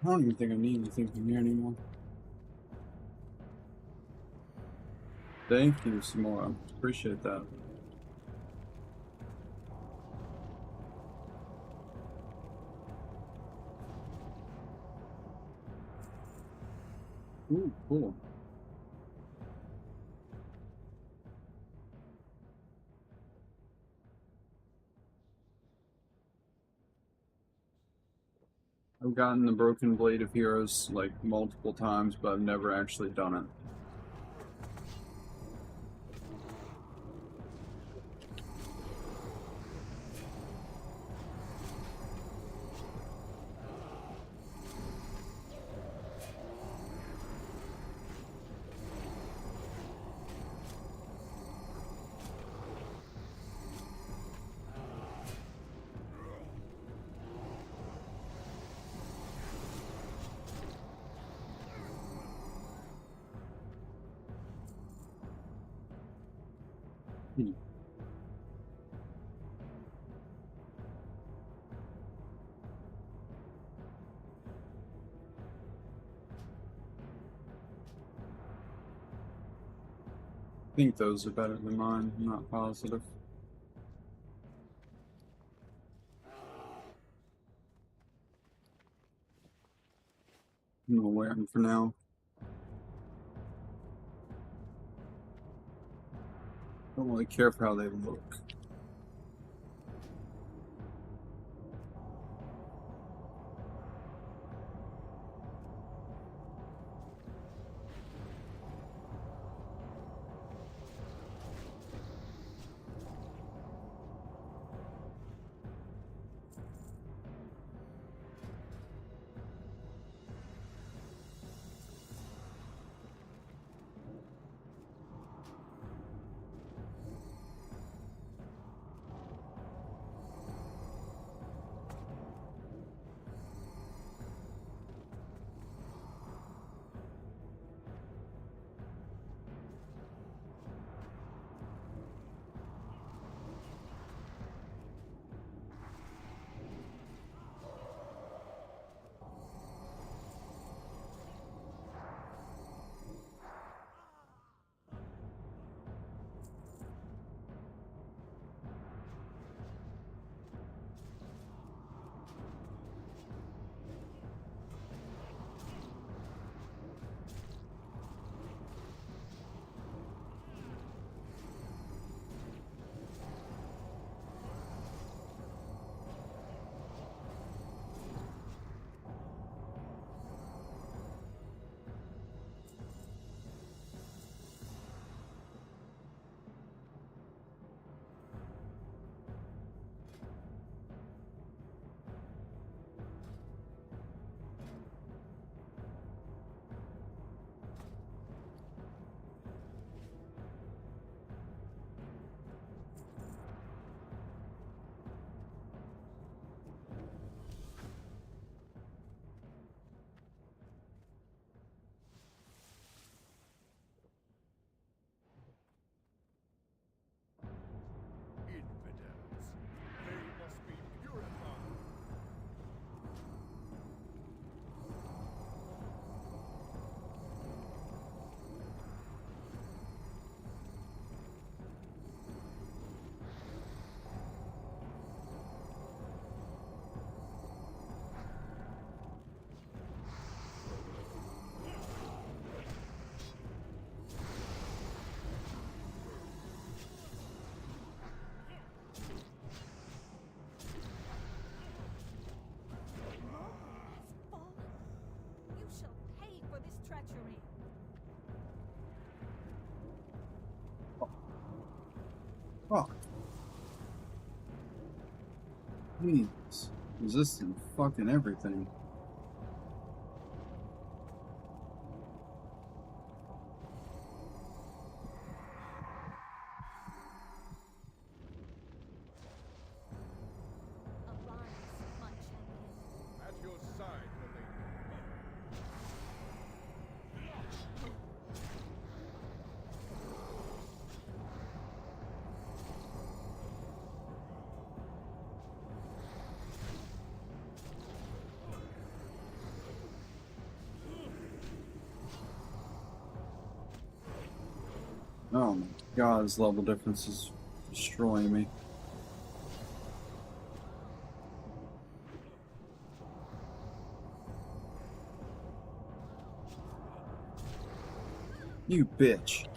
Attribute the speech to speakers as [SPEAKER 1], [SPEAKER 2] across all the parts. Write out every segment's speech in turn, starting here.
[SPEAKER 1] I don't even think I need anything from here anymore. Thank you, Samora. Appreciate that. Ooh, cool. I've gotten the Broken Blade of Heroes like multiple times, but I've never actually done it. Hmm. I think those are better than mine. I'm not positive. I'm gonna wear them for now. Don't really care for how they look. Oh, please. Resistant fucking everything. Oh my god, this level difference is destroying me. You bitch.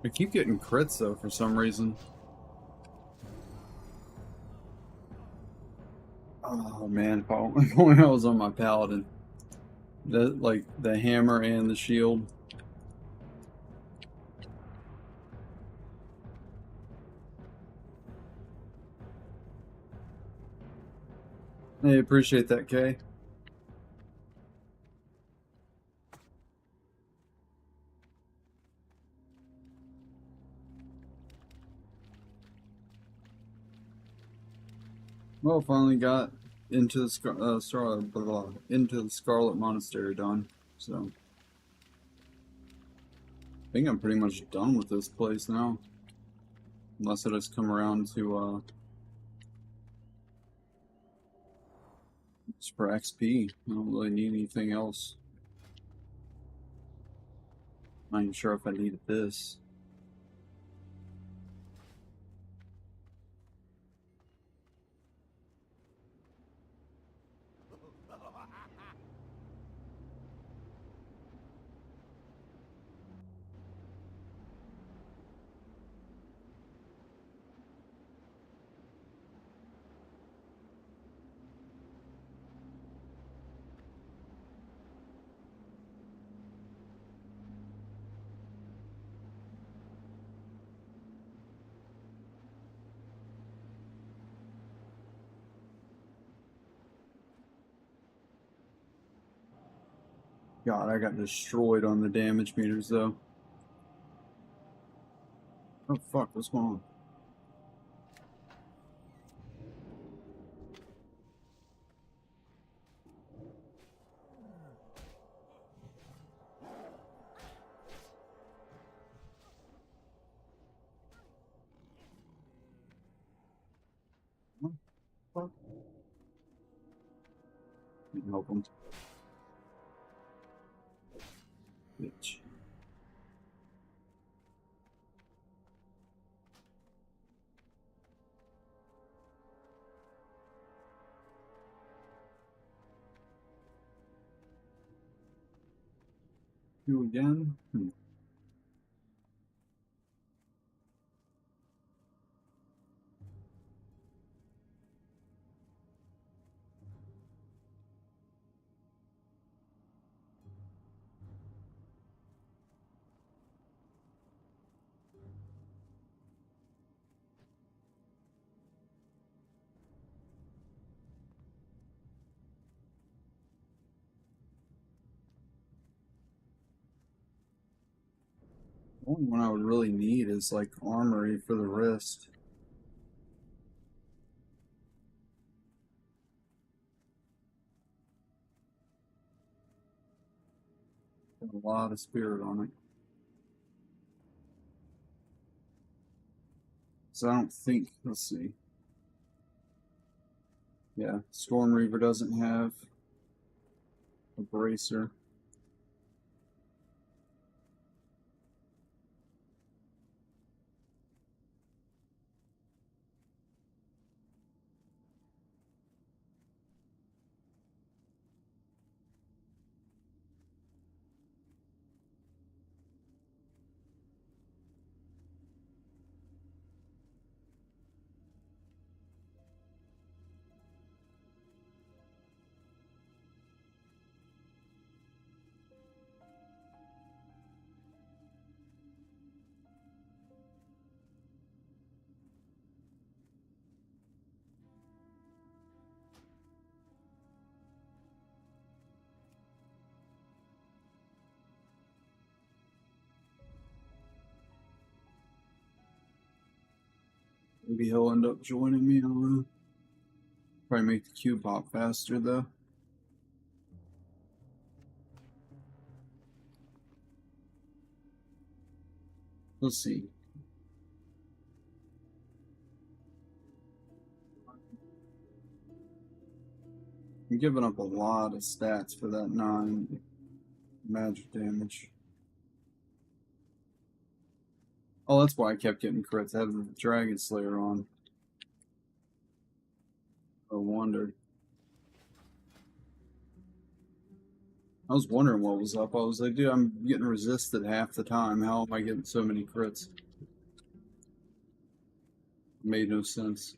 [SPEAKER 1] I keep getting crits though for some reason. Oh man, if only I was on my paladin. Like the hammer and the shield. Hey, appreciate that, Kay. Well, finally got into the into the Scarlet Monastery done. So I think I'm pretty much done with this place now. Unless I just come around to just for XP. I don't really need anything else. I'm not even sure if I needed this. God, I got destroyed on the damage meters though. Oh fuck, what's going on? What the fuck? Didn't help him. Bitch. You again? The only one I would really need is like armory for the wrist. Got a lot of spirit on it. So I don't think, let's see. Yeah, Storm Reaver doesn't have a bracer. Maybe he'll end up joining me. I don't know. Probably make the queue pop faster though. Let's see. I'm giving up a lot of stats for that 9 magic damage. Oh, that's why I kept getting crits. I had the Dragon Slayer on. I wondered. I was wondering what was up. I was like, dude, I'm getting resisted half the time. How am I getting so many crits? Made no sense.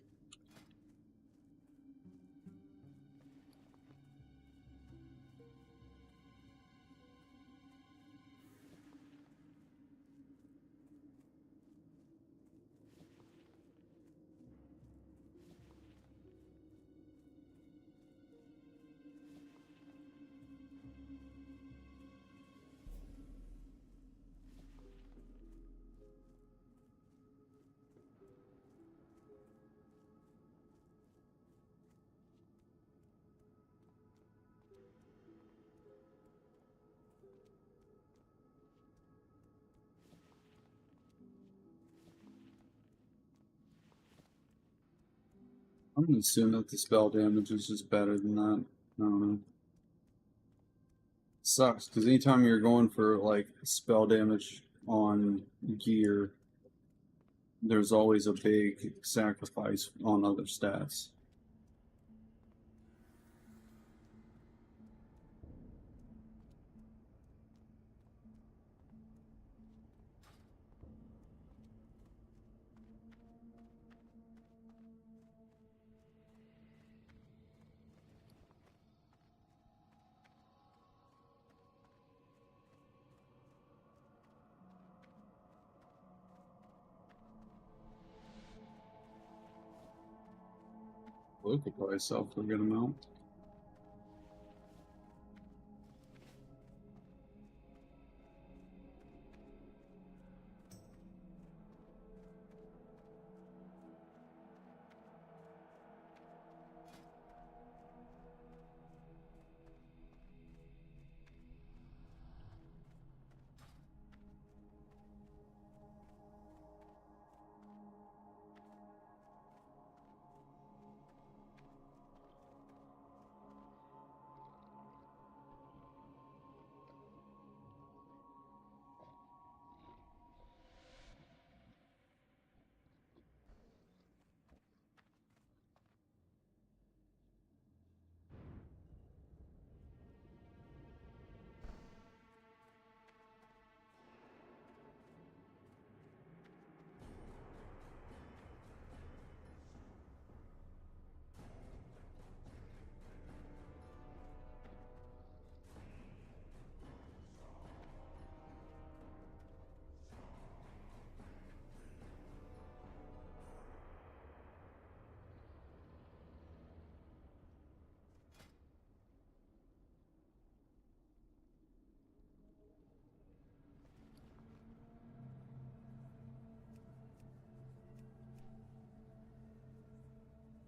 [SPEAKER 1] I'm gonna assume that the spell damage is just better than that. I don't know. Sucks, because anytime you're going for like spell damage on gear, there's always a big sacrifice on other stats. Blue could probably sell for a good amount.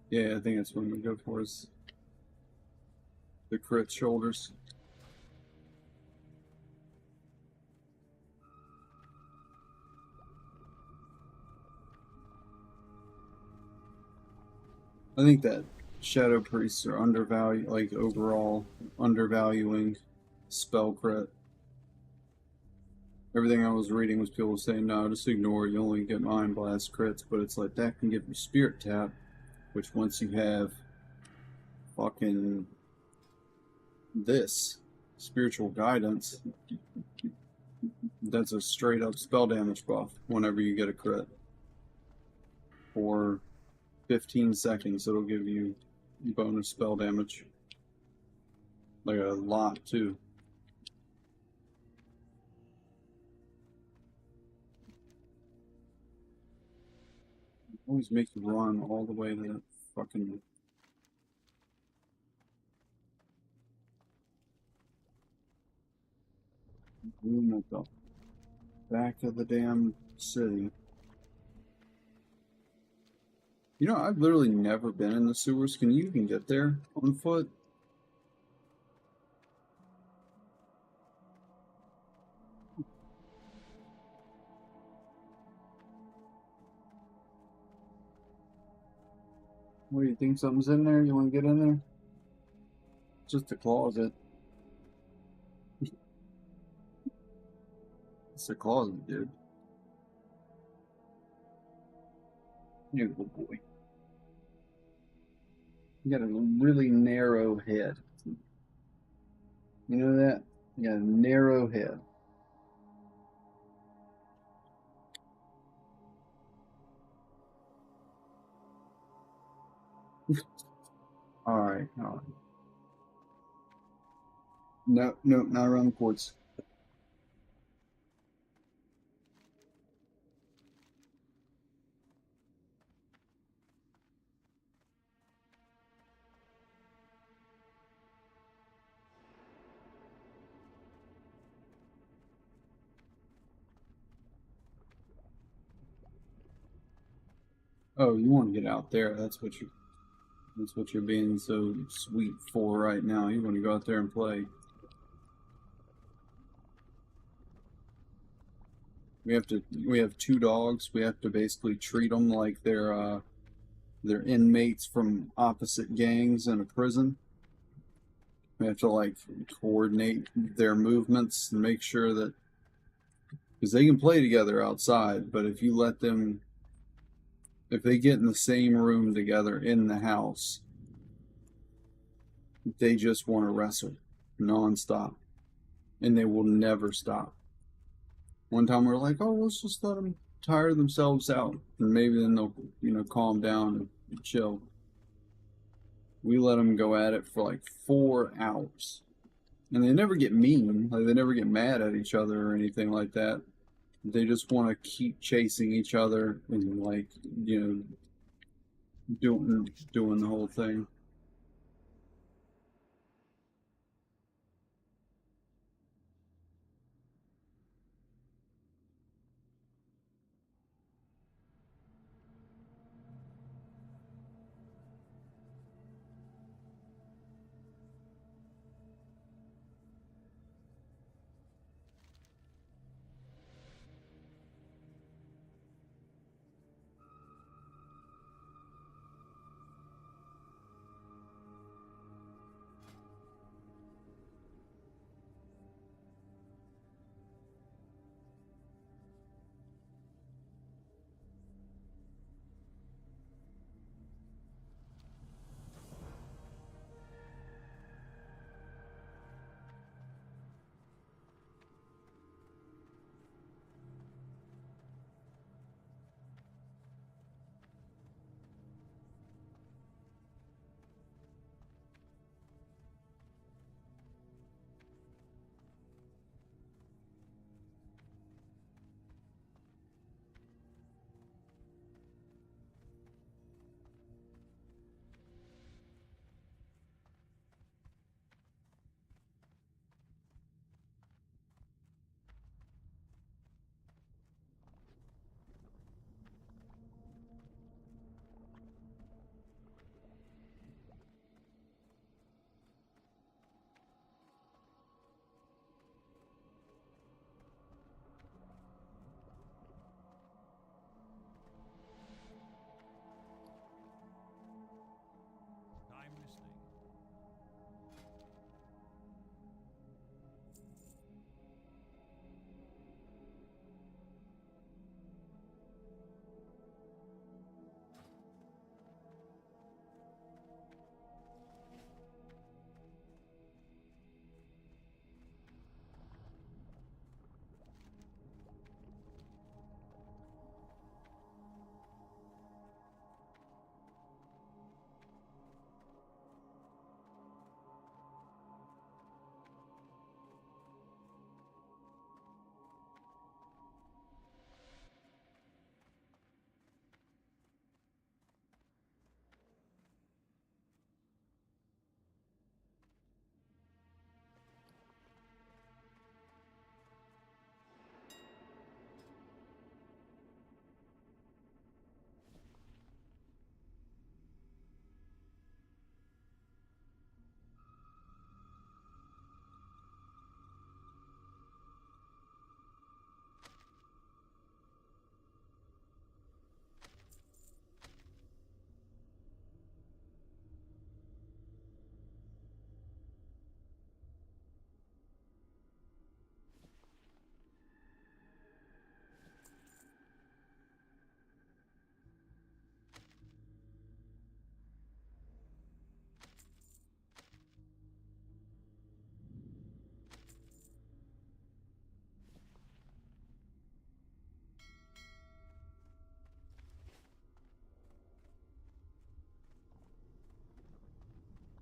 [SPEAKER 1] Yeah, I think that's what I'm gonna go for is the crit shoulders. I think that Shadow Priests are undervalued, like overall undervaluing spell crit. Everything I was reading was people saying, no, just ignore it, you only get Mind Blast crits, but it's like that can give you Spirit Tap, which once you have fucking this spiritual guidance, that's a straight up spell damage buff whenever you get a crit. For 15 seconds, it'll give you bonus spell damage. Like a lot, too. Always makes you run all the way to that fucking room at the back of the damn city. You know, I've literally never been in the sewers. Can you even get there on foot? What do you think? Something's in there? You want to get in there? Just a closet. It's a closet, dude. You good boy. You got a really narrow head. You know that? You got a narrow head. All right, all right. No, no, not around the courts. Oh, you want to get out there? That's what you're being so sweet for right now. You want to go out there and play. We have two dogs. We have to basically treat them like they're inmates from opposite gangs in a prison. We have to like coordinate their movements and make sure that because they can play together outside, but if you let them, if they get in the same room together in the house, they just want to wrestle nonstop, and they will never stop. One time we were like, "Oh, let's just let them tire themselves out, and maybe then they'll, calm down and chill." We let them go at it for like 4 hours, and they never get mean. Like they never get mad at each other or anything like that. They just want to keep chasing each other and like doing the whole thing.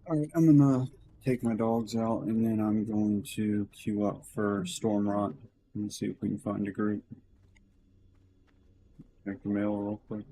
[SPEAKER 1] Alright, I'm gonna take my dogs out and then I'm going to queue up for Stormrot and see if we can find a group. Check the mail real quick.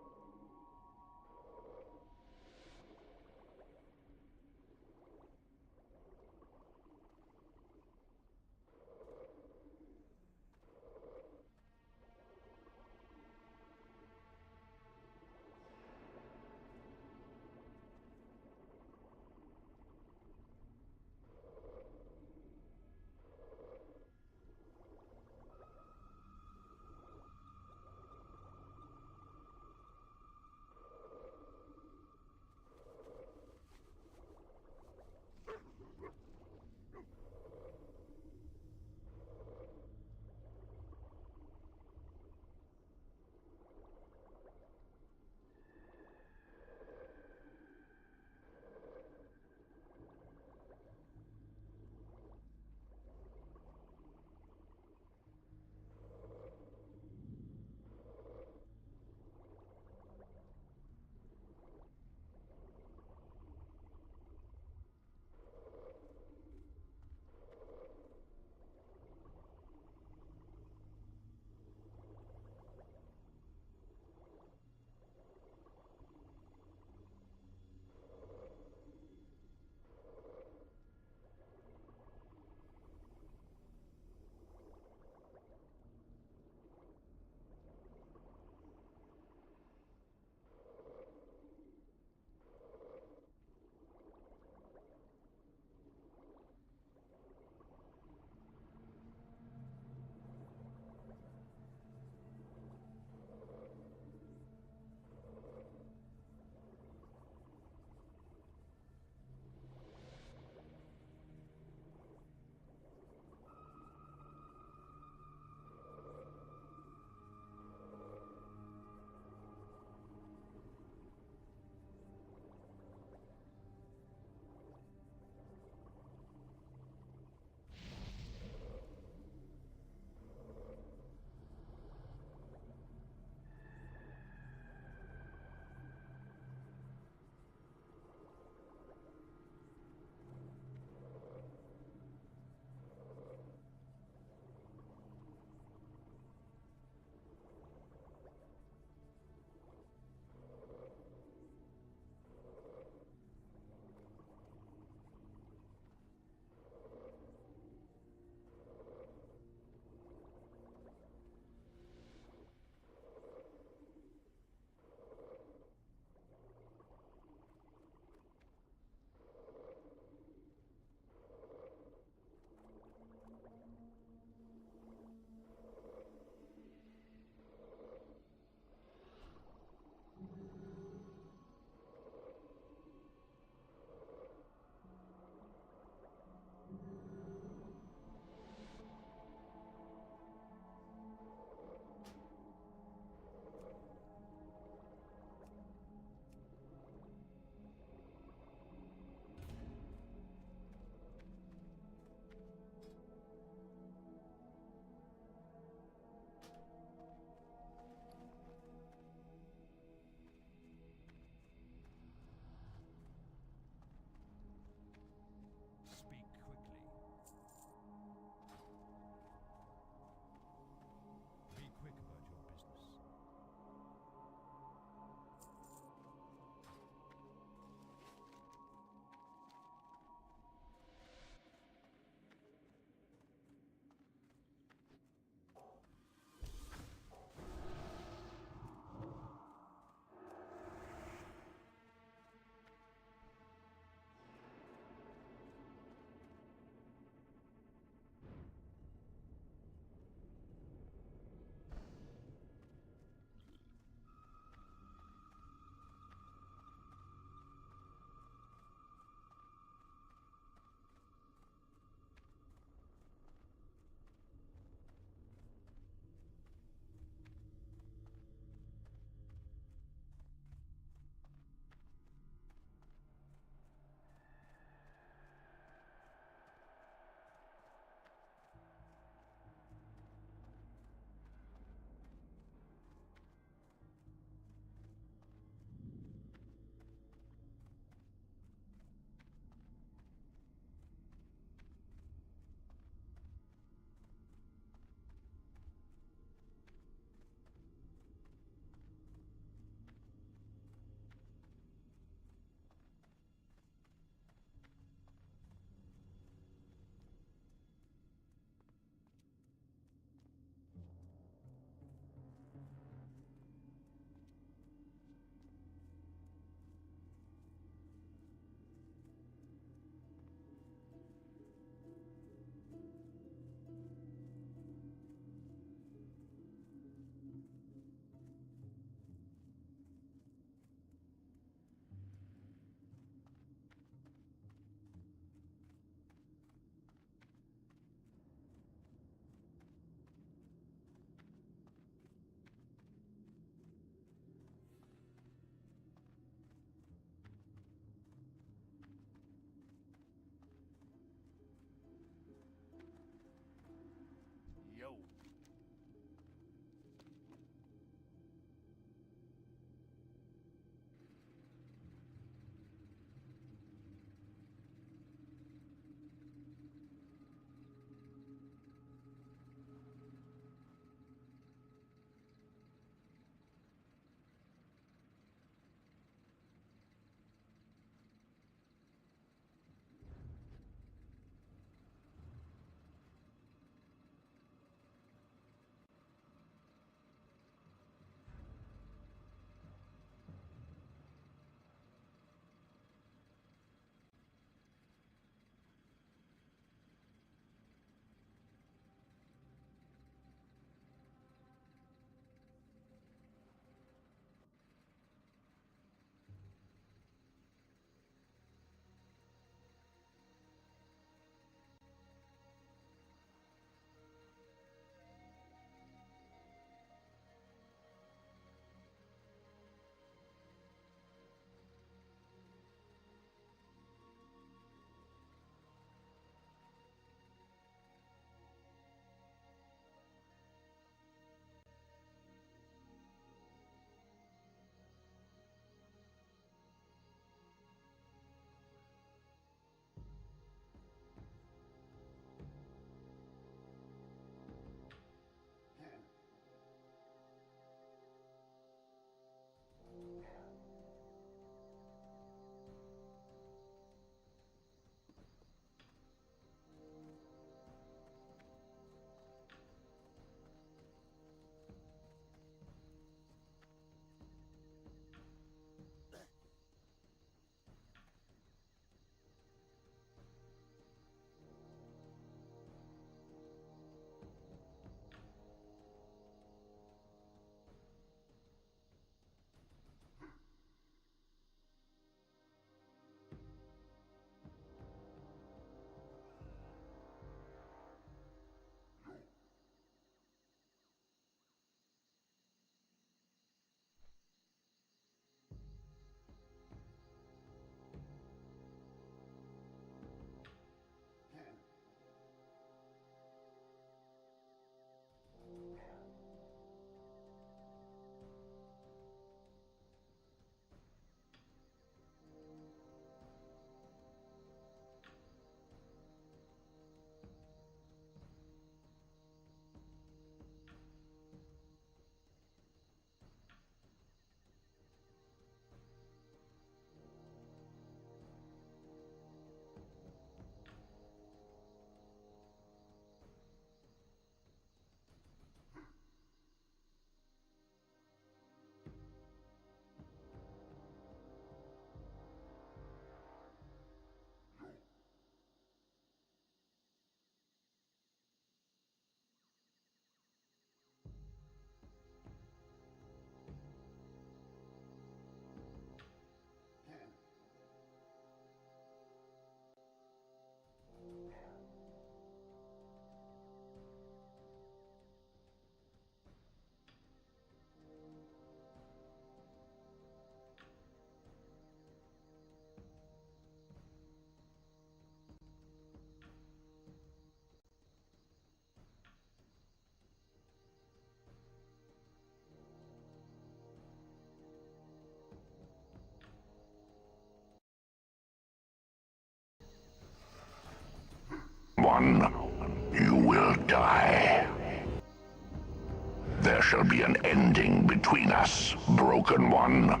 [SPEAKER 2] shall be an ending between us, Broken One.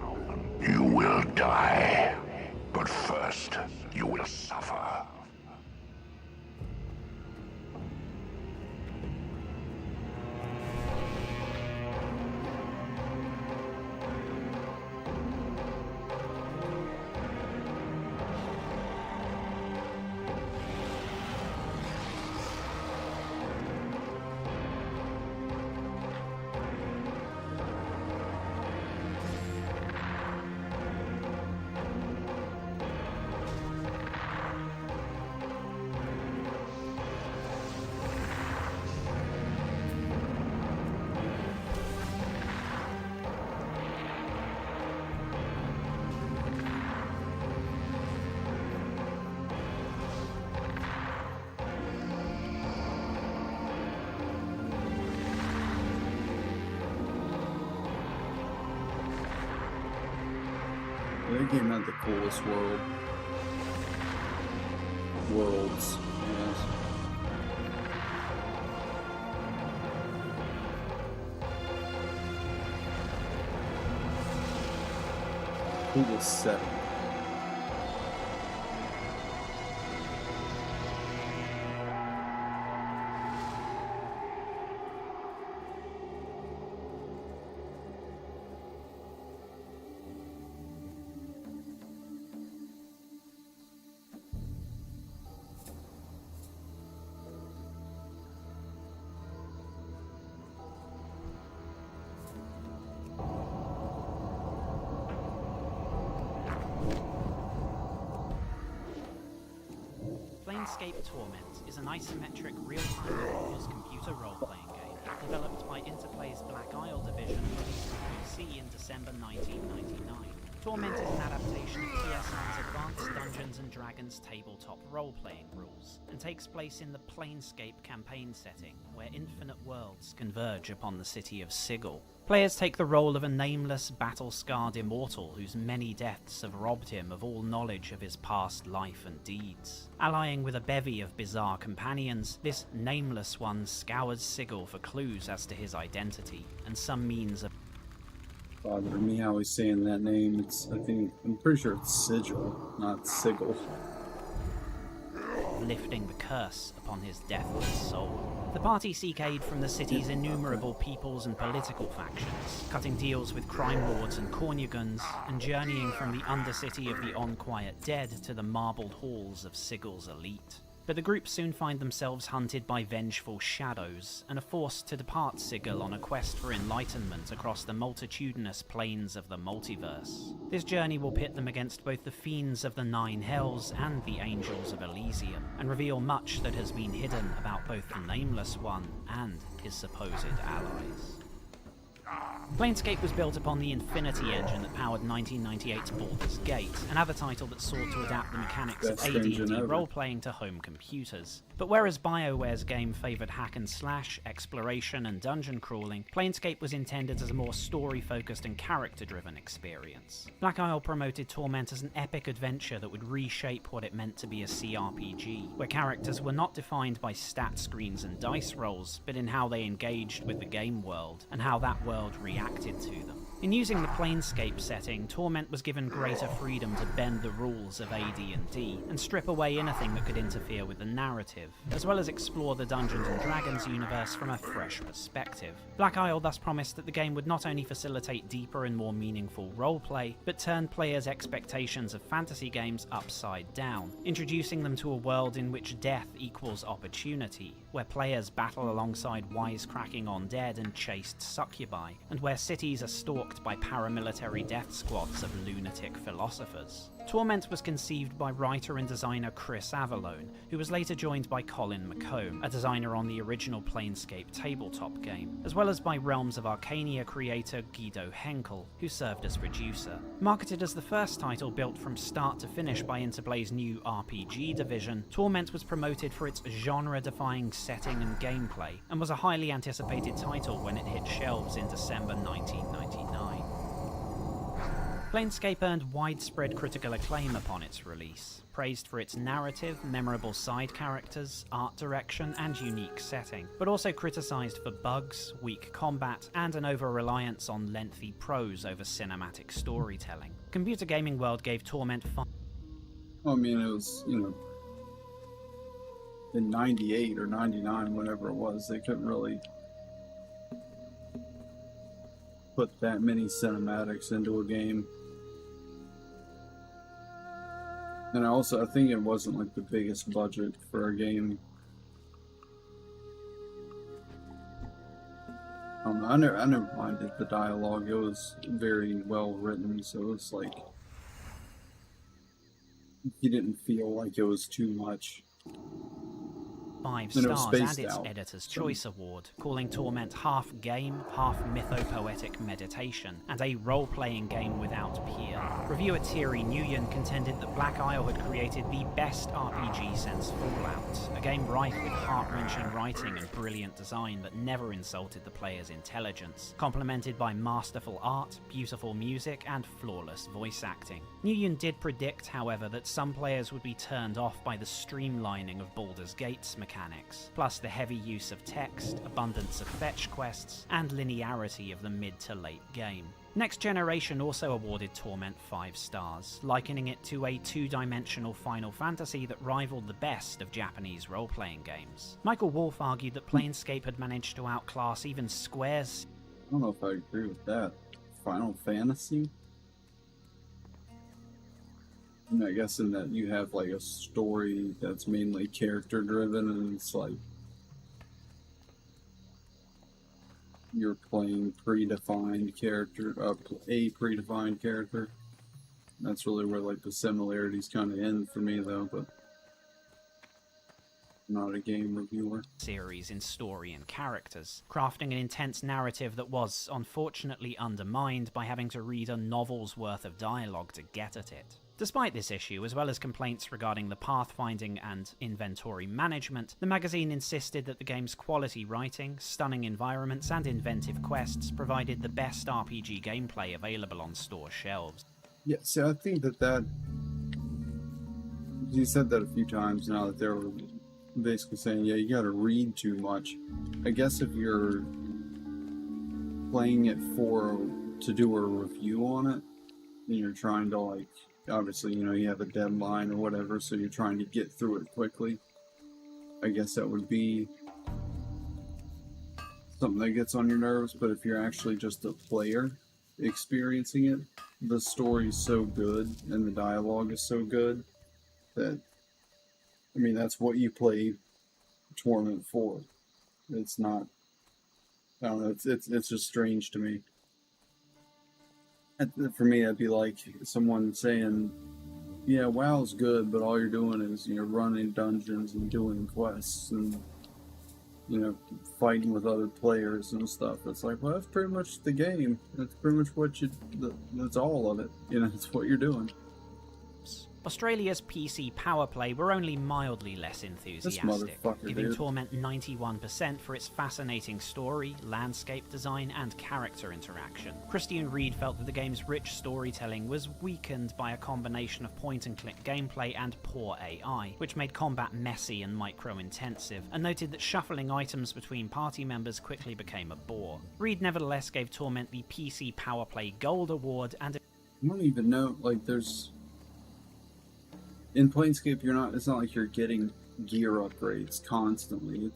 [SPEAKER 2] You will die. But first, you will suffer.
[SPEAKER 1] That game had the coolest worlds, yes. Coolest setting.
[SPEAKER 3] Planescape Torment is an isometric real-time rules computer role-playing game developed by Interplay's Black Isle division, released for PC in December 1999. Torment is an adaptation of PSN's Advanced Dungeons & Dragons tabletop role-playing rules, and takes place in the Planescape campaign setting, where infinite worlds converge upon the city of Sigil. Players take the role of a nameless, battle-scarred immortal whose many deaths have robbed him of all knowledge of his past life and deeds. Allying with a bevy of bizarre companions, this nameless one scours Sigil for clues as to his identity, and some means of
[SPEAKER 1] Bothering me how he's saying that name. I'm pretty sure it's Sigil, not Sigil.
[SPEAKER 3] lifting the curse upon his deathless soul. The party seek aid from the city's innumerable peoples and political factions, cutting deals with crime lords and cornugans, and journeying from the undercity of the Unquiet Dead to the marbled halls of Sigil's elite. But the group soon find themselves hunted by vengeful shadows, and are forced to depart Sigil on a quest for enlightenment across the multitudinous planes of the multiverse. This journey will pit them against both the fiends of the Nine Hells and the Angels of Elysium, and reveal much that has been hidden about both the Nameless One and his supposed allies. Planescape was built upon the Infinity engine that powered 1998's Baldur's Gate, another title that sought to adapt the mechanics of AD&D role-playing to home computers. But whereas BioWare's game favoured hack and slash, exploration and dungeon crawling, Planescape was intended as a more story-focused and character-driven experience. Black Isle promoted Torment as an epic adventure that would reshape what it meant to be a CRPG, where characters were not defined by stat screens and dice rolls, but in how they engaged with the game world, and how that world reacted to them. In using the Planescape setting, Torment was given greater freedom to bend the rules of AD&D, and strip away anything that could interfere with the narrative, as well as explore the Dungeons & Dragons universe from a fresh perspective. Black Isle thus promised that the game would not only facilitate deeper and more meaningful roleplay, but turn players' expectations of fantasy games upside down, introducing them to a world in which death equals opportunity, where players battle alongside wisecracking undead and chaste succubi, and where cities are stalked by paramilitary death squads of lunatic philosophers. Torment was conceived by writer and designer Chris Avallone, who was later joined by Colin McComb, a designer on the original Planescape tabletop game, as well as by Realms of Arcania creator Guido Henkel, who served as producer. Marketed as the first title built from start to finish by Interplay's new RPG division, Torment was promoted for its genre-defying setting and gameplay, and was a highly anticipated title when it hit shelves in December 1999. Planescape earned widespread critical acclaim upon its release, praised for its narrative, memorable side characters, art direction, and unique setting, but also criticised for bugs, weak combat, and an over-reliance on lengthy prose over cinematic storytelling. Computer Gaming World gave Torment 5.
[SPEAKER 1] I mean, it was, in 98 or 99, whatever it was, they couldn't really put that many cinematics into a game. And I think it wasn't like the biggest budget for a game. I never minded the dialogue. It was very well written, so it's like you didn't feel like it was too much.
[SPEAKER 3] 5
[SPEAKER 1] And it was
[SPEAKER 3] stars and
[SPEAKER 1] spaced
[SPEAKER 3] its
[SPEAKER 1] out,
[SPEAKER 3] Editor's
[SPEAKER 1] so-
[SPEAKER 3] Choice Award, calling Torment half game, half mythopoetic meditation, and a role-playing game without peer. Reviewer Thierry Nguyen contended that Black Isle had created the best RPG since Fallout, a game rife with heart-wrenching writing and brilliant design that never insulted the player's intelligence, complemented by masterful art, beautiful music, and flawless voice acting. Nguyen did predict, however, that some players would be turned off by the streamlining of Baldur's Gate's mechanics, plus the heavy use of text, abundance of fetch quests, and linearity of the mid to late game. Next Generation also awarded Torment 5 stars, likening it to a two-dimensional Final Fantasy that rivaled the best of Japanese role-playing games. Michael Wolff argued that Planescape had managed to outclass even Square's.
[SPEAKER 1] I don't know if I agree with that. Final Fantasy? I guess in that you have like a story that's mainly character driven, and it's like you're playing predefined character, a predefined character. That's really where like the similarities kind of end for me, though. But I'm not a game reviewer.
[SPEAKER 3] Series in story and characters, crafting an intense narrative that was unfortunately undermined by having to read a novel's worth of dialogue to get at it. Despite this issue, as well as complaints regarding the pathfinding and inventory management, the magazine insisted that the game's quality writing, stunning environments, and inventive quests provided the best RPG gameplay available on store shelves.
[SPEAKER 1] Yeah, see, I think that you said that a few times now, that they were basically saying, yeah, you gotta read too much. I guess if you're playing it to do a review on it, and you're trying to like, obviously, you have a deadline or whatever, so you're trying to get through it quickly. I guess that would be something that gets on your nerves, but if you're actually just a player experiencing it, the story's so good and the dialogue is so good that, I mean, that's what you play Torment for. It's not, I don't know, it's just strange to me. For me, that'd be like someone saying, yeah, WoW's good, but all you're doing is, running dungeons and doing quests and, fighting with other players and stuff. It's like, well, that's pretty much the game. That's pretty much that's all of it. It's what you're doing.
[SPEAKER 3] Australia's PC Power Play were only mildly less enthusiastic, giving Torment 91% for its fascinating story, landscape design, and character interaction. Christian Reed felt that the game's rich storytelling was weakened by a combination of point-and-click gameplay and poor AI, which made combat messy and micro-intensive, and noted that shuffling items between party members quickly became a bore. Reed nevertheless gave Torment the PC Power Play Gold Award and
[SPEAKER 1] I don't even know, in Planescape, it's not like you're getting gear upgrades constantly.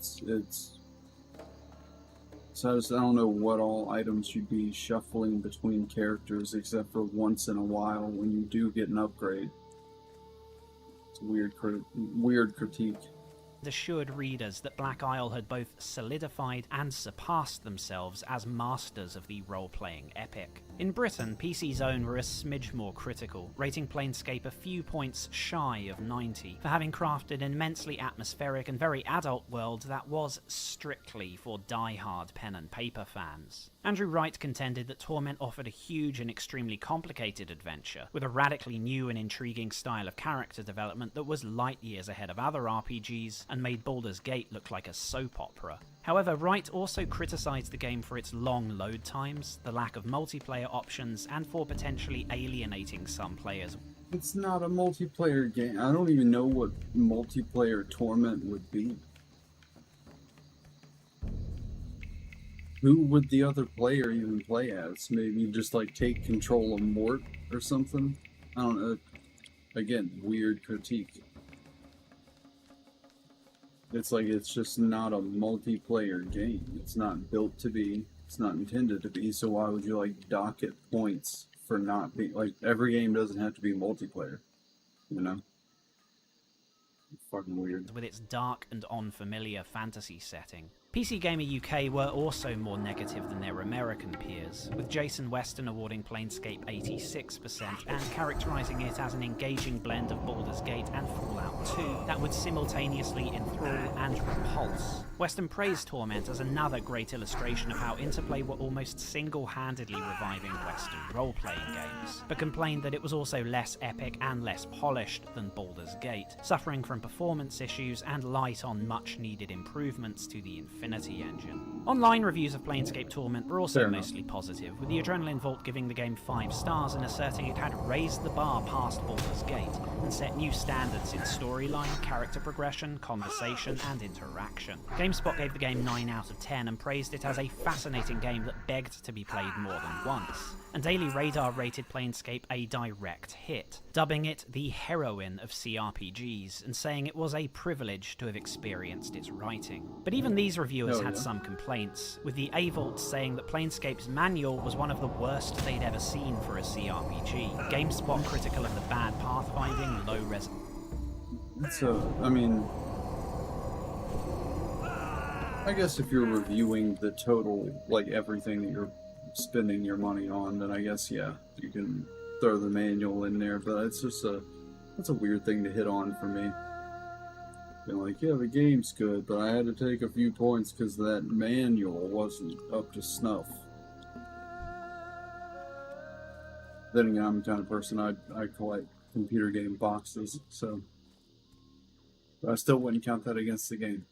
[SPEAKER 1] So I don't know what all items you'd be shuffling between characters, except for once in a while when you do get an upgrade. It's a weird critique.
[SPEAKER 3] assured readers that Black Isle had both solidified and surpassed themselves as masters of the role-playing epic. In Britain, PC Zone were a smidge more critical, rating Planescape a few points shy of 90, for having crafted an immensely atmospheric and very adult world that was strictly for die-hard pen and paper fans. Andrew Wright contended that Torment offered a huge and extremely complicated adventure, with a radically new and intriguing style of character development that was light years ahead of other RPGs, and made Baldur's Gate look like a soap opera. However, Wright also criticised the game for its long load times, the lack of multiplayer options, and for potentially alienating some players.
[SPEAKER 1] It's not a multiplayer game. I don't even know what multiplayer Torment would be. Who would the other player even play as? Maybe just like take control of Mort or something? I don't know. Again, weird critique. It's like it's just not a multiplayer game. It's not built to be. It's not intended to be. So why would you like dock it points for not being like every game doesn't have to be multiplayer, you know? Fucking weird.
[SPEAKER 3] With its dark and unfamiliar fantasy setting. PC Gamer UK were also more negative than their American peers, with Jason Weston awarding Planescape 86% and characterising it as an engaging blend of Baldur's Gate and Fallout 2 that would simultaneously enthrall and repulse. Weston praised Torment as another great illustration of how Interplay were almost single-handedly reviving Western role-playing games, but complained that it was also less epic and less polished than Baldur's Gate, suffering from performance issues and light on much-needed improvements to the Infinity engine. Online reviews of Planescape Torment were also mostly positive, with the Adrenaline Vault giving the game 5 stars and asserting it had raised the bar past Baldur's Gate and set new standards in storyline, character progression, conversation, and interaction. GameSpot gave the game 9 out of 10 and praised it as a fascinating game that begged to be played more than once. And Daily Radar rated Planescape a direct hit, dubbing it the heroine of CRPGs and saying it was a privilege to have experienced its writing. But even these reviewers had some complaints, with the A-Vault saying that Planescape's manual was one of the worst they'd ever seen for a CRPG. GameSpot critical of the bad pathfinding, low res.
[SPEAKER 1] I mean, I guess if you're reviewing the total, like everything that you're spending your money on, then I guess, yeah, you can throw the manual in there, but it's just that's a weird thing to hit on for me. Being like, yeah, the game's good, but I had to take a few points because that manual wasn't up to snuff. Then again, I'm the kind of person, I collect computer game boxes, so but I still wouldn't count that against the game.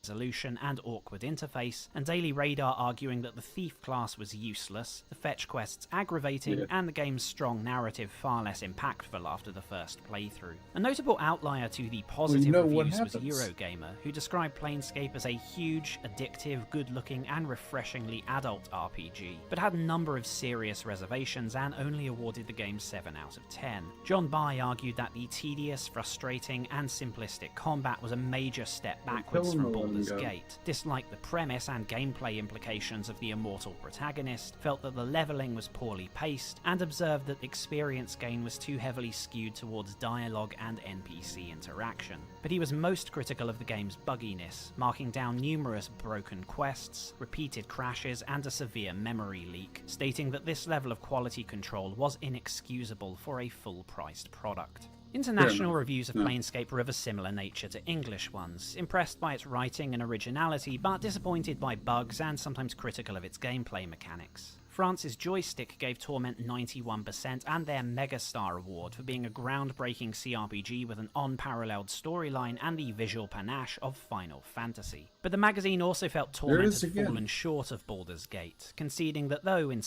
[SPEAKER 3] Resolution and awkward interface, and Daily Radar arguing that the Thief class was useless, the fetch quests aggravating, and the game's strong narrative far less impactful after the first playthrough. A notable outlier to the positive reviews was Eurogamer, who described Planescape as a huge, addictive, good-looking, and refreshingly adult RPG, but had a number of serious reservations and only awarded the game 7 out of 10. John Bye argued that the tedious, frustrating, and simplistic combat was a major step backwards from Baldur's Gate, disliked the premise and gameplay implications of the immortal protagonist, felt that the leveling was poorly paced, and observed that experience gain was too heavily skewed towards dialogue and NPC interaction. But he was most critical of the game's bugginess, marking down numerous broken quests, repeated crashes, and a severe memory leak, stating that this level of quality control was inexcusable for a full-priced product. International reviews of Planescape were of a similar nature to English ones, impressed by its writing and originality, but disappointed by bugs and sometimes critical of its gameplay mechanics. France's Joystick gave Torment 91% and their Megastar Award for being a groundbreaking CRPG with an unparalleled storyline and the visual panache of Final Fantasy. But the magazine also felt Torment had fallen short of Baldur's Gate, conceding that though in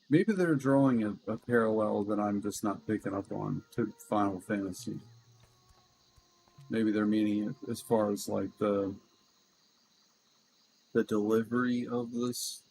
[SPEAKER 1] maybe they're drawing a parallel that I'm just not picking up on to Final Fantasy. Maybe they're meaning it as far as like the delivery of this.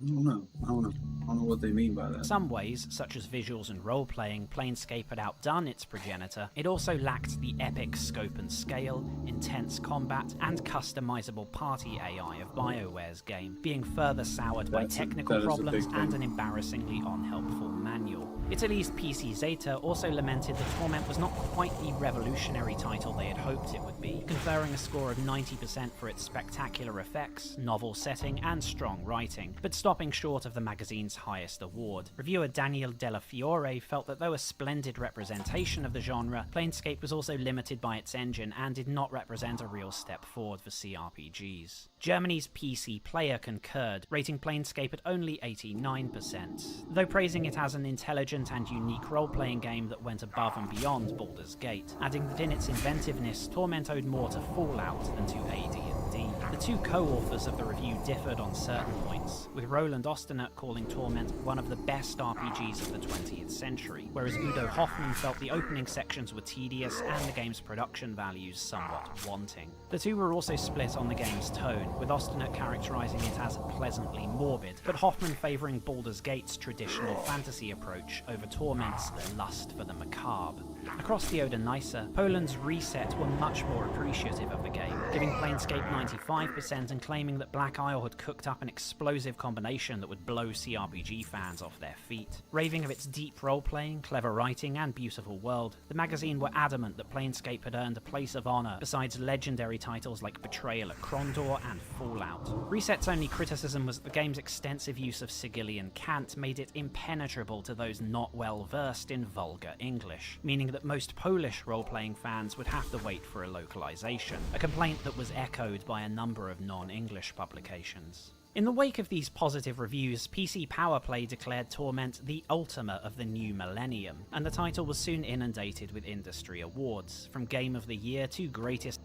[SPEAKER 1] I don't know what they mean by that.
[SPEAKER 3] In some ways, such as visuals and role-playing, Planescape had outdone its progenitor. It also lacked the epic scope and scale, intense combat, and customizable party AI of BioWare's game, being further soured by technical problems and an embarrassingly unhelpful manual. Italy's PC Zeta also lamented that Torment was not quite the revolutionary title they had hoped it would be, conferring a score of 90% for its spectacular effects, novel setting, and strong writing, but stopping short of the magazine's highest award. Reviewer Daniel Della Fiore felt that though a splendid representation of the genre, Planescape was also limited by its engine and did not represent a real step forward for CRPGs. Germany's PC Player concurred, rating Planescape at only 89%, though praising it as an intelligent and unique role-playing game that went above and beyond Baldur's Gate, adding that in its inventiveness, Torment owed more to Fallout than to AD&D. The two co-authors of the review differed on certain points, with Roland Osternet calling Torment one of the best RPGs of the 20th century, whereas Udo Hoffmann felt the opening sections were tedious and the game's production values somewhat wanting. The two were also split on the game's tone, with Osternet characterising it as pleasantly morbid, but Hoffmann favouring Baldur's Gate's traditional fantasy approach over Torment's lust for the macabre. Across the Odenisa, Poland's Reset were much more appreciative of the game, giving Planescape 95% and claiming that Black Isle had cooked up an explosive combination that would blow CRPG fans off their feet. Raving of its deep role-playing, clever writing, and beautiful world, the magazine were adamant that Planescape had earned a place of honour besides legendary titles like Betrayal at Krondor and Fallout. Reset's only criticism was that the game's extensive use of Sigillian cant made it impenetrable to those not well versed in vulgar English, meaning that most Polish role-playing fans would have to wait for a localization, a complaint that was echoed by a number of non-English publications. In the wake of these positive reviews, PC Powerplay declared Torment the Ultima of the new millennium, and the title was soon inundated with industry awards, from Game of the Year to Greatest.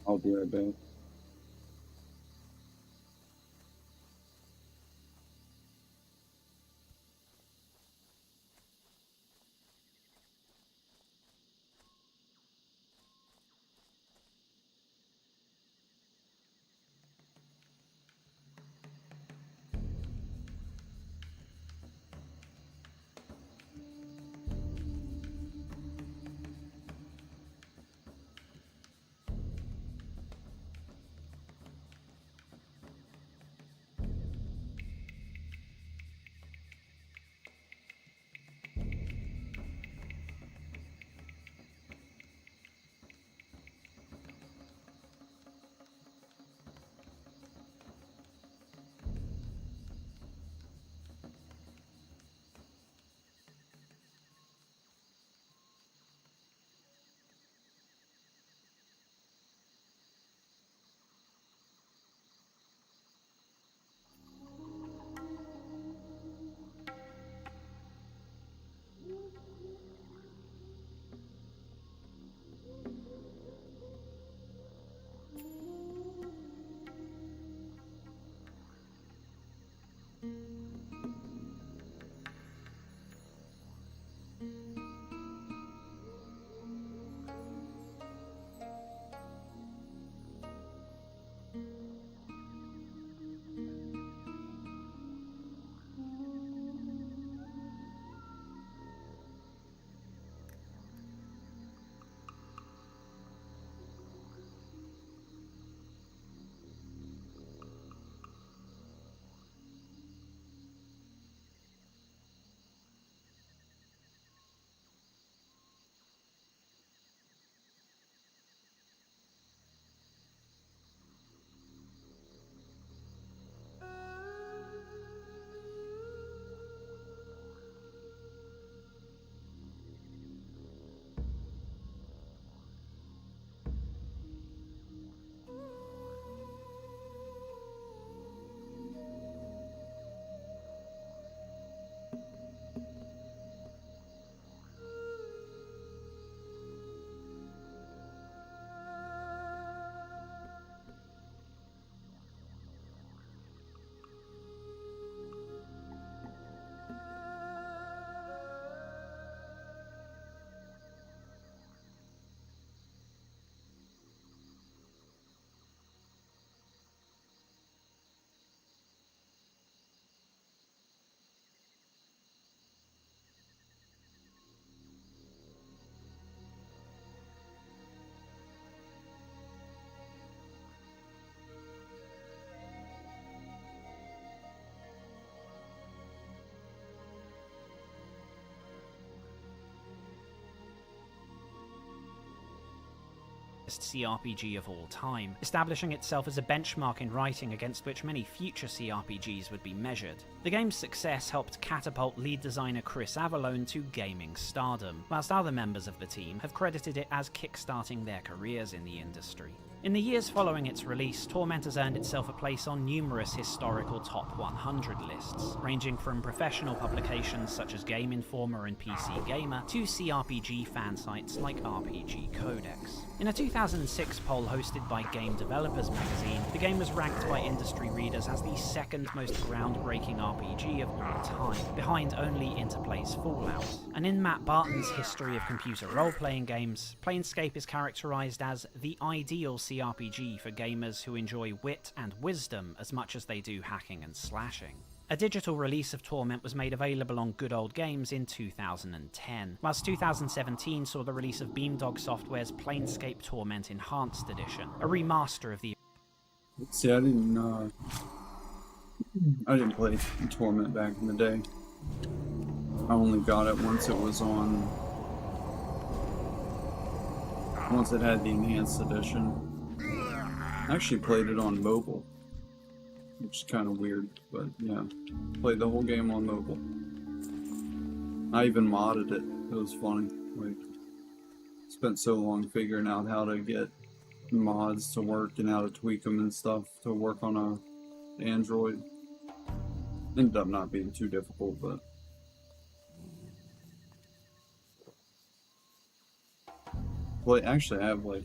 [SPEAKER 1] I'll be right back.
[SPEAKER 3] CRPG of all time, establishing itself as a benchmark in writing against which many future CRPGs would be measured. The game's success helped catapult lead designer Chris Avallone to gaming stardom, whilst other members of the team have credited it as kickstarting their careers in the industry. In the years following its release, Torment has earned itself a place on numerous historical top 100 lists, ranging from professional publications such as Game Informer and PC Gamer to CRPG fan sites like RPG Codex. In a 2006 poll hosted by Game Developers magazine, the game was ranked by industry readers as the second most groundbreaking RPG of all time, behind only Interplay's Fallout. And in Matt Barton's History of Computer Role-Playing Games, Planescape is characterized as the ideal CRPG for gamers who enjoy wit and wisdom as much as they do hacking and slashing. A digital release of Torment was made available on Good Old Games in 2010, whilst 2017 saw the release of Beamdog Software's Planescape Torment Enhanced Edition, a remaster of the...
[SPEAKER 1] See, I didn't play Torment back in the day. I only got it once it was on... Once it had the Enhanced Edition. I actually played it on mobile, which is kind of weird, but yeah. Played the whole game on mobile. I even modded it. It was funny. Like, spent so long figuring out how to get mods to work and how to tweak them and stuff to work on a Android. Ended up not being too difficult, but actually I have like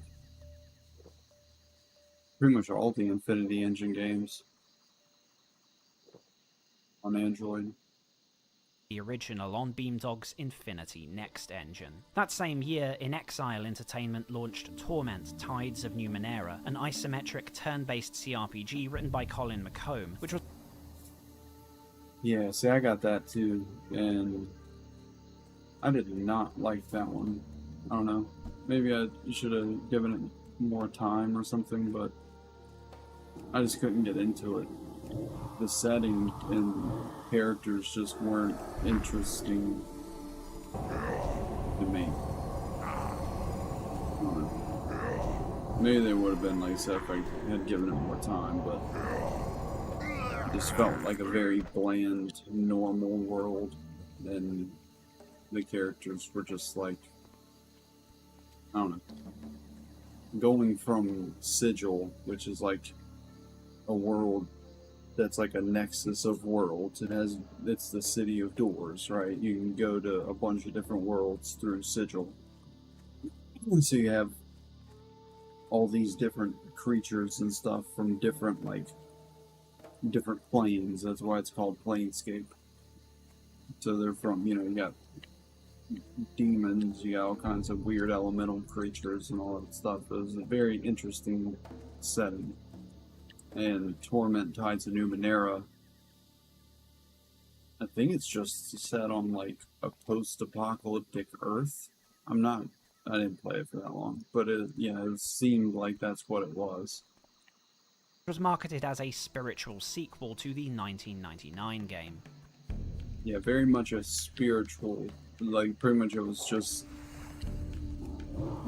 [SPEAKER 1] pretty much all the Infinity Engine games on Android.
[SPEAKER 3] The original on Beamdog's Infinity Next engine. That same year, In Exile Entertainment launched Torment: Tides of Numenera, an isometric turn-based CRPG written by Colin McComb, which was...
[SPEAKER 1] Yeah, see, I got that too, and I did not like that one. I don't know. Maybe I should have given it more time or something, but I just couldn't get into it. The setting and characters just weren't interesting to me. I don't know. Maybe they would have been, like I said, if I had given it more time, but it just felt like a very bland, normal world, and the characters were just like, I don't know. Going from Sigil, which is like a world that's like a nexus of worlds. It's the city of doors, right? You can go to a bunch of different worlds through Sigil. So you have all these different creatures and stuff from different planes. That's why it's called Planescape. So they're from, you got demons, you got all kinds of weird elemental creatures and all that stuff. It was a very interesting setting. And Torment: Tides of Numenera, I think it's just set on like a post-apocalyptic Earth. I didn't play it for that long, but it seemed like that's what it was.
[SPEAKER 3] It was marketed as a spiritual sequel to the 1999 game.
[SPEAKER 1] Yeah, very much a spiritual, like pretty much it was just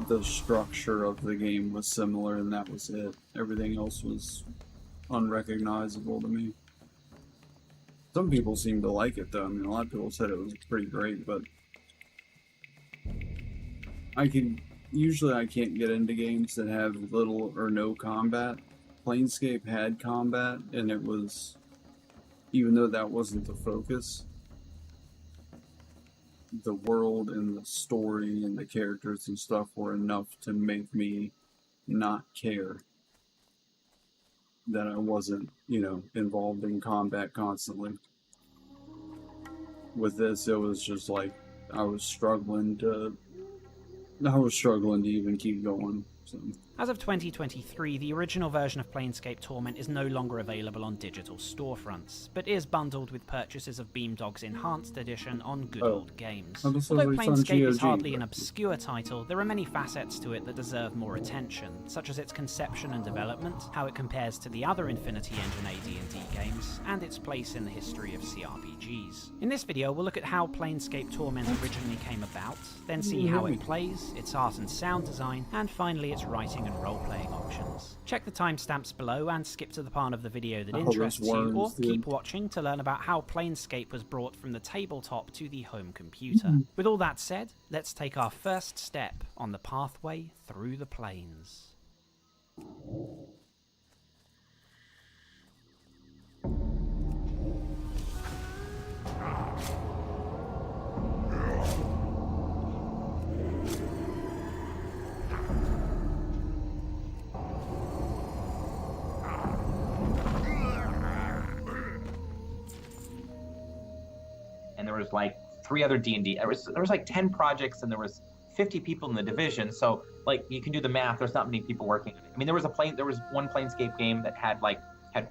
[SPEAKER 1] the structure of the game was similar and that was it. Everything else was unrecognizable to me. Some people seem to like it though. I mean, a lot of people said it was pretty great, but I can't get into games that have little or no combat. Planescape had combat, and it was, even though that wasn't the focus, the world and the story and the characters and stuff were enough to make me not care that I wasn't, involved in combat constantly. With this, it was just like I was struggling to even keep going. So.
[SPEAKER 3] As of 2023, the original version of Planescape Torment is no longer available on digital storefronts, but is bundled with purchases of Beamdog's Enhanced Edition on Good Old Games. Although Planescape is hardly an obscure title, there are many facets to it that deserve more attention, such as its conception and development, how it compares to the other Infinity Engine AD&D games, and its place in the history of CRPGs. In this video, we'll look at how Planescape Torment originally came about, then see how it plays, its art and sound design, and finally its writing and role-playing options. Check the timestamps below and skip to the part of the video that interests you, or keep watching to learn about how Planescape was brought from the tabletop to the home computer. With all that said, let's take our first step on the pathway through the planes.
[SPEAKER 4] And there was like 3 other D&D. There was like 10 projects, and there was 50 people in the division. So like you can do the math. There's not many people working on it. I mean, there was one Planescape game that had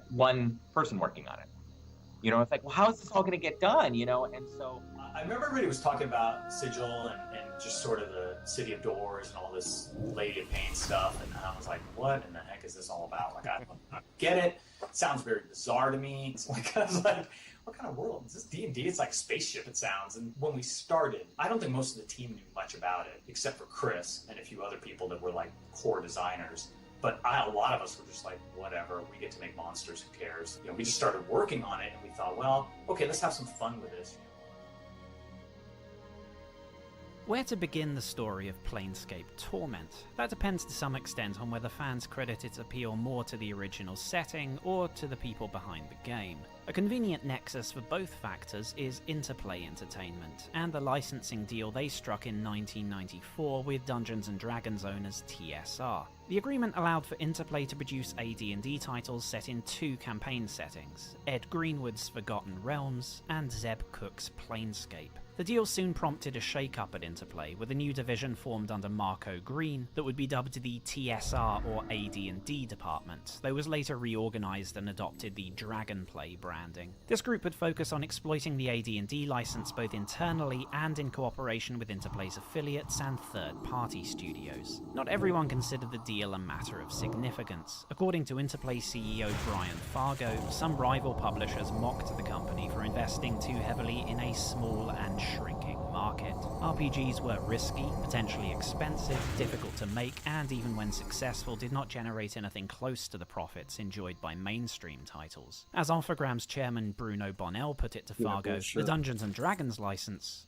[SPEAKER 4] 1 person working on it. You know, it's like, well, how is this all going to get done? You know, and so
[SPEAKER 5] I remember everybody was talking about Sigil and just sort of the City of Doors and all this Lady of Pain stuff, and I was like, what in the heck is this all about? Like, I don't get it. It sounds very bizarre to me. It's like, I was like, what kind of world is this? D&D? It's like spaceship, it sounds. And when we started, I don't think most of the team knew much about it, except for Chris and a few other people that were like core designers. But a lot of us were just like, whatever, we get to make monsters, who cares? You know, we just started working on it, and we thought, well, okay, let's have some fun with this.
[SPEAKER 3] Where to begin the story of Planescape Torment? That depends to some extent on whether fans credit its appeal more to the original setting or to the people behind the game. A convenient nexus for both factors is Interplay Entertainment, and the licensing deal they struck in 1994 with Dungeons & Dragons owners TSR. The agreement allowed for Interplay to produce AD&D titles set in 2 campaign settings, Ed Greenwood's Forgotten Realms and Zeb Cook's Planescape. The deal soon prompted a shake-up at Interplay, with a new division formed under Marco Green that would be dubbed the TSR or AD&D department, though was later reorganised and adopted the Dragonplay branding. This group would focus on exploiting the AD&D license both internally and in cooperation with Interplay's affiliates and third-party studios. Not everyone considered the deal a matter of significance. According to Interplay CEO Brian Fargo, some rival publishers mocked the company for investing too heavily in a small and shrinking market. RPGs were risky, potentially expensive, difficult to make, and even when successful did not generate anything close to the profits enjoyed by mainstream titles. As Alphagram's chairman Bruno Bonnell put it to Fargo, the Dungeons & Dragons license,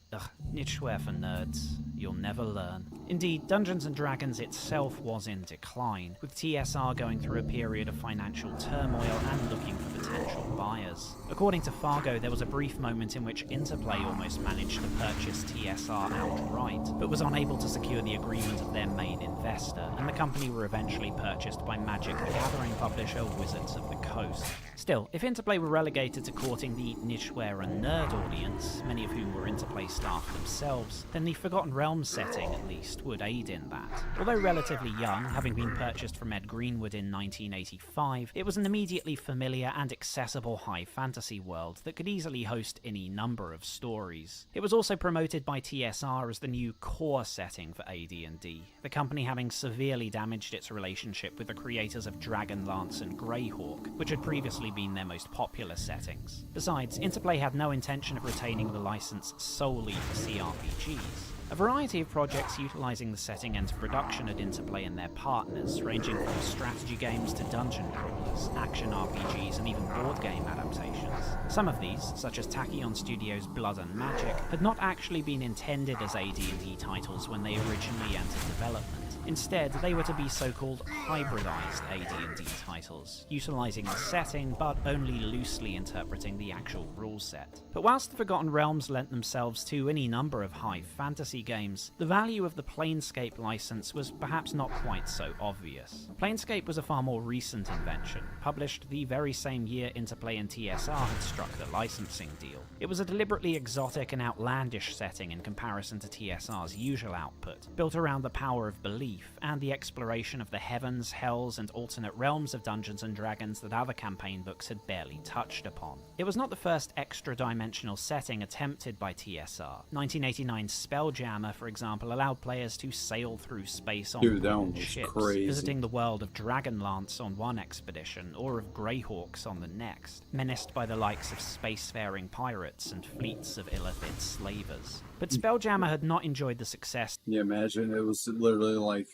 [SPEAKER 3] nicheware for nerds, you'll never learn. Indeed, Dungeons & Dragons itself was in decline, with TSR going through a period of financial turmoil and looking for potential buyers. According to Fargo, there was a brief moment in which Interplay almost managed to purchase TSR outright, but was unable to secure the agreement of their main investor, and the company were eventually purchased by Magic the Gathering publisher Wizards of the Coast. Still, if Interplay were relegated to courting the nicheware and nerd audience, many of whom were Interplay staff themselves, then the Forgotten Realms setting, at least, would aid in that. Although relatively young, having been purchased from Ed Greenwood in 1985, it was an immediately familiar and accessible high fantasy world that could easily host any number of stories. It was also promoted by TSR as the new core setting for AD&D, the company having severely damaged its relationship with the creators of Dragonlance and Greyhawk, which had previously been their most popular settings. Besides, Interplay had no intention of retaining the license solely for CRPGs. A variety of projects utilising the setting entered production at Interplay and their partners, ranging from strategy games to dungeon crawlers, action RPGs, and even board game adaptations. Some of these, such as Tachyon Studios' Blood and Magic, had not actually been intended as AD&D titles when they originally entered development. Instead, they were to be so-called hybridized AD&D titles, utilising the setting but only loosely interpreting the actual rule set. But whilst the Forgotten Realms lent themselves to any number of high fantasy games, the value of the Planescape license was perhaps not quite so obvious. Planescape was a far more recent invention, published the very same year Interplay and TSR had struck the licensing deal. It was a deliberately exotic and outlandish setting in comparison to TSR's usual output, built around the power of belief and the exploration of the heavens, hells, and alternate realms of Dungeons & Dragons that other campaign books had barely touched upon. It was not the first extra-dimensional setting attempted by TSR. 1989's Spelljammer, for example, allowed players to sail through space on wooden ships, visiting the world of Dragonlance on one expedition, or of Greyhawks on the next, menaced by the likes of spacefaring pirates and fleets of Illithid slavers. But Spelljammer had not enjoyed the success.
[SPEAKER 1] Yeah, imagine it was literally like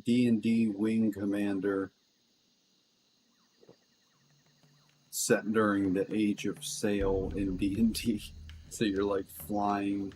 [SPEAKER 1] D&D Wing Commander set during the age of sail in D&D. So you're like flying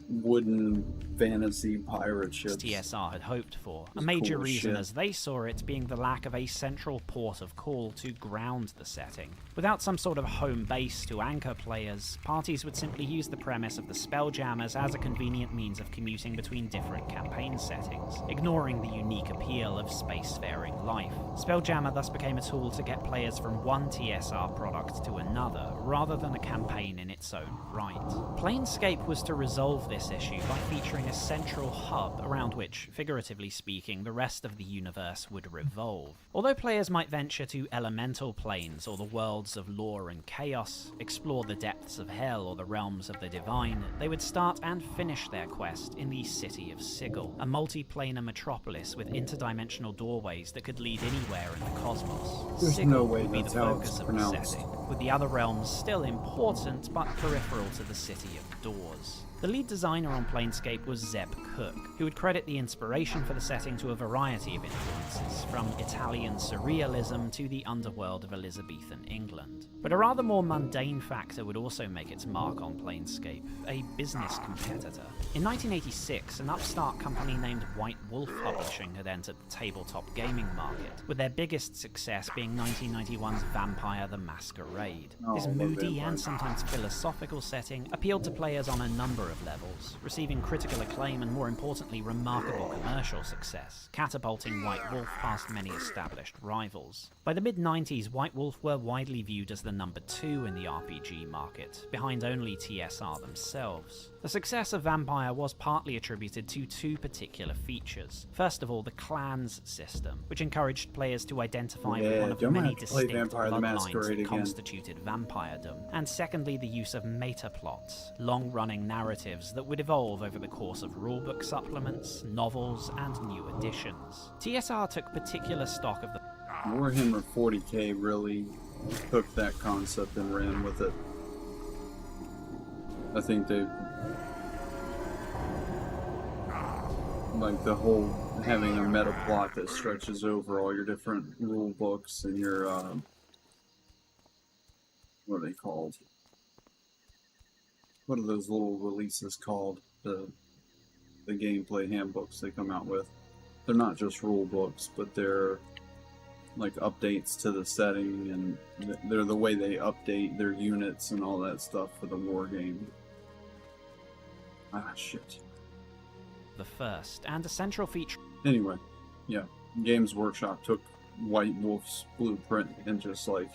[SPEAKER 1] wooden fantasy pirate ships.
[SPEAKER 3] TSR had hoped for, a major
[SPEAKER 1] cool
[SPEAKER 3] reason
[SPEAKER 1] shit.
[SPEAKER 3] as they saw it being the lack of a central port of call to ground the setting. Without some sort of home base to anchor players, parties would simply use the premise of the Spelljammers as a convenient means of commuting between different campaign settings, ignoring the unique appeal of spacefaring life. Spelljammer thus became a tool to get players from one TSR product to another, rather than a campaign in its own right. Planescape was to resolve this issue by featuring a central hub around which, figuratively speaking, the rest of the universe would revolve. Although players might venture to elemental planes or the worlds of lore and chaos, explore the depths of hell or the realms of the divine, they would start and finish their quest in the city of Sigil, a multi-planar metropolis with interdimensional doorways that could lead anywhere in the cosmos.
[SPEAKER 1] There's
[SPEAKER 3] Sigil
[SPEAKER 1] no way
[SPEAKER 3] would be the
[SPEAKER 1] that's how
[SPEAKER 3] focus
[SPEAKER 1] it's
[SPEAKER 3] of
[SPEAKER 1] pronounced.
[SPEAKER 3] the setting, with the other realms still important but peripheral to the city of doors. The lead designer on Planescape was Zeb Cook, who would credit the inspiration for the setting to a variety of influences, from Italian surrealism to the underworld of Elizabethan England. But a rather more mundane factor would also make its mark on Planescape, a business competitor. In 1986, an upstart company named White Wolf Publishing had entered the tabletop gaming market, with their biggest success being 1991's Vampire the Masquerade. This moody and sometimes philosophical setting appealed to players on a number of levels, receiving critical acclaim and, more importantly, remarkable commercial success, catapulting White Wolf past many established rivals. By the mid-90s, White Wolf were widely viewed as the number 2 in the RPG market, behind only TSR themselves. The success of Vampire was partly attributed to two particular features. First of all, the clans system, which encouraged players to identify with one of the many distinct
[SPEAKER 1] Vampire the
[SPEAKER 3] bloodlines
[SPEAKER 1] Masquerade
[SPEAKER 3] that
[SPEAKER 1] again.
[SPEAKER 3] constituted vampiredom. And secondly, the use of meta-plots, long-running narratives that would evolve over the course of rulebook supplements, novels, and new editions. TSR took particular stock of the
[SPEAKER 1] Warhammer 40k really took that concept and ran with it. I think they like the whole having a meta plot that stretches over all your different rule books and your what are they called? What are those little releases called? The gameplay handbooks they come out with. They're not just rule books, but they're like updates to the setting, and they're the way they update their units and all that stuff for the war game. Ah, shit.
[SPEAKER 3] the first, and a central feature
[SPEAKER 1] Anyway, yeah, Games Workshop took White Wolf's blueprint and just like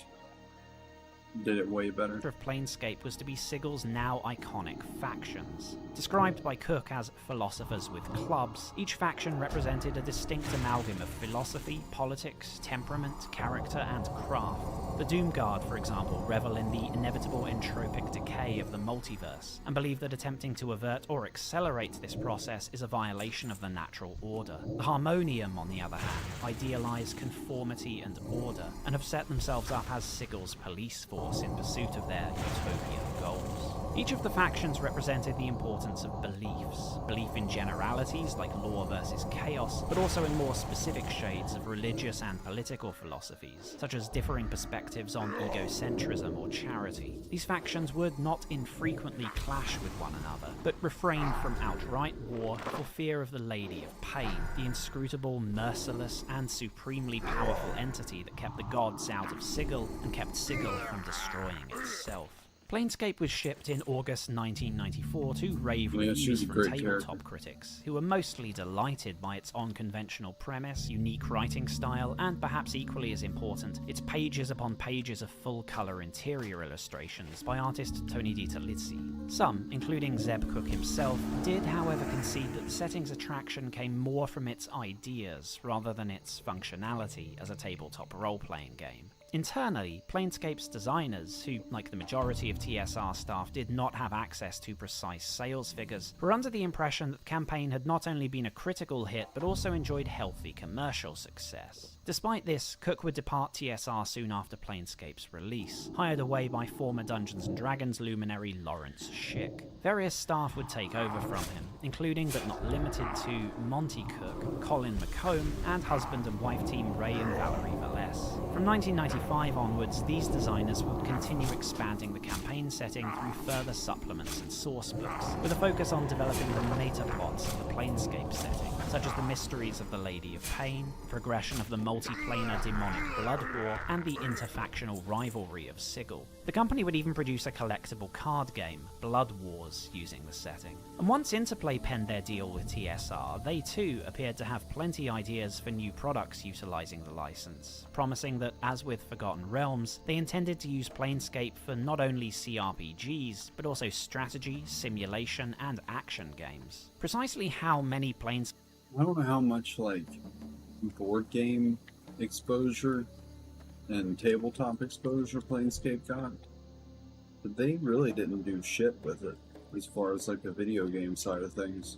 [SPEAKER 1] did it way better.
[SPEAKER 3] of Planescape was to be Sigil's now iconic factions. Described by Cook as philosophers with clubs, each faction represented a distinct amalgam of philosophy, politics, temperament, character, and craft. The Doomguard, for example, revel in the inevitable entropic decay of the multiverse, and believe that attempting to avert or accelerate this process is a violation of the natural order. The Harmonium, on the other hand, idealize conformity and order, and have set themselves up as Sigil's police force in pursuit of their utopian goals. Each of the factions represented the importance of beliefs. Belief in generalities like law versus chaos, but also in more specific shades of religious and political philosophies, such as differing perspectives on egocentrism or charity. These factions would not infrequently clash with one another, but refrain from outright war for fear of the Lady of Pain, the inscrutable, merciless, and supremely powerful entity that kept the gods out of Sigil and kept Sigil from destroying itself. Planescape was shipped in August 1994 to rave
[SPEAKER 1] Yeah,
[SPEAKER 3] reviews
[SPEAKER 1] she's a
[SPEAKER 3] from
[SPEAKER 1] great
[SPEAKER 3] tabletop
[SPEAKER 1] character.
[SPEAKER 3] critics, who were mostly delighted by its unconventional premise, unique writing style, and perhaps equally as important, its pages upon pages of full-colour interior illustrations by artist Tony DiTerlizzi. Some, including Zeb Cook himself, did however concede that the setting's attraction came more from its ideas rather than its functionality as a tabletop role-playing game. Internally, Planescape's designers, who, like the majority of TSR staff, did not have access to precise sales figures, were under the impression that the campaign had not only been a critical hit, but also enjoyed healthy commercial success. Despite this, Cook would depart TSR soon after Planescape's release, hired away by former Dungeons & Dragons luminary Lawrence Schick. Various staff would take over from him, including but not limited to Monty Cook, Colin McComb, and husband and wife team Ray and Valerie Valles. From 1995 1995 onwards, these designers would continue expanding the campaign setting through further supplements and source books, with a focus on developing the meta-plots of the Planescape setting, such as the mysteries of the Lady of Pain, progression of the multiplanar demonic Blood War, and the interfactional rivalry of Sigil. The company would even produce a collectible card game, Blood Wars, using the setting. And once Interplay penned their deal with TSR, they too appeared to have plenty ideas for new products utilizing the license, promising that, as with Forgotten Realms, they intended to use Planescape for not only CRPGs, but also strategy, simulation, and action games. Precisely how many
[SPEAKER 1] I don't know how much, like, board game exposure and tabletop exposure Planescape got, but they really didn't do shit with it as far as, like, the video game side of things.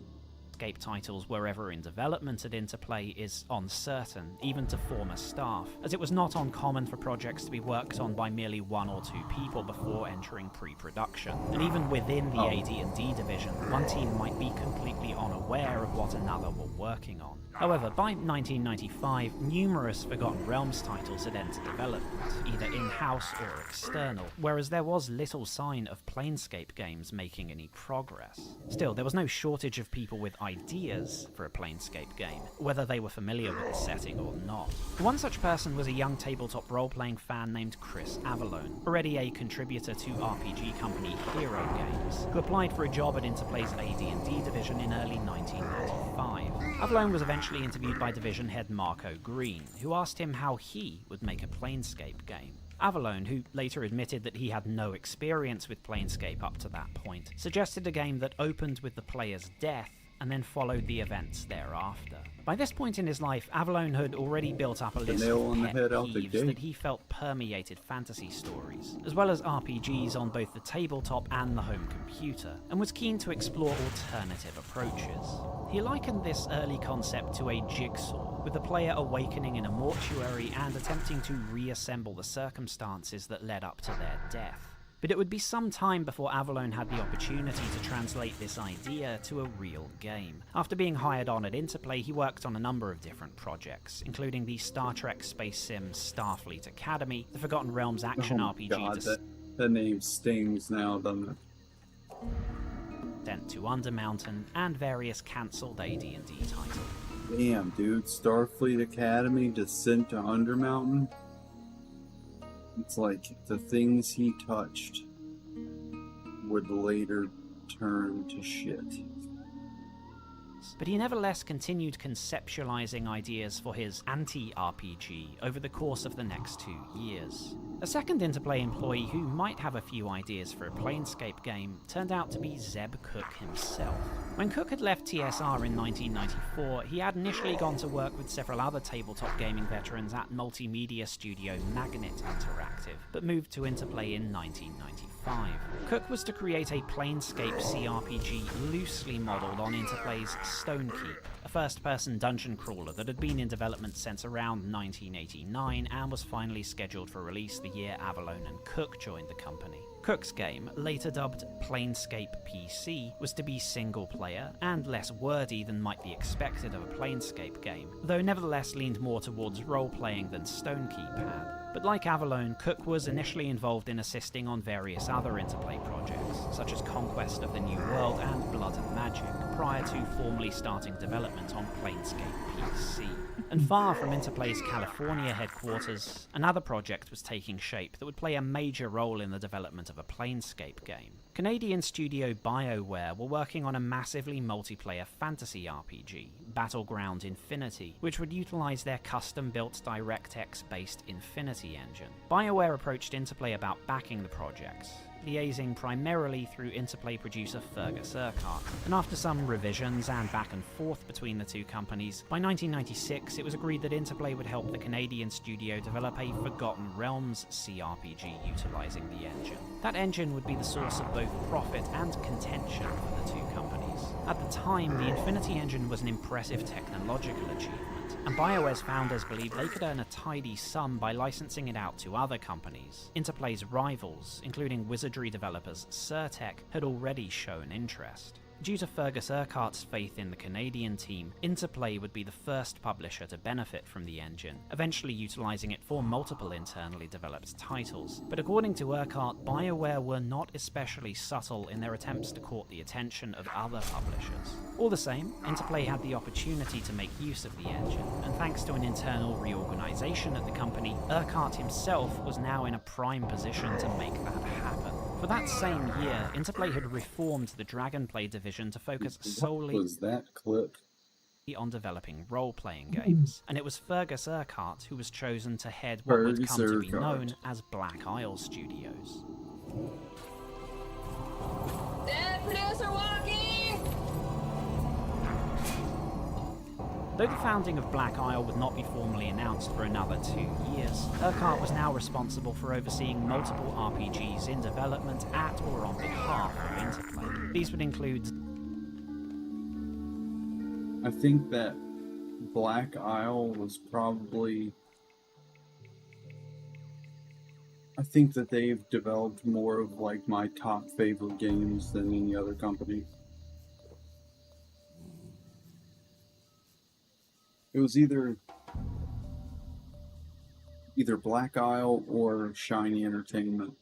[SPEAKER 3] titles were ever in development at Interplay is uncertain, even to former staff, as it was not uncommon for projects to be worked on by merely one or two people before entering pre-production. And even within the AD&D division, one team might be completely unaware of what another were working on. However, by 1995, numerous Forgotten Realms titles had entered development, either in-house or external, whereas there was little sign of Planescape games making any progress. Still, there was no shortage of people with ideas for a Planescape game, whether they were familiar with the setting or not. One such person was a young tabletop role-playing fan named Chris Avalone, already a contributor to RPG company Hero Games, who applied for a job at Interplay's AD&D division in early 1995. Avalone was eventually interviewed by division head Marco Green, who asked him how he would make a Planescape game. Avalone, who later admitted that he had no experience with Planescape up to that point, suggested a game that opened with the player's death and then followed the events thereafter. By this point in his life, Avalone had already built up a list of pet peeves that he felt permeated fantasy stories, as well as RPGs on both the tabletop and the home computer, and was keen to explore alternative approaches. He likened this early concept to a jigsaw, with the player awakening in a mortuary and attempting to reassemble the circumstances that led up to their death. But it would be some time before Avalone had the opportunity to translate this idea to a real game. After being hired on at Interplay, he worked on a number of different projects, including the Star Trek space sim Starfleet Academy, the Forgotten Realms action RPG
[SPEAKER 1] God, that name stings now, doesn't it?
[SPEAKER 3] Descent to Undermountain, and various cancelled AD&D titles.
[SPEAKER 1] Damn, dude, Starfleet Academy, Descent to Undermountain. It's like the things he touched would later turn to shit.
[SPEAKER 3] But he nevertheless continued conceptualizing ideas for his anti-RPG over the course of the next 2 years. A second Interplay employee who might have a few ideas for a Planescape game turned out to be Zeb Cook himself. When Cook had left TSR in 1994, he had initially gone to work with several other tabletop gaming veterans at multimedia studio Magnet Interactive, but moved to Interplay in 1995. Cook was to create a Planescape CRPG loosely modelled on Interplay's Stonekeep, a first-person dungeon crawler that had been in development since around 1989 and was finally scheduled for release the year Avalone and Cook joined the company. Cook's game, later dubbed Planescape PC, was to be single-player and less wordy than might be expected of a Planescape game, though nevertheless leaned more towards role-playing than Stonekeep had. But like Avalone, Cook was initially involved in assisting on various other Interplay projects, such as Conquest of the New World and Blood and Magic, prior to formally starting development on Planescape PC. And far from Interplay's California headquarters, another project was taking shape that would play a major role in the development of a Planescape game. Canadian studio BioWare were working on a massively multiplayer fantasy RPG, Battleground Infinity, which would utilize their custom-built DirectX-based Infinity engine. BioWare approached Interplay about backing the project, liaising primarily through Interplay producer Fergus Urquhart, and after some revisions and back and forth between the two companies, by 1996 it was agreed that Interplay would help the Canadian studio develop a Forgotten Realms CRPG utilizing the engine. That engine would be the source of both profit and contention for the two companies. At the time, the Infinity engine was an impressive technological achievement, and BioWare's founders believed they could earn a tidy sum by licensing it out to other companies. Interplay's rivals, including wizardry developers Surtech, had already shown interest. Due to Fergus Urquhart's faith in the Canadian team, Interplay would be the first publisher to benefit from the engine, eventually utilising it for multiple internally developed titles. But according to Urquhart, BioWare were not especially subtle in their attempts to court the attention of other publishers. All the same, Interplay had the opportunity to make use of the engine, and thanks to an internal reorganisation at the company, Urquhart himself was now in a prime position to make that happen. For that same year, Interplay had reformed the Dragonplay division to focus solely
[SPEAKER 1] What was that clip?
[SPEAKER 3] on developing role-playing games, and it was Fergus Urquhart who was chosen to head what would come to be known as Black Isle Studios.
[SPEAKER 6] Dead producer walking!
[SPEAKER 3] Though the founding of Black Isle would not be formally announced for another 2 years, Urquhart was now responsible for overseeing multiple RPGs in development at or on behalf of Interplay. These would include...
[SPEAKER 1] I think that Black Isle was probably... I think that they've developed more of like my top favorite games than any other company. It was either Black Isle or Shiny Entertainment.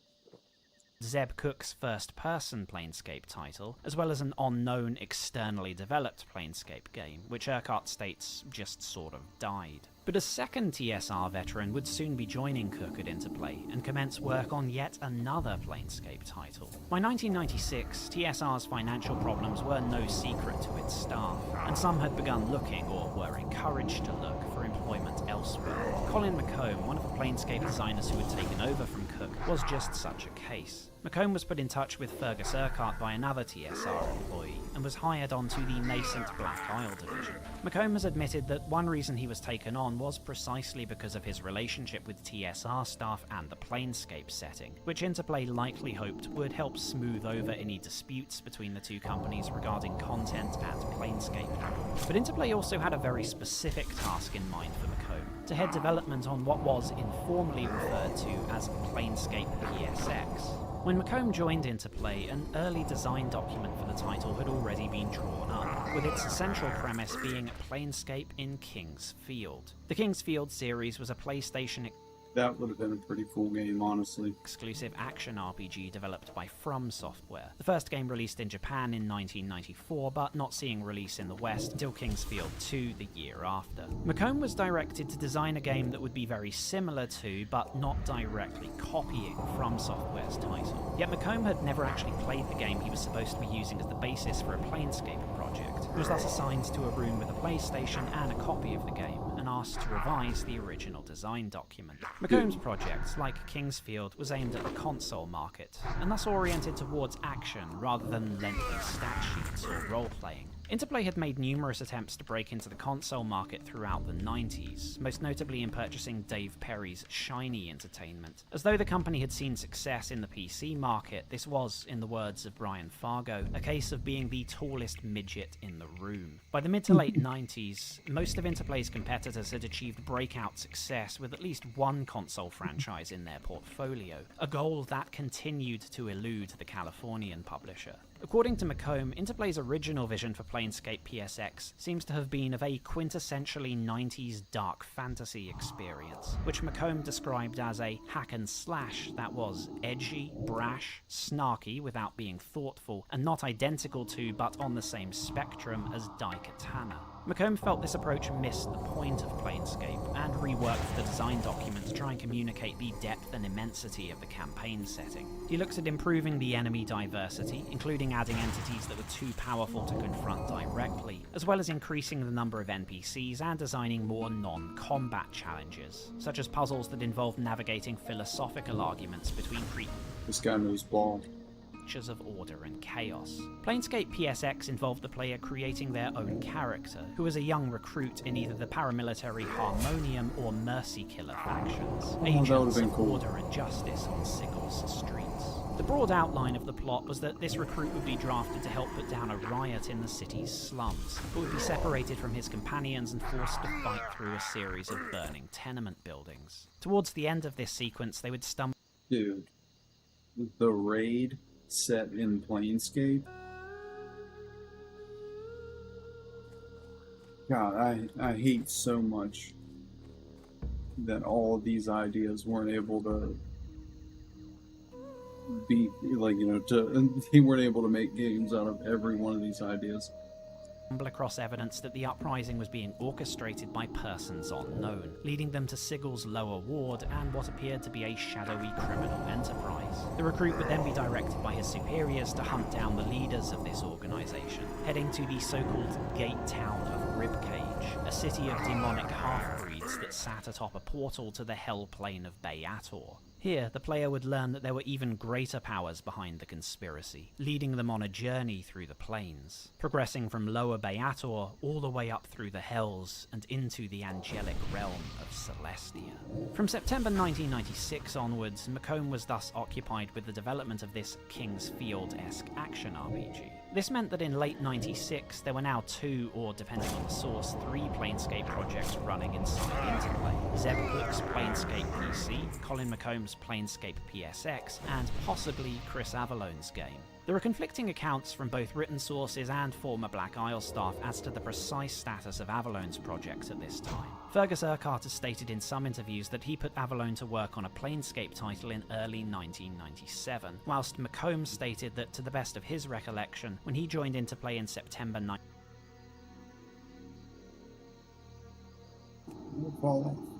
[SPEAKER 3] Zeb Cook's first-person Planescape title, as well as an unknown, externally developed Planescape game, which Urquhart states just sort of died. But a second TSR veteran would soon be joining Cook at Interplay and commence work on yet another Planescape title. By 1996, TSR's financial problems were no secret to its staff, and some had begun looking, or were encouraged to look, for employment elsewhere. Colin McComb, one of the Planescape designers who had taken over from Cook, was just such a case. McComb was put in touch with Fergus Urquhart by another TSR employee, and was hired onto the nascent Black Isle division. McComb has admitted that one reason he was taken on was precisely because of his relationship with TSR staff and the Planescape setting, which Interplay likely hoped would help smooth over any disputes between the two companies regarding content and Planescape. But Interplay also had a very specific task in mind for McComb, to head development on what was informally referred to as Planescape PSX. When McComb joined Interplay, an early design document for the title had already been drawn up, with its central premise being Planescape in King's Field. The King's Field series was a PlayStation
[SPEAKER 1] That would have been a pretty cool game, honestly.
[SPEAKER 3] exclusive action RPG developed by From Software. The first game released in Japan in 1994, but not seeing release in the West until King's Field 2 the year after. McComb was directed to design a game that would be very similar to, but not directly copying, From Software's title. Yet McComb had never actually played the game he was supposed to be using as the basis for a Planescape project. He was thus assigned to a room with a PlayStation and a copy of the game, and asked to revise the original design document. McComb's project, like King's Field, was aimed at the console market, and thus oriented towards action rather than lengthy stat sheets or role-playing. Interplay had made numerous attempts to break into the console market throughout the 90s, most notably in purchasing Dave Perry's Shiny Entertainment. As though the company had seen success in the PC market, this was, in the words of Brian Fargo, a case of being the tallest midget in the room. By the mid to late 90s, most of Interplay's competitors had achieved breakout success with at least one console franchise in their portfolio, a goal that continued to elude the Californian publisher. According to McComb, Interplay's original vision for Planescape PSX seems to have been of a quintessentially 90s dark fantasy experience, which McComb described as a hack and slash that was edgy, brash, snarky without being thoughtful, and not identical to but on the same spectrum as Daikatana. McComb felt this approach missed the point of Planescape, and reworked the design document to try and communicate the depth and immensity of the campaign setting. He looks at improving the enemy diversity, including adding entities that were too powerful to confront directly, as well as increasing the number of NPCs and designing more non-combat challenges, such as puzzles that involve navigating philosophical arguments between
[SPEAKER 1] This guy knows ball.
[SPEAKER 3] creatures of order and chaos. Planescape PSX involved the player creating their own character, who was a young recruit in either the paramilitary Harmonium or Mercy Killer factions, agents of
[SPEAKER 1] cool.
[SPEAKER 3] order and justice on Siggle's streets. The broad outline of the plot was that this recruit would be drafted to help put down a riot in the city's slums, but would be separated from his companions and forced to fight through a series of burning tenement buildings. Towards the end of this sequence, they would stumble
[SPEAKER 1] Dude, the raid set in Planescape God, I hate so much that all of these ideas weren't able to be like, they weren't able to make games out of every one of these ideas.
[SPEAKER 3] Stumble across evidence that the uprising was being orchestrated by persons unknown, leading them to Sigel's lower ward and what appeared to be a shadowy criminal enterprise. The recruit would then be directed by his superiors to hunt down the leaders of this organisation, heading to the so-called Gate Town of Ribcage, a city of demonic half-breeds that sat atop a portal to the hell plane of Beator. Here, the player would learn that there were even greater powers behind the conspiracy, leading them on a journey through the planes, progressing from Lower Beator all the way up through the Hells and into the angelic realm of Celestia. From September 1996 onwards, McComb was thus occupied with the development of this King's Field-esque action RPG. This meant that in late 96, there were now 2, or depending on the source, 3 Planescape projects running inside Interplay. Zeb Cook's Planescape PC, Colin McComb's Planescape PSX, and possibly Chris Avalone's game. There are conflicting accounts from both written sources and former Black Isle staff as to the precise status of Avalone's project at this time. Fergus Urquhart has stated in some interviews that he put Avalone to work on a Planescape title in early 1997, whilst McComb stated that, to the best of his recollection, when he joined Interplay in September
[SPEAKER 1] We'll fall off.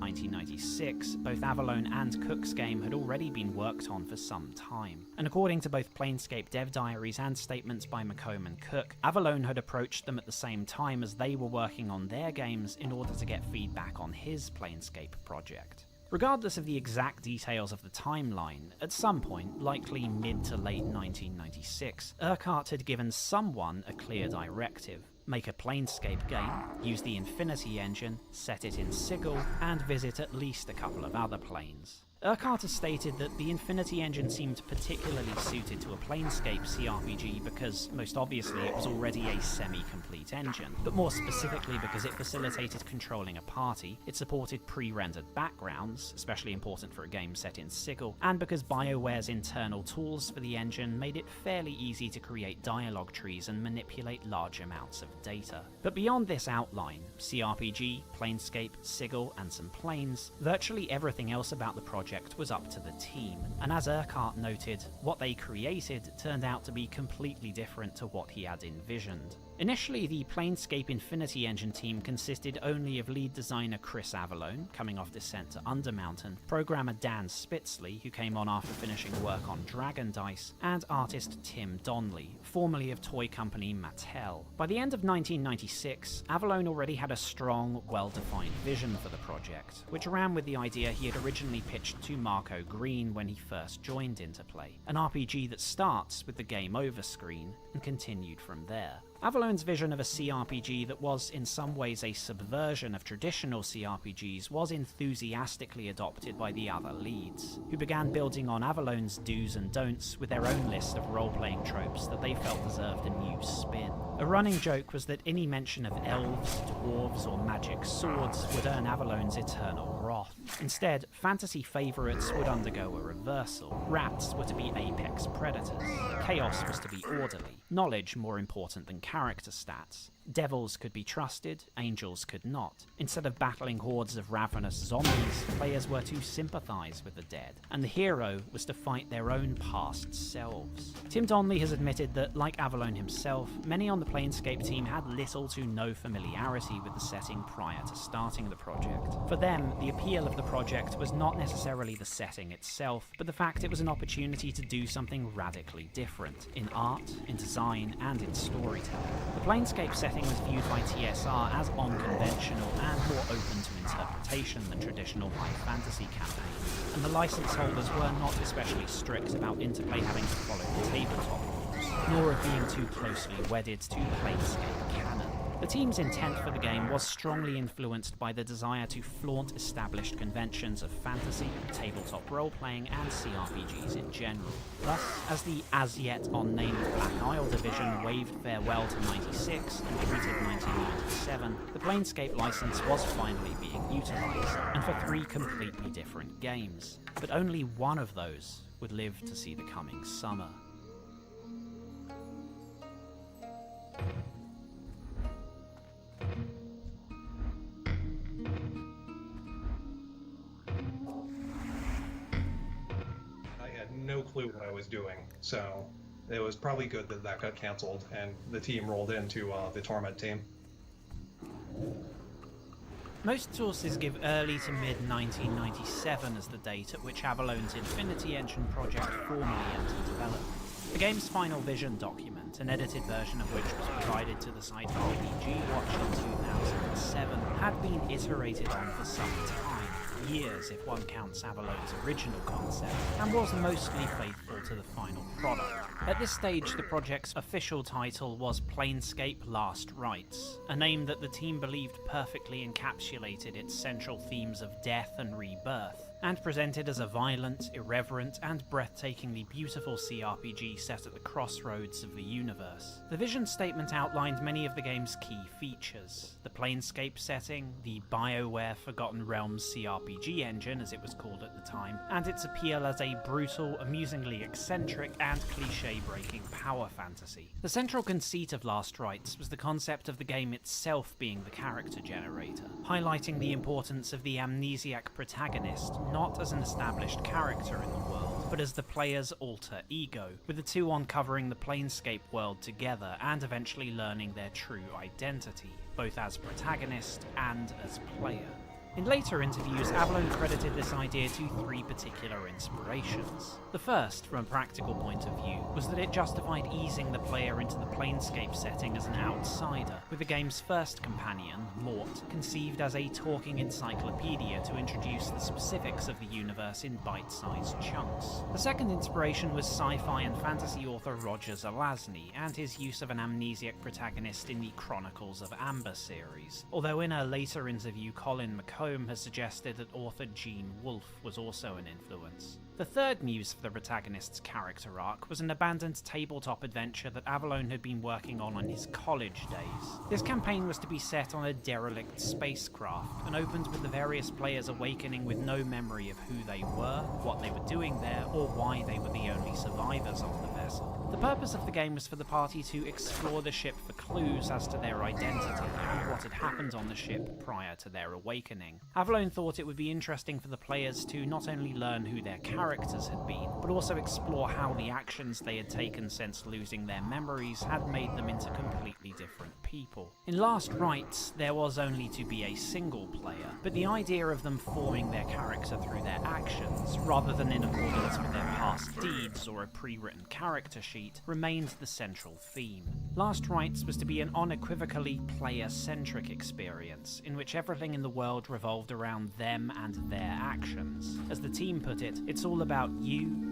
[SPEAKER 3] In 1996, both Avalone and Cook's game had already been worked on for some time, and according to both Planescape dev diaries and statements by McComb and Cook, Avalone had approached them at the same time as they were working on their games in order to get feedback on his Planescape project. Regardless of the exact details of the timeline, at some point, likely mid to late 1996, Urquhart had given someone a clear directive. Make a Planescape game, use the Infinity engine, set it in Sigil, and visit at least a couple of other planes. Urquhart has stated that the Infinity engine seemed particularly suited to a Planescape CRPG because, most obviously, it was already a semi-complete engine, but more specifically because it facilitated controlling a party, it supported pre-rendered backgrounds, especially important for a game set in Sigil, and because BioWare's internal tools for the engine made it fairly easy to create dialogue trees and manipulate large amounts of data. But beyond this outline, CRPG, Planescape, Sigil, and some planes, virtually everything else about the project was up to the team, and as Urquhart noted, what they created turned out to be completely different to what he had envisioned. Initially, the Planescape Infinity Engine team consisted only of lead designer Chris Avalone, coming off Descent to Undermountain, programmer Dan Spitzley, who came on after finishing work on Dragon Dice, and artist Tim Donnelly, formerly of toy company Mattel. By the end of 1996, Avalone already had a strong, well-defined vision for the project, which ran with the idea he had originally pitched to Marco Green when he first joined Interplay, an RPG that starts with the game over screen and continued from there. Avalone's vision of a CRPG that was in some ways a subversion of traditional CRPGs was enthusiastically adopted by the other leads, who began building on Avalone's do's and don'ts with their own list of role-playing tropes that they felt deserved a new spin. A running joke was that any mention of elves, dwarves, or magic swords would earn Avalone's eternal wrath. Instead, fantasy favourites would undergo a reversal. Rats were to be apex predators. Chaos was to be orderly. Knowledge more important than character stats. Devils could be trusted, angels could not. Instead of battling hordes of ravenous zombies, players were to sympathise with the dead, and the hero was to fight their own past selves. Tim Donnelly has admitted that, like Avalon himself, many on the Planescape team had little to no familiarity with the setting prior to starting the project. For them, the appeal of the project was not necessarily the setting itself, but the fact it was an opportunity to do something radically different, in art, in design, and in storytelling. The Planescape setting was viewed by TSR as unconventional and more open to interpretation than traditional high fantasy campaigns, and the license holders were not especially strict about Interplay having to follow the tabletop rules, nor of being too closely wedded to Planescape canon. The team's intent for the game was strongly influenced by the desire to flaunt established conventions of fantasy, tabletop role-playing, and CRPGs in general. Thus, as the as-yet unnamed Black Isle division waved farewell to 96 and greeted 1997, the Planescape license was finally being utilised, and for 3 completely different games. But only one of those would live to see the coming summer.
[SPEAKER 7] No clue what I was doing, so it was probably good that that got canceled and the team rolled into the Torment team.
[SPEAKER 3] Most sources give early to mid-1997 as the date at which Avalon's Infinity Engine project formally entered development. The game's final vision document, an edited version of which was provided to the site RPG Watch in 2007, had been iterated on for some time. Years if one counts Avalon's original concept, and was mostly faithful to the final product. At this stage, the project's official title was Planescape Last Rites, a name that the team believed perfectly encapsulated its central themes of death and rebirth, and presented as a violent, irreverent, and breathtakingly beautiful CRPG set at the crossroads of the universe. The vision statement outlined many of the game's key features: the Planescape setting, the BioWare Forgotten Realms CRPG engine, as it was called at the time, and its appeal as a brutal, amusingly eccentric, and cliché-breaking power fantasy. The central conceit of Last Rites was the concept of the game itself being the character generator, highlighting the importance of the amnesiac protagonist not as an established character in the world, but as the player's alter ego, with the two uncovering the Planescape world together and eventually learning their true identity, both as protagonist and as player. In later interviews, Avalon credited this idea to 3 particular inspirations. The first, from a practical point of view, was that it justified easing the player into the Planescape setting as an outsider, with the game's first companion, Mort, conceived as a talking encyclopedia to introduce the specifics of the universe in bite-sized chunks. The second inspiration was sci-fi and fantasy author Roger Zelazny, and his use of an amnesiac protagonist in the Chronicles of Amber series, although in a later interview Colin McComb has suggested that author Gene Wolfe was also an influence. The third muse for the protagonist's character arc was an abandoned tabletop adventure that Avalon had been working on his college days. This campaign was to be set on a derelict spacecraft, and opened with the various players awakening with no memory of who they were, what they were doing there, or why they were the only survivors of the vessel. The purpose of the game was for the party to explore the ship for clues as to their identity and what had happened on the ship prior to their awakening. Avalon thought it would be interesting for the players to not only learn who their characters had been, but also explore how the actions they had taken since losing their memories had made them into completely different people. In Last Rites, there was only to be a single player, but the idea of them forming their character through their actions, rather than in accordance with their past deeds or a pre-written character sheet, remained the central theme. Last Rites was to be an unequivocally player-centric experience, in which everything in the world revolved around them and their actions. As the team put it, it's all about you.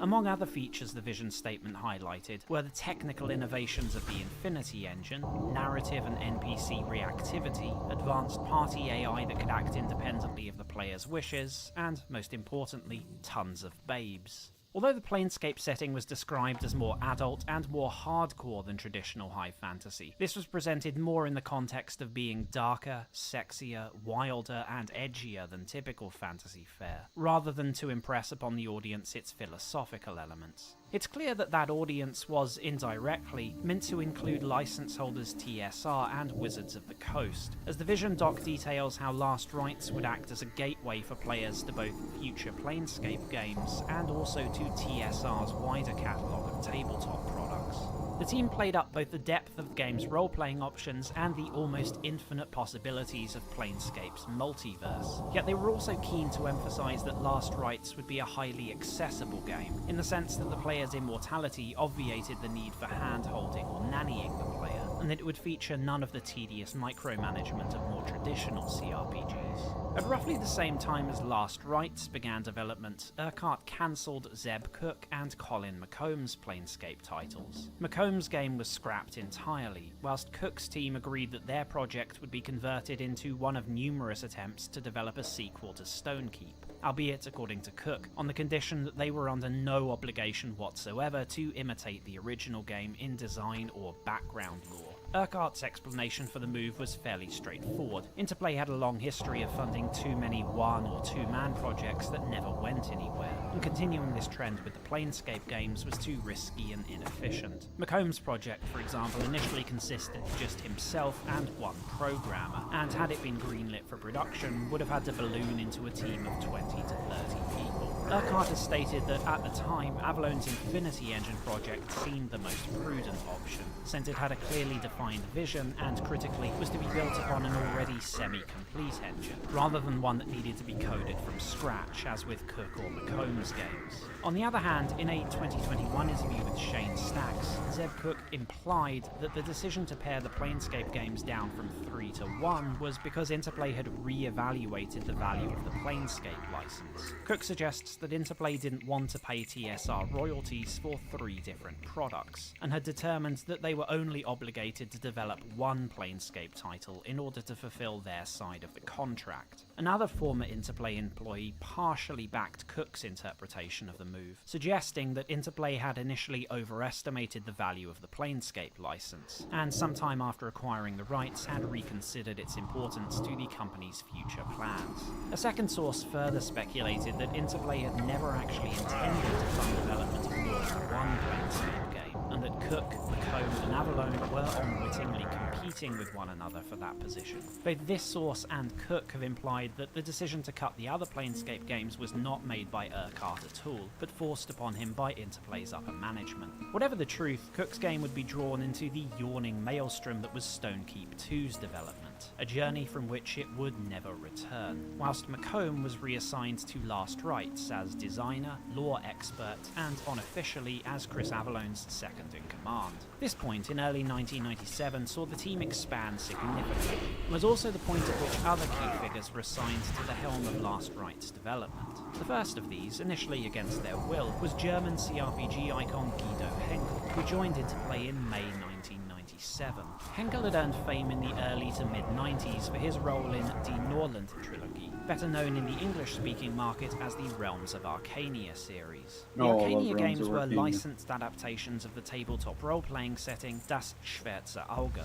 [SPEAKER 3] Among other features the vision statement highlighted were the technical innovations of the Infinity Engine, narrative and NPC reactivity, advanced party AI that could act independently of the player's wishes, and, most importantly, tons of babes. Although the Planescape setting was described as more adult and more hardcore than traditional high fantasy, this was presented more in the context of being darker, sexier, wilder, and edgier than typical fantasy fare, rather than to impress upon the audience its philosophical elements. It's clear that that audience was, indirectly, meant to include license holders TSR and Wizards of the Coast, as the Vision doc details how Last Rites would act as a gateway for players to both future Planescape games and also to TSR's wider catalogue of tabletop products. The team played up both the depth of the game's role-playing options and the almost infinite possibilities of Planescape's multiverse. Yet they were also keen to emphasise that Last Rites would be a highly accessible game, in the sense that the player's immortality obviated the need for hand-holding or nannying the player, and that it would feature none of the tedious micromanagement of more traditional CRPGs. At roughly the same time as Last Rites began development, Urquhart cancelled Zeb Cook and Colin McComb's Planescape titles. McComb's game was scrapped entirely, whilst Cook's team agreed that their project would be converted into one of numerous attempts to develop a sequel to Stonekeep, albeit, according to Cook, on the condition that they were under no obligation whatsoever to imitate the original game in design or background lore. Urquhart's explanation for the move was fairly straightforward. Interplay had a long history of funding too many one- or two-man projects that never went anywhere, and continuing this trend with the Planescape games was too risky and inefficient. McComb's project, for example, initially consisted of just himself and one programmer, and had it been greenlit for production, would have had to balloon into a team of 20 to 30 people. Urquhart has stated that at the time, Avalon's Infinity Engine project seemed the most prudent option, since it had a clearly defined vision and, critically, was to be built upon an already semi-complete engine, rather than one that needed to be coded from scratch, as with Cook or McComb's games. On the other hand, in a 2021 interview with Shane Stacks, Zeb Cook implied that the decision to pare the Planescape games down from 3 to 1 was because Interplay had re-evaluated the value of the Planescape license. Cook suggests that Interplay didn't want to pay TSR royalties for 3 different products, and had determined that they were only obligated to develop one Planescape title in order to fulfill their side of the contract. Another former Interplay employee partially backed Cook's interpretation of the move, suggesting that Interplay had initially overestimated the value of the Planescape license, and sometime after acquiring the rights had reconsidered its importance to the company's future plans. A second source further speculated that Interplay had never actually intended to fund development of more than one Planescape game, and that Cook, McComb, and Avalon were unwittingly competing with one another for that position. Both this source and Cook have implied that the decision to cut the other Planescape games was not made by Urquhart at all, but forced upon him by Interplay's upper management. Whatever the truth, Cook's game would be drawn into the yawning maelstrom that was Stonekeep 2's development, a journey from which it would never return, whilst McComb was reassigned to Last Rites as designer, lore expert, and unofficially as Chris Avalon's second-in-command. This point in early 1997 saw the team expand significantly, and was also the point at which other key figures were assigned to the helm of Last Rites development. The first of these, initially against their will, was German CRPG icon Guido Henkel, who joined Interplay in May 1997. Henkel had earned fame in the early to mid-90s for his role in Die Norland trilogy, better known in the English-speaking market as the Realms of Arcania series. The Arcania games were licensed adaptations of the tabletop role-playing setting Das Schwarze Auge.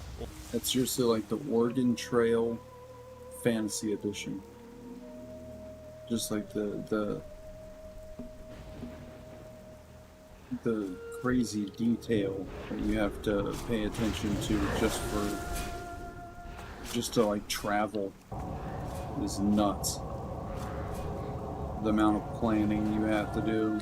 [SPEAKER 1] That's seriously like the Oregon Trail Fantasy Edition. Just like the crazy detail that you have to pay attention to just to like travel is nuts. The amount of planning you have to do.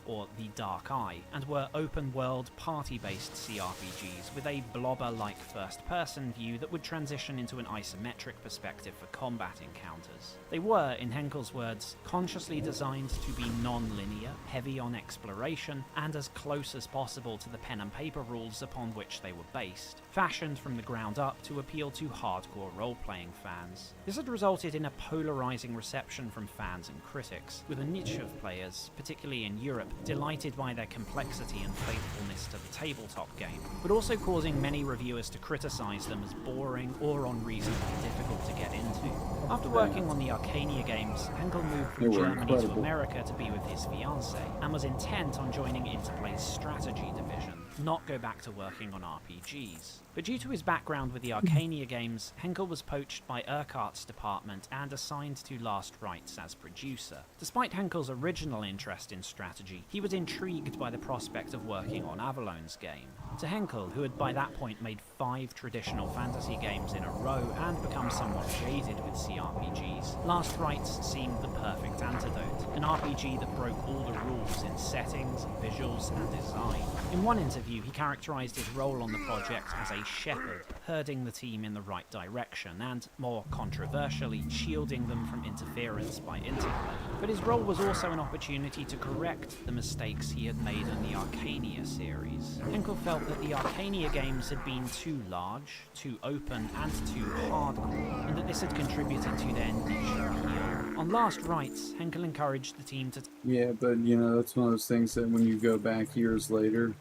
[SPEAKER 3] Or the Dark Eye, and were open-world, party-based CRPGs with a blobber-like first-person view that would transition into an isometric perspective for combat encounters. They were, in Henkel's words, consciously designed to be non-linear, heavy on exploration, and as close as possible to the pen-and-paper rules upon which they were based, fashioned from the ground up to appeal to hardcore role-playing fans. This had resulted in a polarizing reception from fans and critics, with a niche of players, particularly in Europe, delighted by their complexity and faithfulness to the tabletop game, but also causing many reviewers to criticize them as boring or unreasonably difficult to get into. After working on the Arcania games, Henkel moved from Germany to America to be with his fiancée, and was intent on joining Interplay's strategy division, not go back to working on RPGs. But due to his background with the Arcania games, Henkel was poached by Urquhart's department and assigned to Last Rites as producer. Despite Henkel's original interest in strategy, he was intrigued by the prospect of working on Avalon's game. To Henkel, who had by that point made 5 traditional fantasy games in a row and become somewhat jaded with CRPGs, Last Rites seemed the perfect antidote, an RPG that broke all the rules in settings, visuals, and design. In one interview, he characterized his role on the project as a shepherd, herding the team in the right direction, and, more controversially, shielding them from interference by Interplay. But his role was also an opportunity to correct the mistakes he had made in the Arcania series. Henkel felt that the Arcania games had been too large, too open, and too hardcore, and that this had contributed to their niche appeal. On Last Rites, Henkel encouraged the team to...
[SPEAKER 1] Yeah, but you know, that's one of those things that when you go back years later,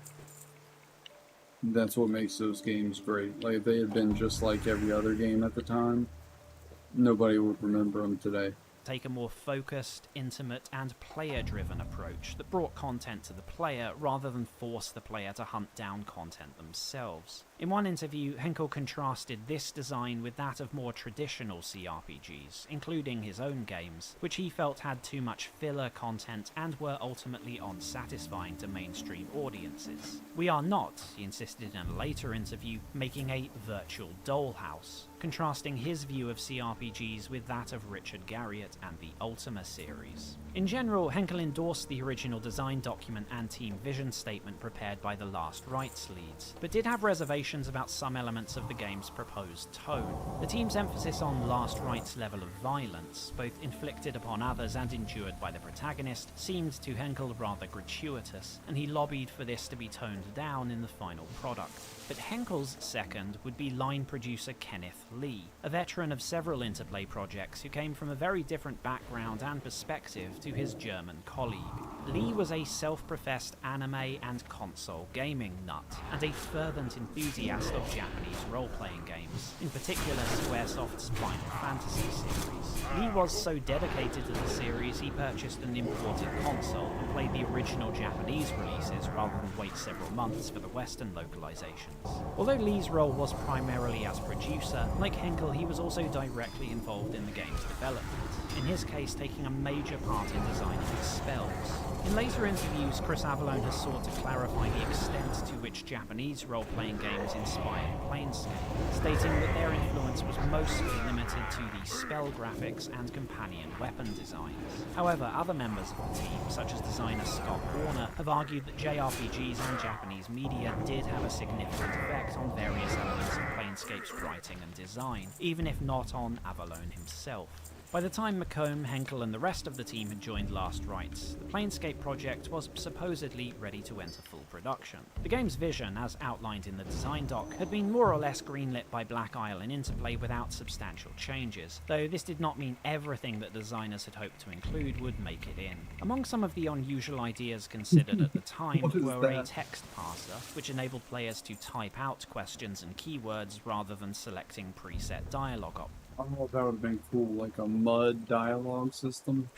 [SPEAKER 1] that's what makes those games great. Like, if they had been just like every other game at the time, nobody would remember them today.
[SPEAKER 3] Take a more focused, intimate, and player-driven approach that brought content to the player rather than force the player to hunt down content themselves. In one interview, Henkel contrasted this design with that of more traditional CRPGs, including his own games, which he felt had too much filler content and were ultimately unsatisfying to mainstream audiences. "We are not," he insisted in a later interview, "making a virtual dollhouse," contrasting his view of CRPGs with that of Richard Garriott and the Ultima series. In general, Henkel endorsed the original design document and team vision statement prepared by the Last Rites leads, but did have reservations about some elements of the game's proposed tone. The team's emphasis on Last Rites' level of violence, both inflicted upon others and endured by the protagonist, seemed to Henkel rather gratuitous, and he lobbied for this to be toned down in the final product. But Henkel's second would be line producer Kenneth Lee, a veteran of several Interplay projects who came from a very different background and perspective to his German colleague. Lee was a self-professed anime and console gaming nut, and a fervent enthusiast of Japanese role-playing games, in particular Squaresoft's Final Fantasy series. Lee was so dedicated to the series he purchased an imported console and played the original Japanese releases rather than wait several months for the Western localizations. Although Lee's role was primarily as producer, like Henkel, he was also directly involved in the game's development, in his case taking a major part in designing its spells. In later interviews, Chris Avellone has sought to clarify the extent to which Japanese role-playing games inspired Planescape, stating that their influence was mostly limited to the spell graphics and companion weapon designs. However, other members of the team, such as designer Scott Warner, have argued that JRPGs and Japanese media did have a significant effect on various elements of Planescape's writing and design, even if not on Avellone himself. By the time McComb, Henkel, and the rest of the team had joined Last Rites, the Planescape project was supposedly ready to enter full production. The game's vision, as outlined in the design doc, had been more or less greenlit by Black Isle and Interplay without substantial changes, though this did not mean everything that designers had hoped to include would make it in. Among some of the unusual ideas considered at the time were a text parser, which enabled players to type out questions and keywords rather than selecting preset dialogue options.
[SPEAKER 1] Oh, that would have been cool, like a mud dialogue system.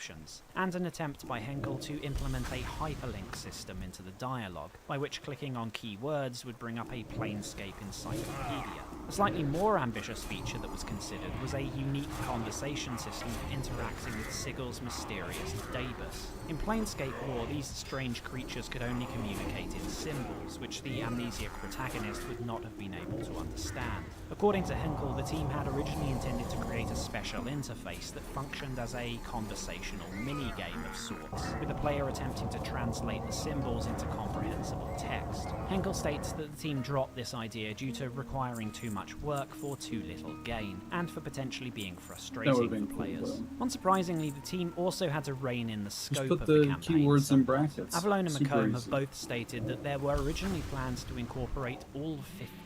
[SPEAKER 3] And an attempt by Henkel to implement a hyperlink system into the dialogue, by which clicking on keywords would bring up a Planescape encyclopedia. A slightly more ambitious feature that was considered was a unique conversation system for interacting with Sigel's mysterious Daebus. In Planescape lore, these strange creatures could only communicate in symbols, which the amnesiac protagonist would not have been able to understand. According to Henkel, the team had originally intended to create a special interface that functioned as a conversational mini-game of sorts, with the player attempting to translate the symbols into comprehensible text. Henkel states that the team dropped this idea due to requiring too much work for too little gain, and for potentially being frustrating for players. Unsurprisingly, the team also had to rein in the scope of the campaign.
[SPEAKER 1] Keywords in brackets.
[SPEAKER 3] Avalon and McComb have both stated that there were originally plans to incorporate all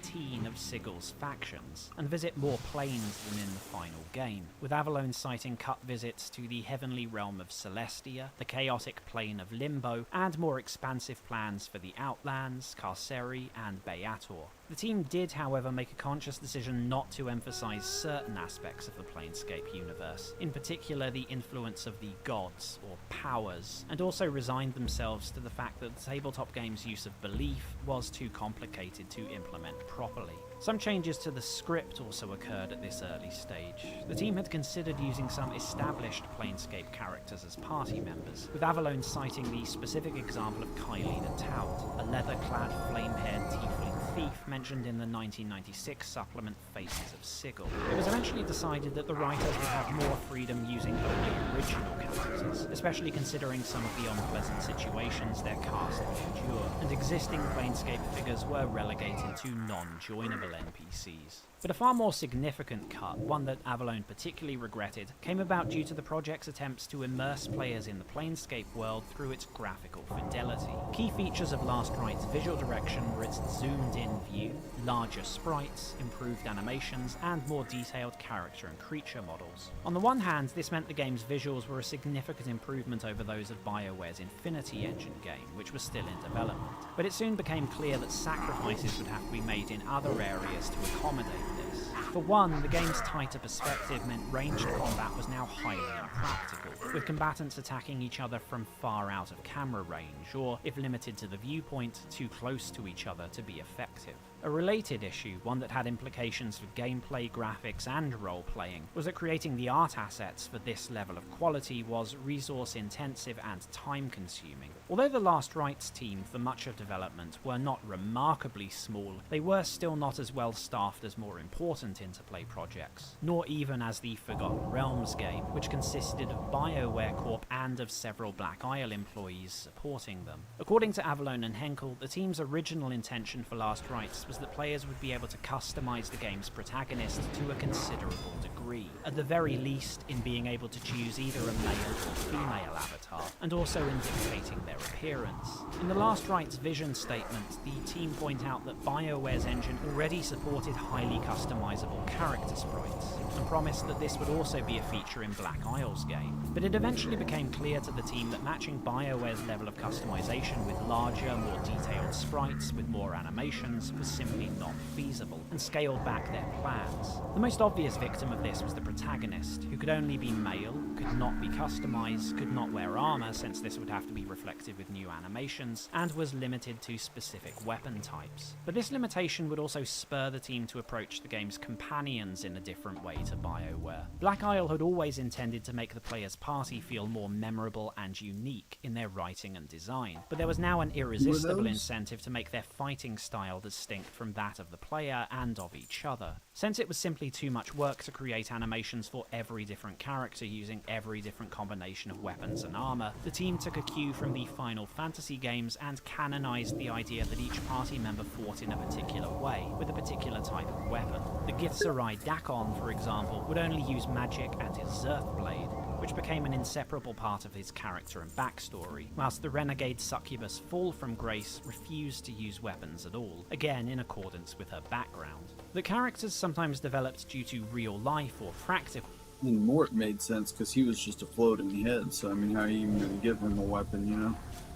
[SPEAKER 3] 15 of Sigel's factions, and visit more planes than in the final game, with Avalon citing cut visits to the heavenly realm of Celestia, the chaotic plane of Limbo, and more expansive plans for the Outlands, Carceri, and Beator. The team did, however, make a conscious decision not to emphasize certain aspects of the Planescape universe, in particular the influence of the gods, or powers, and also resigned themselves to the fact that the tabletop game's use of belief was too complicated to implement properly. Some changes to the script also occurred at this early stage. The team had considered using some established Planescape characters as party members, with Avalon citing the specific example of Kylie the Tout, a leather-clad, flame-haired tiefling thief mentioned in the 1996 supplement Faces of Sigil. It was eventually decided that the writers would have more freedom using only original characters, especially considering some of the unpleasant situations their cast would endure, and existing Planescape figures were relegated to non-joinable NPCs. But a far more significant cut, one that Avalon particularly regretted, came about due to the project's attempts to immerse players in the Planescape world through its graphical fidelity. Key features of Last Right's visual direction were its zoomed-in view, larger sprites, improved animations, and more detailed character and creature models. On the one hand, this meant the game's visuals were a significant improvement over those of BioWare's Infinity Engine game, which was still in development. But it soon became clear that sacrifices would have to be made in other areas to accommodate this. For one, the game's tighter perspective meant ranged combat was now highly impractical, with combatants attacking each other from far out of camera range, or, if limited to the viewpoint, too close to each other to be effective. A related issue, one that had implications for gameplay, graphics, and role-playing, was that creating the art assets for this level of quality was resource-intensive and time-consuming. Although the Last Rights team for much of development were not remarkably small, they were still not as well staffed as more important interplay projects, nor even as the Forgotten Realms game, which consisted of BioWare Corp and of several Black Isle employees supporting them. According to Avalon and Henkel, the team's original intention for Last Rights was that players would be able to customize the game's protagonist to a considerable degree, at the very least in being able to choose either a male or female avatar, and also in dictating their appearance. In the Last Rights vision statement, the team point out that BioWare's engine already supported highly customizable character sprites, and promised that this would also be a feature in Black Isle's game. But it eventually became clear to the team that matching BioWare's level of customization with larger, more detailed sprites with more animations was simply not feasible, and scaled back their plans. The most obvious victim of this was the protagonist, who could only be male, could not be customized, could not wear armor since this would have to be reflected with new animations, and was limited to specific weapon types. But this limitation would also spur the team to approach the game's companions in a different way to BioWare. Black Isle had always intended to make the player's party feel more memorable and unique in their writing and design, but there was now an irresistible incentive to make their fighting style distinct from that of the player and of each other. Since it was simply too much work to create animations for every different character using every different combination of weapons and armor, the team took a cue from the Final Fantasy games and canonized the idea that each party member fought in a particular way, with a particular type of weapon. The Githzerai Dakon, for example, would only use magic and his Zerth Blade, which became an inseparable part of his character and backstory, whilst the renegade succubus Fall from Grace refused to use weapons at all, again in accordance with her background. The characters sometimes developed due to real life or practical.
[SPEAKER 1] And Mort made sense because he was just a floating head, so I mean, how are you even going to give him a weapon, you know?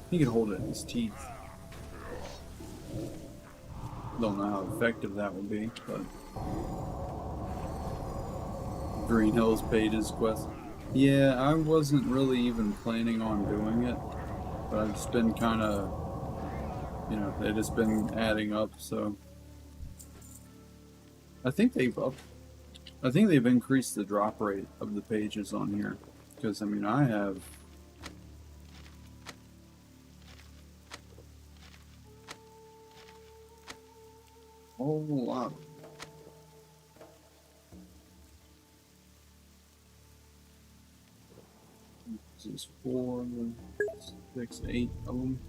[SPEAKER 1] He could hold it in his teeth. Don't know how effective that would be, but Green Hills paid his quest. Yeah, I wasn't really even planning on doing it, but I've just been kind of, you know, they've just been adding up, so I think they've increased the drop rate of the pages on here, because I mean, I have a whole lot. This is 4, 6, 8 of them.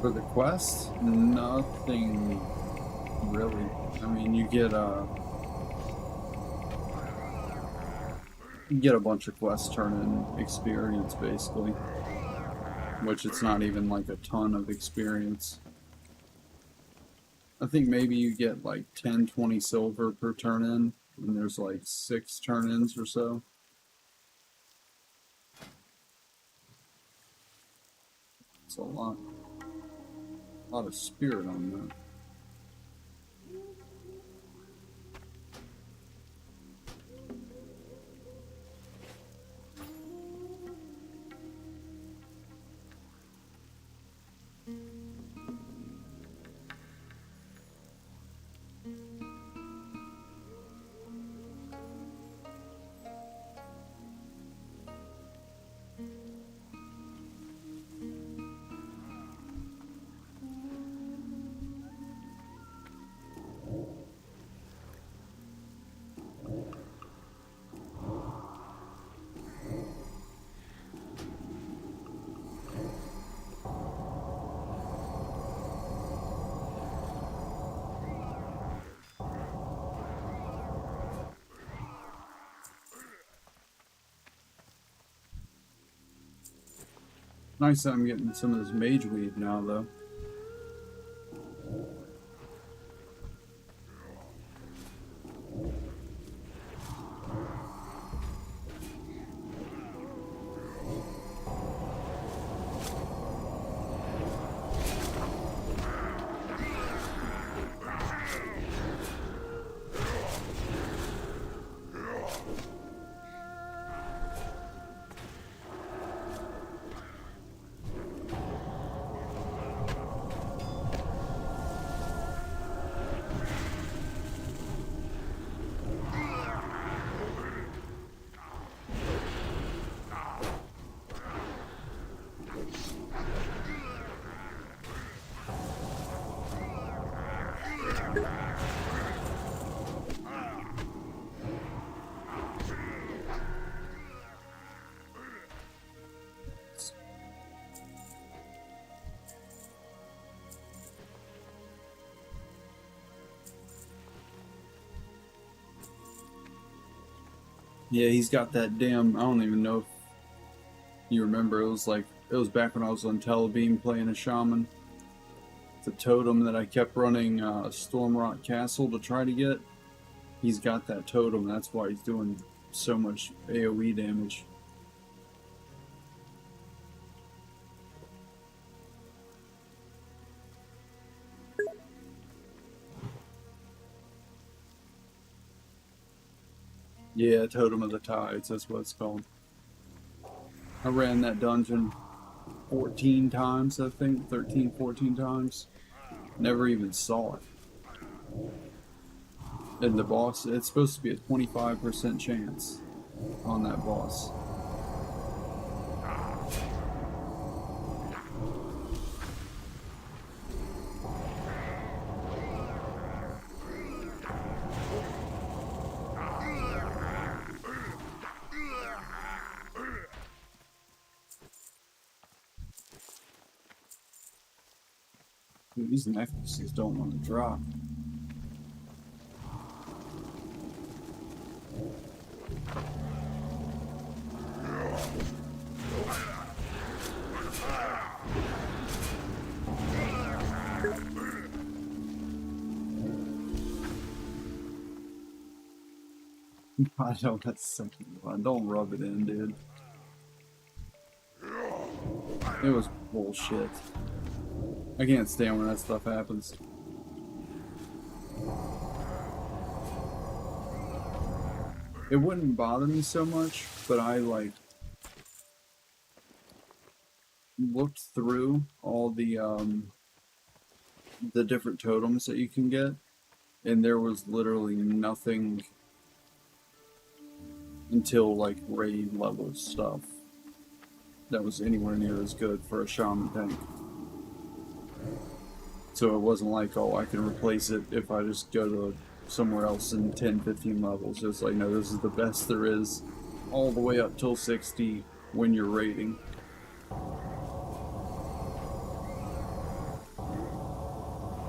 [SPEAKER 1] For the quest, nothing really. I mean, you get a bunch of quests turn in experience, basically. Which it's not even like a ton of experience. I think maybe you get like 10, 20 silver per turn-in, and there's like 6 turn-ins or so. It's a lot. A lot of spirit on that. Nice that I'm getting some of this mage weed now, though. Yeah, he's got that damn, I don't even know if you remember, it was back when I was on Telebeam playing a shaman. The totem that I kept running Stormrock Castle to try to get. He's got that totem, that's why he's doing so much AoE damage. Yeah, Totem of the Tides, that's what it's called. I ran that dungeon 14 times, I think, 13, 14 times. Never even saw it. And the boss, it's supposed to be a 25% chance on that boss. Dude, these necklaces don't want to drop. I don't, that's something. Don't rub it in, dude. It was bullshit. I can't stand when that stuff happens. It wouldn't bother me so much, but I looked through all the different totems that you can get, and there was literally nothing until raid level stuff that was anywhere near as good for a shaman tank. So it wasn't like, oh, I can replace it if I just go to somewhere else in 10, 15 levels. It's like, no, this is the best there is, all the way up till 60 when you're raiding.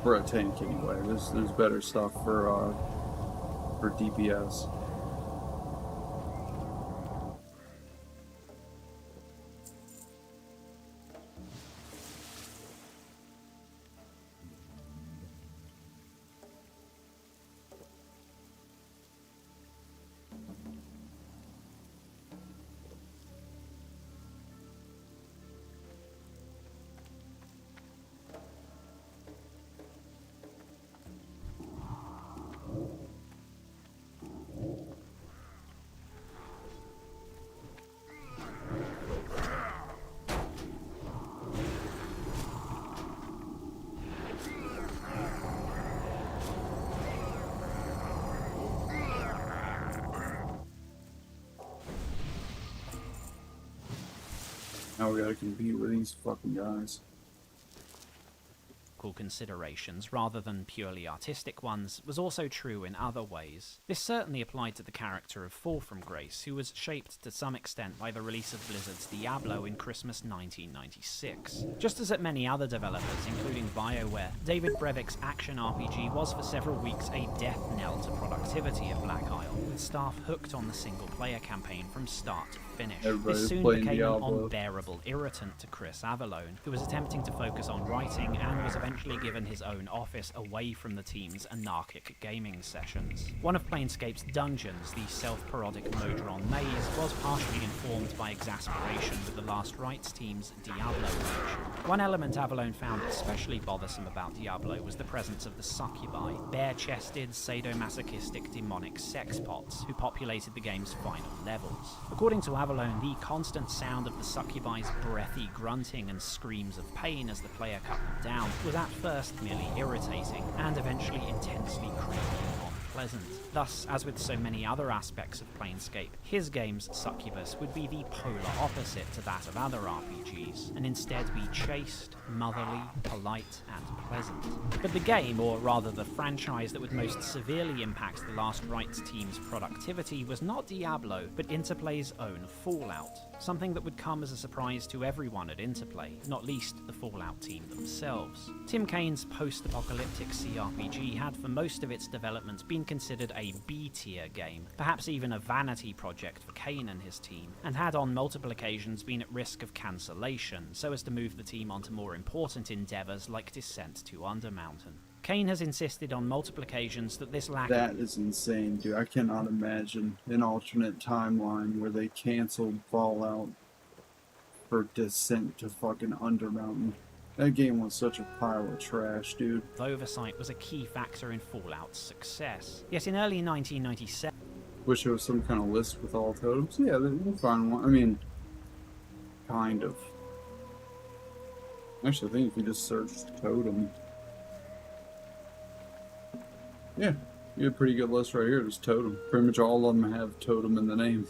[SPEAKER 1] For a tank anyway. There's better stuff for DPS. Now we gotta compete with these fucking guys.
[SPEAKER 3] Considerations rather than purely artistic ones was also true in other ways. This certainly applied to the character of Fall from Grace, who was shaped to some extent by the release of Blizzard's Diablo in Christmas 1996. Just as at many other developers, including BioWare, David Brevik's action RPG was for several weeks a death knell to productivity at Black Isle, with staff hooked on the single-player campaign from start to finish. This soon became an unbearable irritant to Chris Avallone, who was attempting to focus on writing and was eventually given his own office away from the team's anarchic gaming sessions. One of Planescape's dungeons, the self-parodic Modron Maze, was partially informed by exasperation with the Last Rites team's Diablo Age. One element Avallone found especially bothersome about Diablo was the presence of the succubi, bare-chested, sadomasochistic demonic sexpots who populated the game's final levels. According to Avallone, the constant sound of the succubi's breathy grunting and screams of pain as the player cut them down was at first merely irritating, and eventually intensely creepy and unpleasant. Thus, as with so many other aspects of Planescape, his game's succubus would be the polar opposite to that of other RPGs, and instead be chaste, motherly, polite, and pleasant. But the game, or rather the franchise that would most severely impact the Last Rites team's productivity, was not Diablo, but Interplay's own Fallout, something that would come as a surprise to everyone at Interplay, not least the Fallout team themselves. Tim Kane's post-apocalyptic CRPG had for most of its development been considered a B-tier game, perhaps even a vanity project for Kane and his team, and had on multiple occasions been at risk of cancellation, so as to move the team onto more important endeavours like Descent to Undermountain. Kane has insisted on multiple occasions that this lack
[SPEAKER 1] That is insane, dude. I cannot imagine an alternate timeline where they canceled Fallout for Descent to fucking Undermountain. That game was such a pile of trash, dude.
[SPEAKER 3] oversight was a key factor in Fallout's success. Yet in early 1997...
[SPEAKER 1] Wish there was some kind of list with all totems. Yeah, we'll find one. I mean, kind of. Actually, I think if you just searched totem... Yeah, you have a pretty good list right here. There's totem. Pretty much all of them have totem in the name.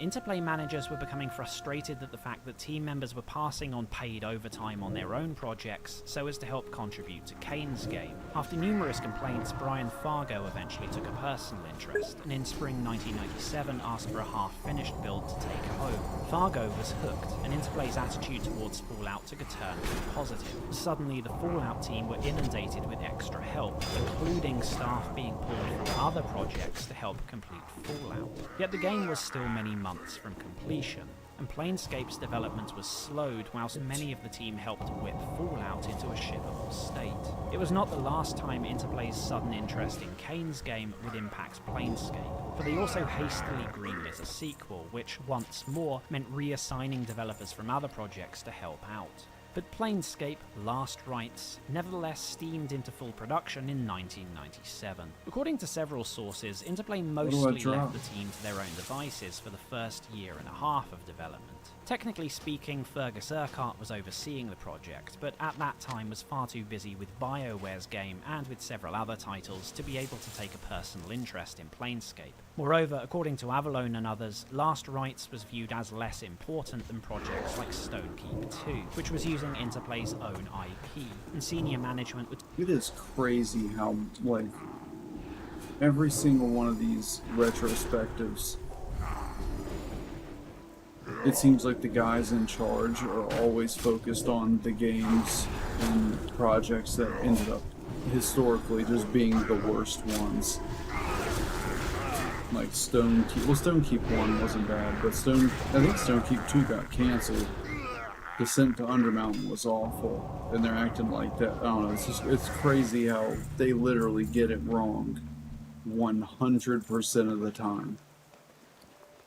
[SPEAKER 3] Interplay managers were becoming frustrated at the fact that team members were passing on paid overtime on their own projects so as to help contribute to Kane's game. After numerous complaints, Brian Fargo eventually took a personal interest, and in spring 1997 asked for a half-finished build to take home. Fargo was hooked, and Interplay's attitude towards Fallout took a turn to the positive. Suddenly, the Fallout team were inundated with extra help, including staff being pulled from other projects to help complete Fallout. Yet the game was still many months from completion, and Planescape's development was slowed whilst many of the team helped whip Fallout into a shippable state. It was not the last time Interplay's sudden interest in Kane's game would impact Planescape, for they also hastily greenlit a sequel, which once more meant reassigning developers from other projects to help out. But Planescape Last Rites nevertheless steamed into full production in 1997. According to several sources, Interplay mostly left the team to their own devices for the first year and a half of development. Technically speaking, Fergus Urquhart was overseeing the project, but at that time was far too busy with BioWare's game and with several other titles to be able to take a personal interest in Planescape. Moreover, according to Avallone and others, Last Rites was viewed as less important than projects like Stonekeep 2, which was using Interplay's own IP, and senior management would...
[SPEAKER 1] It is crazy how, like, every single one of these retrospectives it seems like the guys in charge are always focused on the games and projects that ended up historically just being the worst ones. Like Stonekeep. Well, Stonekeep 1 wasn't bad, but I think Stonekeep 2 got canceled. Descent to Undermountain was awful, and they're acting like that. I don't know, it's crazy how they literally get it wrong 100% of the time.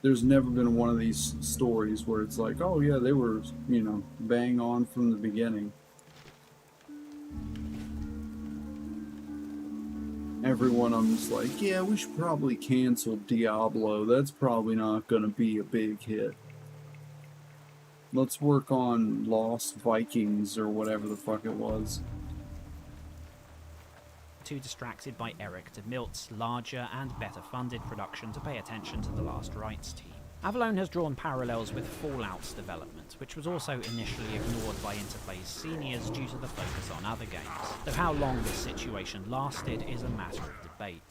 [SPEAKER 1] There's never been one of these stories where it's like, oh yeah, they were, you know, bang on from the beginning. Every one of them's like, yeah, we should probably cancel Diablo. That's probably not going to be a big hit. Let's work on Lost Vikings or whatever the fuck it was.
[SPEAKER 3] Too distracted by Eric de Milt's larger and better funded production to pay attention to the Last Rites team. Avalon has drawn parallels with Fallout's development, which was also initially ignored by Interplay's seniors due to the focus on other games, though how long this situation lasted is a matter of debate.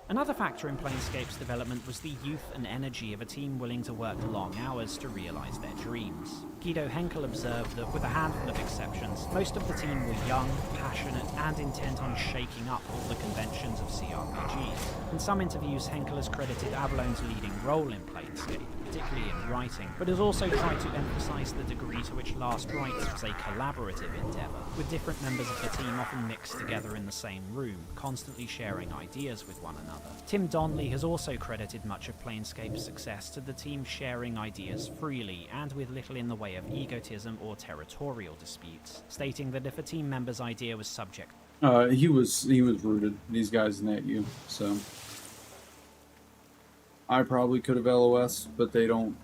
[SPEAKER 3] Another factor in Planescape's development was the youth and energy of a team willing to work long hours to realise their dreams. Guido Henkel observed that, with a handful of exceptions, most of the team were young, passionate, and intent on shaking up all the conventions of CRPGs. In some interviews, Henkel has credited Avalon's leading role in Planescape, particularly in writing, but has also tried to emphasise the degree to which Last Rites was a collaborative endeavour, with different members of the team often mixed together in the same room, constantly sharing ideas with one another. Tim Donnelly has also credited much of Planescape's success to the team sharing ideas freely and with little in the way of egotism or territorial disputes, stating that if a team member's idea was subject...
[SPEAKER 1] He was rooted. These guys net you, so... I probably could have LOS, but they don't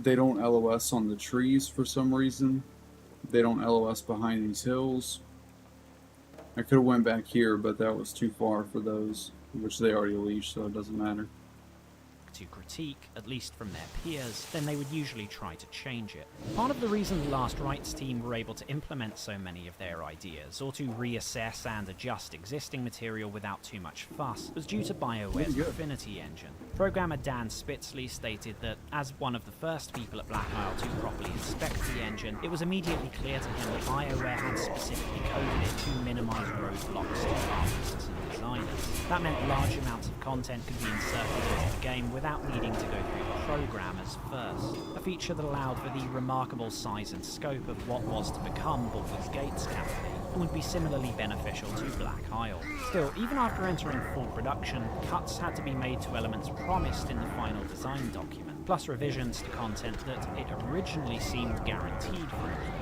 [SPEAKER 1] LOS on the trees for some reason. They don't LOS behind these hills. I could have went back here, but that was too far for those, which they already leashed, so it doesn't matter.
[SPEAKER 3] To critique, at least from their peers, then they would usually try to change it. Part of the reason the Last Rites team were able to implement so many of their ideas, or to reassess and adjust existing material without too much fuss, was due to BioWare's Affinity engine. Programmer Dan Spitzley stated that, as one of the first people at Black Isle to properly inspect the engine, it was immediately clear to him that BioWare had specifically coded it to minimise roadblocks to artists and designers. That meant large amounts of content could be inserted into the game without needing to go through the programmers first, a feature that allowed for the remarkable size and scope of what was to become Baldur's Gate's campaign, and would be similarly beneficial to Black Isle. Still, even after entering full production, cuts had to be made to elements promised in the final design document, plus revisions to content that it originally seemed guaranteed for inclusion.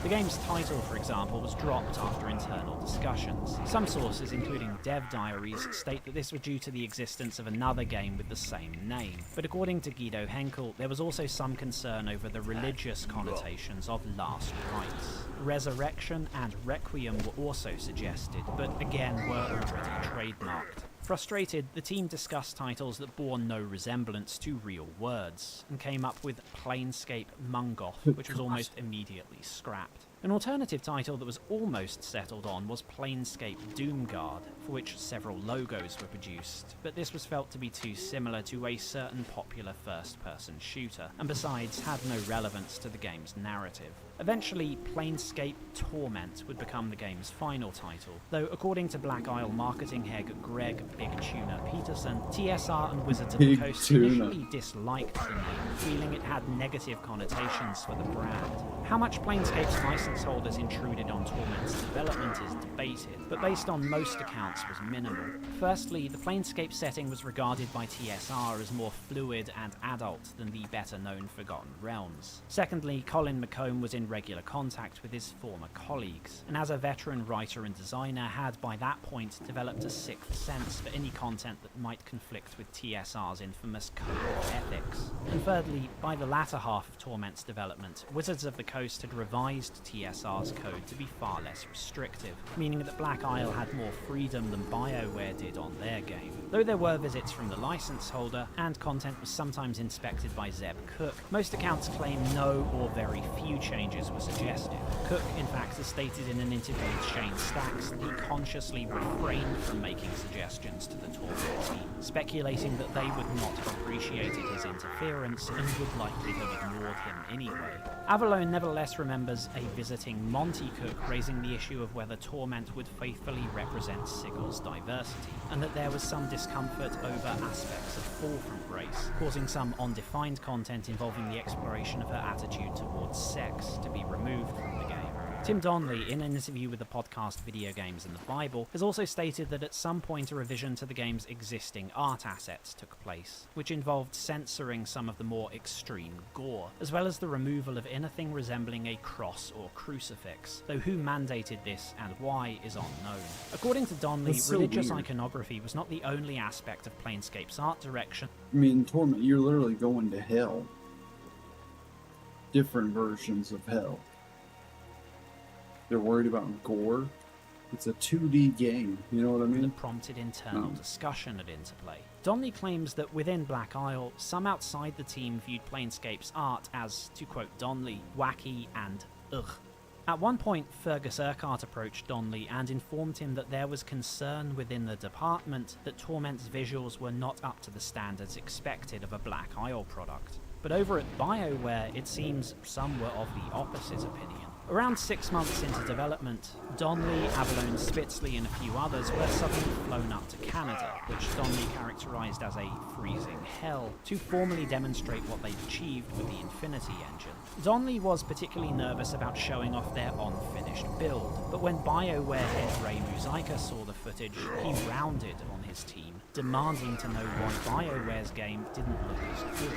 [SPEAKER 3] The game's title, for example, was dropped after internal discussions. Some sources, including dev diaries, state that this was due to the existence of another game with the same name. But according to Guido Henkel, there was also some concern over the religious connotations of Last Rites. Resurrection and Requiem were also suggested, but again were already trademarked. Frustrated, the team discussed titles that bore no resemblance to real words, and came up with Planescape Mungoth, which was almost immediately scrapped. An alternative title that was almost settled on was Planescape Doomguard, for which several logos were produced, but this was felt to be too similar to a certain popular first-person shooter, and besides had no relevance to the game's narrative. Eventually, Planescape Torment would become the game's final title, though according to Black Isle marketing head Greg Big Tuna Peterson, TSR and Wizards of the Coast initially disliked the name, feeling it had negative connotations for the brand. How much Planescape's license holders intruded on Torment's development is debated, but based on most accounts was minimal. Firstly, the Planescape setting was regarded by TSR as more fluid and adult than the better-known Forgotten Realms. Secondly, Colin McComb was in regular contact with his former colleagues, and as a veteran writer and designer had by that point developed a sixth sense for any content that might conflict with TSR's infamous code of ethics. And thirdly, by the latter half of Torment's development, Wizards of the Coast had revised TSR BSR's code to be far less restrictive, meaning that Black Isle had more freedom than BioWare did on their game. Though there were visits from the license holder, and content was sometimes inspected by Zeb Cook, most accounts claim no or very few changes were suggested. Cook, in fact, has stated in an interview with Shane Stacks that he consciously refrained from making suggestions to the Torment team, speculating that they would not have appreciated his interference and would likely have ignored him anyway. Avalone nevertheless remembers a visiting Monty Cook raising the issue of whether Torment would faithfully represent Sigel's diversity, and that there was some discomfort over aspects of Forefront race, causing some undefined content involving the exploration of her attitude towards sex to be removed from the game. Tim Donnelly, in an interview with the podcast Video Games and the Bible, has also stated that at some point a revision to the game's existing art assets took place, which involved censoring some of the more extreme gore, as well as the removal of anything resembling a cross or crucifix, though who mandated this and why is unknown. According to Donnelly, religious iconography was not the only aspect of Planescape's art direction.
[SPEAKER 1] I mean, Torment, you're literally going to hell. Different versions of hell. They're worried about gore. It's a 2D game, you know what I mean?
[SPEAKER 3] That prompted internal discussion at Interplay. Donnelly claims that within Black Isle, some outside the team viewed Planescape's art as, to quote Donnelly, wacky and ugh. At one point, Fergus Urquhart approached Donnelly and informed him that there was concern within the department that Torment's visuals were not up to the standards expected of a Black Isle product. But over at BioWare, it seems some were of the opposite opinion. Around 6 months into development, Donnelly, Avalone, Spitzley and a few others were suddenly flown up to Canada, which Donnelly characterised as a freezing hell, to formally demonstrate what they'd achieved with the Infinity engine. Donnelly was particularly nervous about showing off their unfinished build, but when BioWare head Ray Muzaika saw the footage, he rounded on his team, demanding to know why BioWare's game didn't look as good.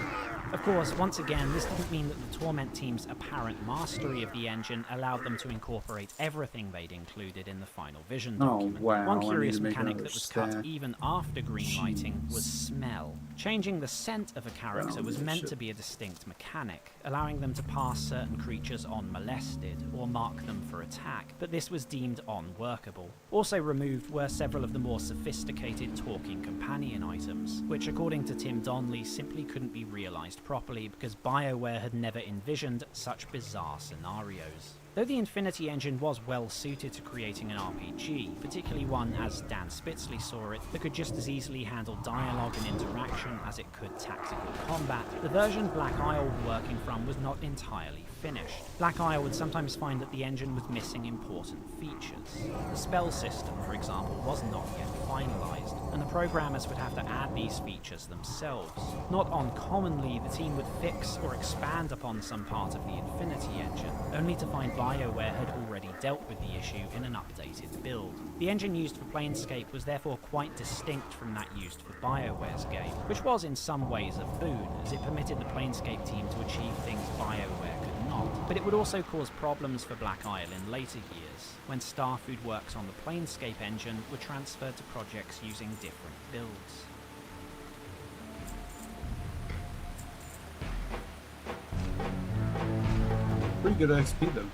[SPEAKER 3] Of course, once again, this didn't mean that the Torment team's apparent mastery of the engine allowed them to incorporate everything they'd included in the final vision document.
[SPEAKER 1] Wow,
[SPEAKER 3] one curious mechanic that was cut even after greenlighting was smell. Changing the scent of a character was meant to be a distinct mechanic, allowing them to pass certain creatures unmolested or mark them for attack, but this was deemed unworkable. Also removed were several of the more sophisticated talking companion items, which according to Tim Donnelly simply couldn't be realised properly because BioWare had never envisioned such bizarre scenarios. Though the Infinity engine was well suited to creating an RPG, particularly one, as Dan Spitzley saw it, that could just as easily handle dialogue and interaction as it could tactical combat, the version Black Isle were working from was not entirely finished. Black Isle would sometimes find that the engine was missing important features. The spell system, for example, was not yet finalised, and the programmers would have to add these features themselves. Not uncommonly, the team would fix or expand upon some part of the Infinity engine, only to find BioWare had already dealt with the issue in an updated build. The engine used for Planescape was therefore quite distinct from that used for BioWare's game, which was in some ways a boon, as it permitted the Planescape team to achieve things BioWare could not. But it would also cause problems for Black Isle in later years, when Starfood works on the Planescape engine were transferred to projects using different builds.
[SPEAKER 1] Pretty good XP though.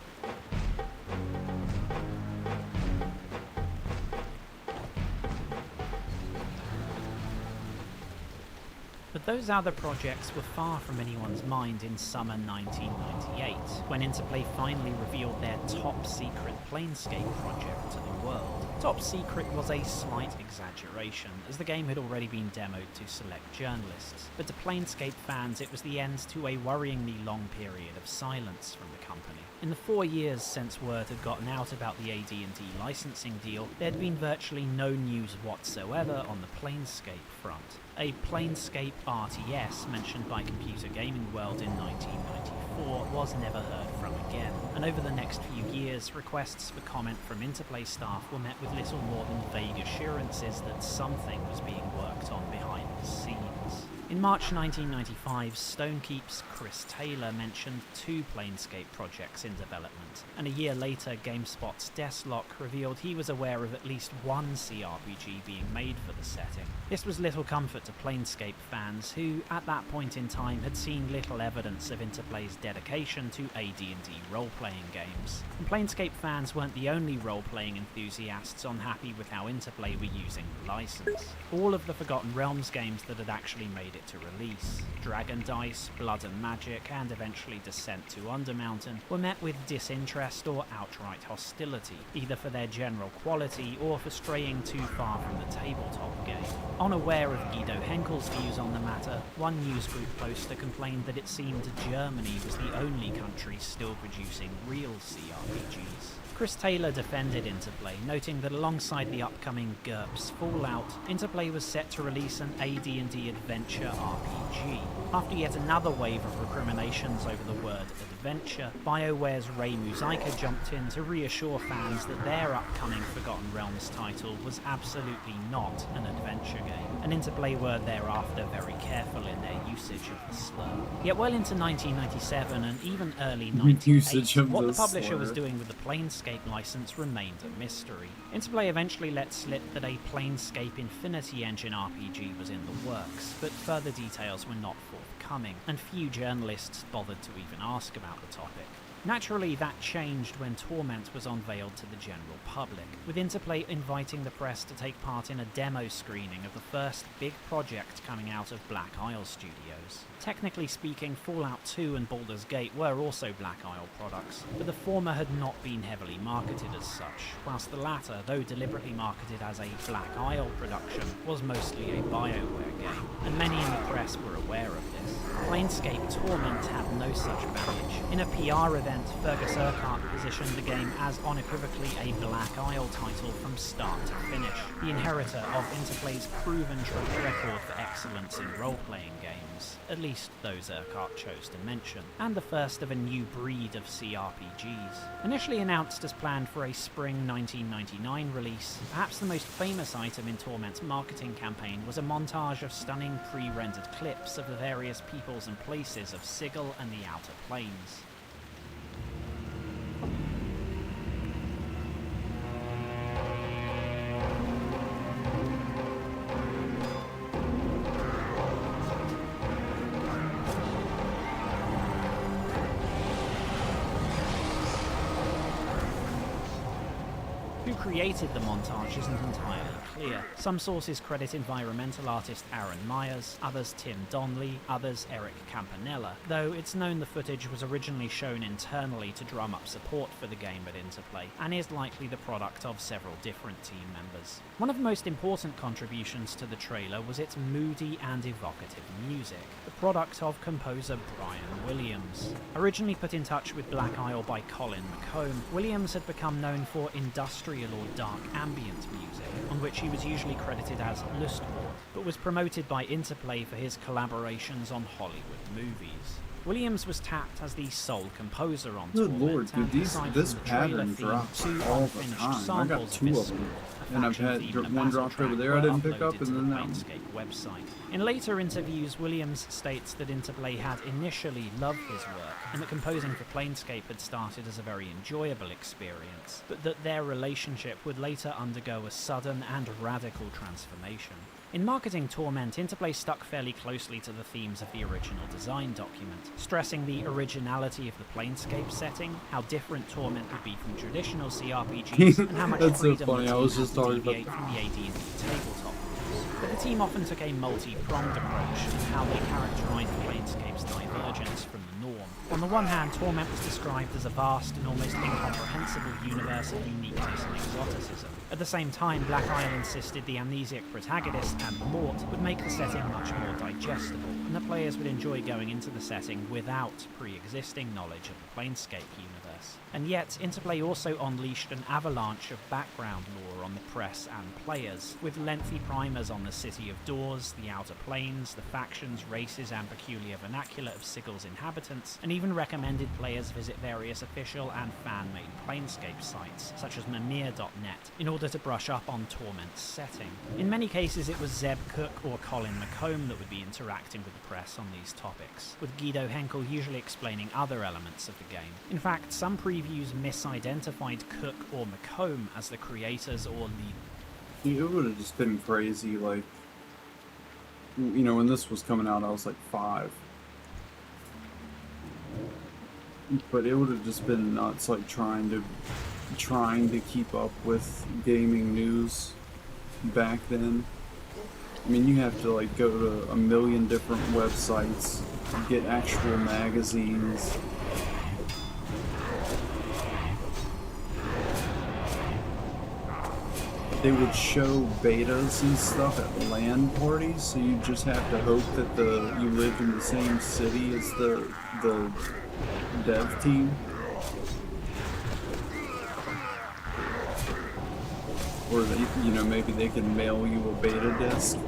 [SPEAKER 3] But those other projects were far from anyone's mind in summer 1998, when Interplay finally revealed their top-secret Planescape project to the world. Top secret was a slight exaggeration, as the game had already been demoed to select journalists, but to Planescape fans it was the end to a worryingly long period of silence from the company. In the 4 years since word had gotten out about the AD&D licensing deal, there had been virtually no news whatsoever on the Planescape front. A Planescape RTS mentioned by Computer Gaming World in 1994 was never heard from again, and over the next few years, requests for comment from Interplay staff were met with little more than vague assurances that something was being worked on behind the scenes. In March 1995, Stonekeep's Chris Taylor mentioned 2 Planescape projects in development, and a year later GameSpot's Deathlock revealed he was aware of at least one CRPG being made for the setting. This was little comfort to Planescape fans who, at that point in time, had seen little evidence of Interplay's dedication to AD&D role-playing games. And Planescape fans weren't the only role-playing enthusiasts unhappy with how Interplay were using the license. All of the Forgotten Realms games that had actually made it to release, Dragon Dice, Blood and Magic, and eventually Descent to Undermountain, were met with disinterest or outright hostility, either for their general quality or for straying too far from the tabletop game. Unaware of Guido Henkel's views on the matter, one newsgroup poster complained that it seemed Germany was the only country still producing real CRPGs. Chris Taylor defended Interplay, noting that alongside the upcoming GURPS Fallout, Interplay was set to release an AD&D adventure RPG. After yet another wave of recriminations over the word adventure, BioWare's Ray Muzaika jumped in to reassure fans that their upcoming Forgotten Realms title was absolutely not an adventure game, and Interplay were thereafter very careful in their usage of the slur. Yet well into 1997 and even early 1998, what the publisher was doing with the Planescape license remained a mystery. Interplay eventually let slip that a Planescape Infinity Engine RPG was in the works, but further details were not forthcoming, and few journalists bothered to even ask about the topic. Naturally, that changed when Torment was unveiled to the general public, with Interplay inviting the press to take part in a demo screening of the first big project coming out of Black Isle Studios. Technically speaking, Fallout 2 and Baldur's Gate were also Black Isle products, but the former had not been heavily marketed as such, whilst the latter, though deliberately marketed as a Black Isle production, was mostly a BioWare game, and many in the press were aware of this. Planescape Torment had no such baggage. In a PR event, Fergus Urquhart positioned the game as unequivocally a Black Isle title from start to finish, the inheritor of Interplay's proven track record for excellence in role-playing games, at least those Urquhart chose to mention, and the first of a new breed of CRPGs. Initially announced as planned for a spring 1999 release, perhaps the most famous item in Torment's marketing campaign was a montage of stunning pre-rendered clips of the various peoples and places of Sigil and the Outer Planes. Who created the montage isn't entirely clear. Some sources credit environmental artist Aaron Myers, others Tim Donnelly, others Eric Campanella, though it's known the footage was originally shown internally to drum up support for the game at Interplay, and is likely the product of several different team members. One of the most important contributions to the trailer was its moody and evocative music, the product of composer Brian Williams. Originally put in touch with Black Isle by Colin McComb, Williams had become known for industrial or dark ambient music, on which he was usually credited as Lustwort, but was promoted by Interplay for his collaborations on Hollywood movies. Williams was tapped as the sole composer on
[SPEAKER 1] Good
[SPEAKER 3] Torment,
[SPEAKER 1] lord, dude,
[SPEAKER 3] and
[SPEAKER 1] this
[SPEAKER 3] from the trailer
[SPEAKER 1] pattern
[SPEAKER 3] theme,
[SPEAKER 1] drops
[SPEAKER 3] 2
[SPEAKER 1] all the
[SPEAKER 3] unfinished
[SPEAKER 1] time. I got
[SPEAKER 3] samples
[SPEAKER 1] 2
[SPEAKER 3] his
[SPEAKER 1] of them.
[SPEAKER 3] score,
[SPEAKER 1] And I've
[SPEAKER 3] faction
[SPEAKER 1] had
[SPEAKER 3] theme and a
[SPEAKER 1] one
[SPEAKER 3] battle
[SPEAKER 1] dropped over
[SPEAKER 3] track
[SPEAKER 1] there I
[SPEAKER 3] were
[SPEAKER 1] didn't pick
[SPEAKER 3] uploaded
[SPEAKER 1] up, and
[SPEAKER 3] to
[SPEAKER 1] then
[SPEAKER 3] the
[SPEAKER 1] that one.
[SPEAKER 3] Planescape website. In later interviews, Williams states that Interplay had initially loved his work, and that composing for Planescape had started as a very enjoyable experience, but that their relationship would later undergo a sudden and radical transformation. In marketing Torment, Interplay stuck fairly closely to the themes of the original design document, stressing the originality of the Planescape setting, how different Torment would be from traditional CRPGs, and how much
[SPEAKER 1] That's so
[SPEAKER 3] freedom
[SPEAKER 1] funny,
[SPEAKER 3] the
[SPEAKER 1] I
[SPEAKER 3] team
[SPEAKER 1] was
[SPEAKER 3] had
[SPEAKER 1] just
[SPEAKER 3] to
[SPEAKER 1] talking about
[SPEAKER 3] deviate from the AD&D tabletop. But the team often took a multi-pronged approach in how they characterised Planescape's divergence from the norm. On the one hand, Torment was described as a vast and almost incomprehensible universe of uniqueness and exoticism. At the same time, Black Isle insisted the amnesiac protagonist and Mort would make the setting much more digestible, and the players would enjoy going into the setting without pre-existing knowledge of the Planescape universe. And yet, Interplay also unleashed an avalanche of background lore on the press and players, with lengthy primers on the City of Doors, the Outer Planes, the factions, races, and peculiar vernacular of Sigil's inhabitants, and even recommended players visit various official and fan-made Planescape sites, such as Mimir.net, in order to brush up on Torment's setting. In many cases, it was Zeb Cook or Colin McComb that would be interacting with the press on these topics, with Guido Henkel usually explaining other elements of the game. In fact, some previews misidentified Cook or McComb as the creators or lead.
[SPEAKER 1] It would have just been crazy, like, you know, when this was coming out, I was like 5. But it would have just been nuts, like trying to keep up with gaming news back then. I mean, you have to like go to a million different websites, get actual magazines. They would show betas and stuff at LAN parties, so you just have to hope that you lived in the same city as the dev team. Or they, you know, maybe they can mail you a beta disc.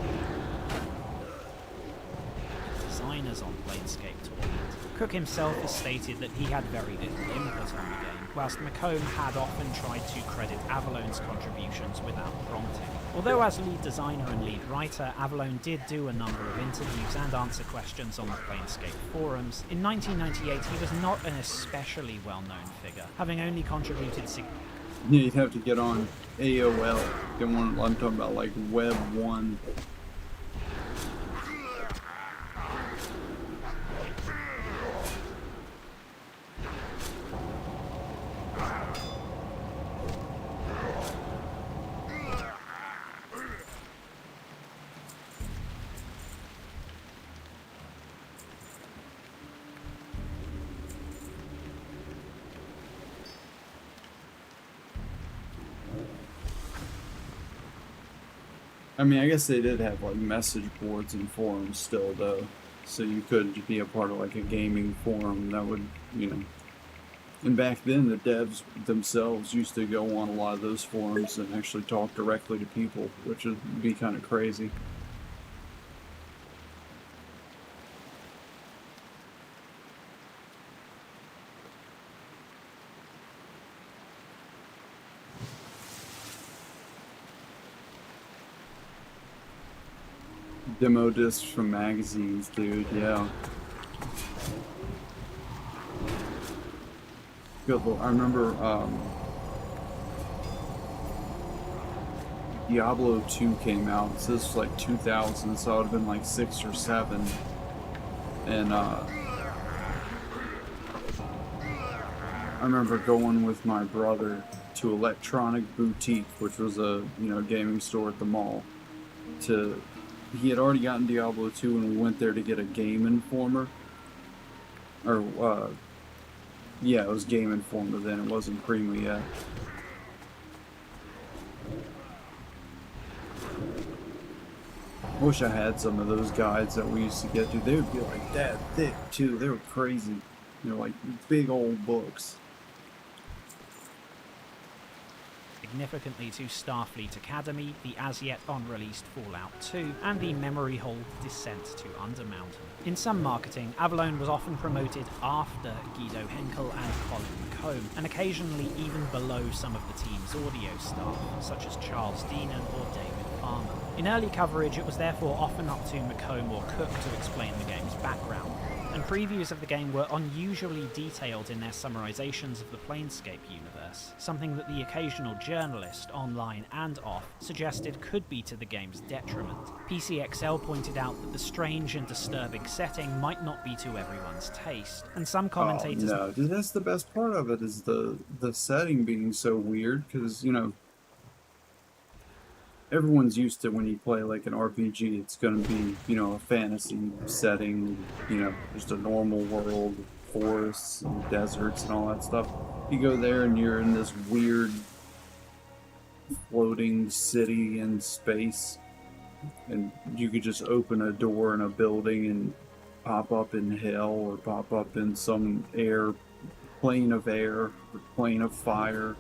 [SPEAKER 3] Designers on Planescape Torment. Cook himself has stated that he had very little input on the game, whilst McComb had often tried to credit Avalon's contributions without prompting. Although as lead designer and lead writer, Avalon did do a number of interviews and answer questions on the Planescape forums, in 1998 he was not an especially well-known figure, having only contributed
[SPEAKER 1] Yeah, you'd have to get on AOL. Get one, I'm talking about like Web 1. I mean, I guess they did have like message boards and forums still, though, so you could be a part of like a gaming forum that would, you know. And back then, the devs themselves used to go on a lot of those forums and actually talk directly to people, which would be kind of crazy. Demo discs from magazines, dude, yeah. Good lord, I remember, Diablo 2 came out, so this was like 2000, so I would have been like 6 or 7, and, I remember going with my brother to Electronic Boutique, which was a, you know, gaming store at the mall, he had already gotten Diablo 2 and we went there to get a Game Informer. Or, yeah, it was Game Informer then, it wasn't Prima yet. I wish I had some of those guides that we used to get to. They would be like that thick too, they were crazy. You know, like big old books.
[SPEAKER 3] Significantly to Starfleet Academy, the as-yet unreleased Fallout 2, and the memory hold Descent to Undermountain. In some marketing, Avalon was often promoted after Guido Henkel and Colin McComb, and occasionally even below some of the team's audio staff, such as Charles Deenan or David Farmer. In early coverage, it was therefore often up to McComb or Cook to explain the game's background, and previews of the game were unusually detailed in their summarizations of the Planescape universe, something that the occasional journalist, online and off, suggested could be to the game's detriment. PCXL pointed out that the strange and disturbing setting might not be to everyone's taste, and some commentators...
[SPEAKER 1] Oh, no, dude, that's the best part of it, is the setting being so weird, because, you know, everyone's used to when you play like an RPG, it's going to be, you know, a fantasy setting, you know, just a normal world, forests and deserts and all that stuff. You go there and you're in this weird floating city in space, and you could just open a door in a building and pop up in hell or pop up in some plane of air or plane of fire.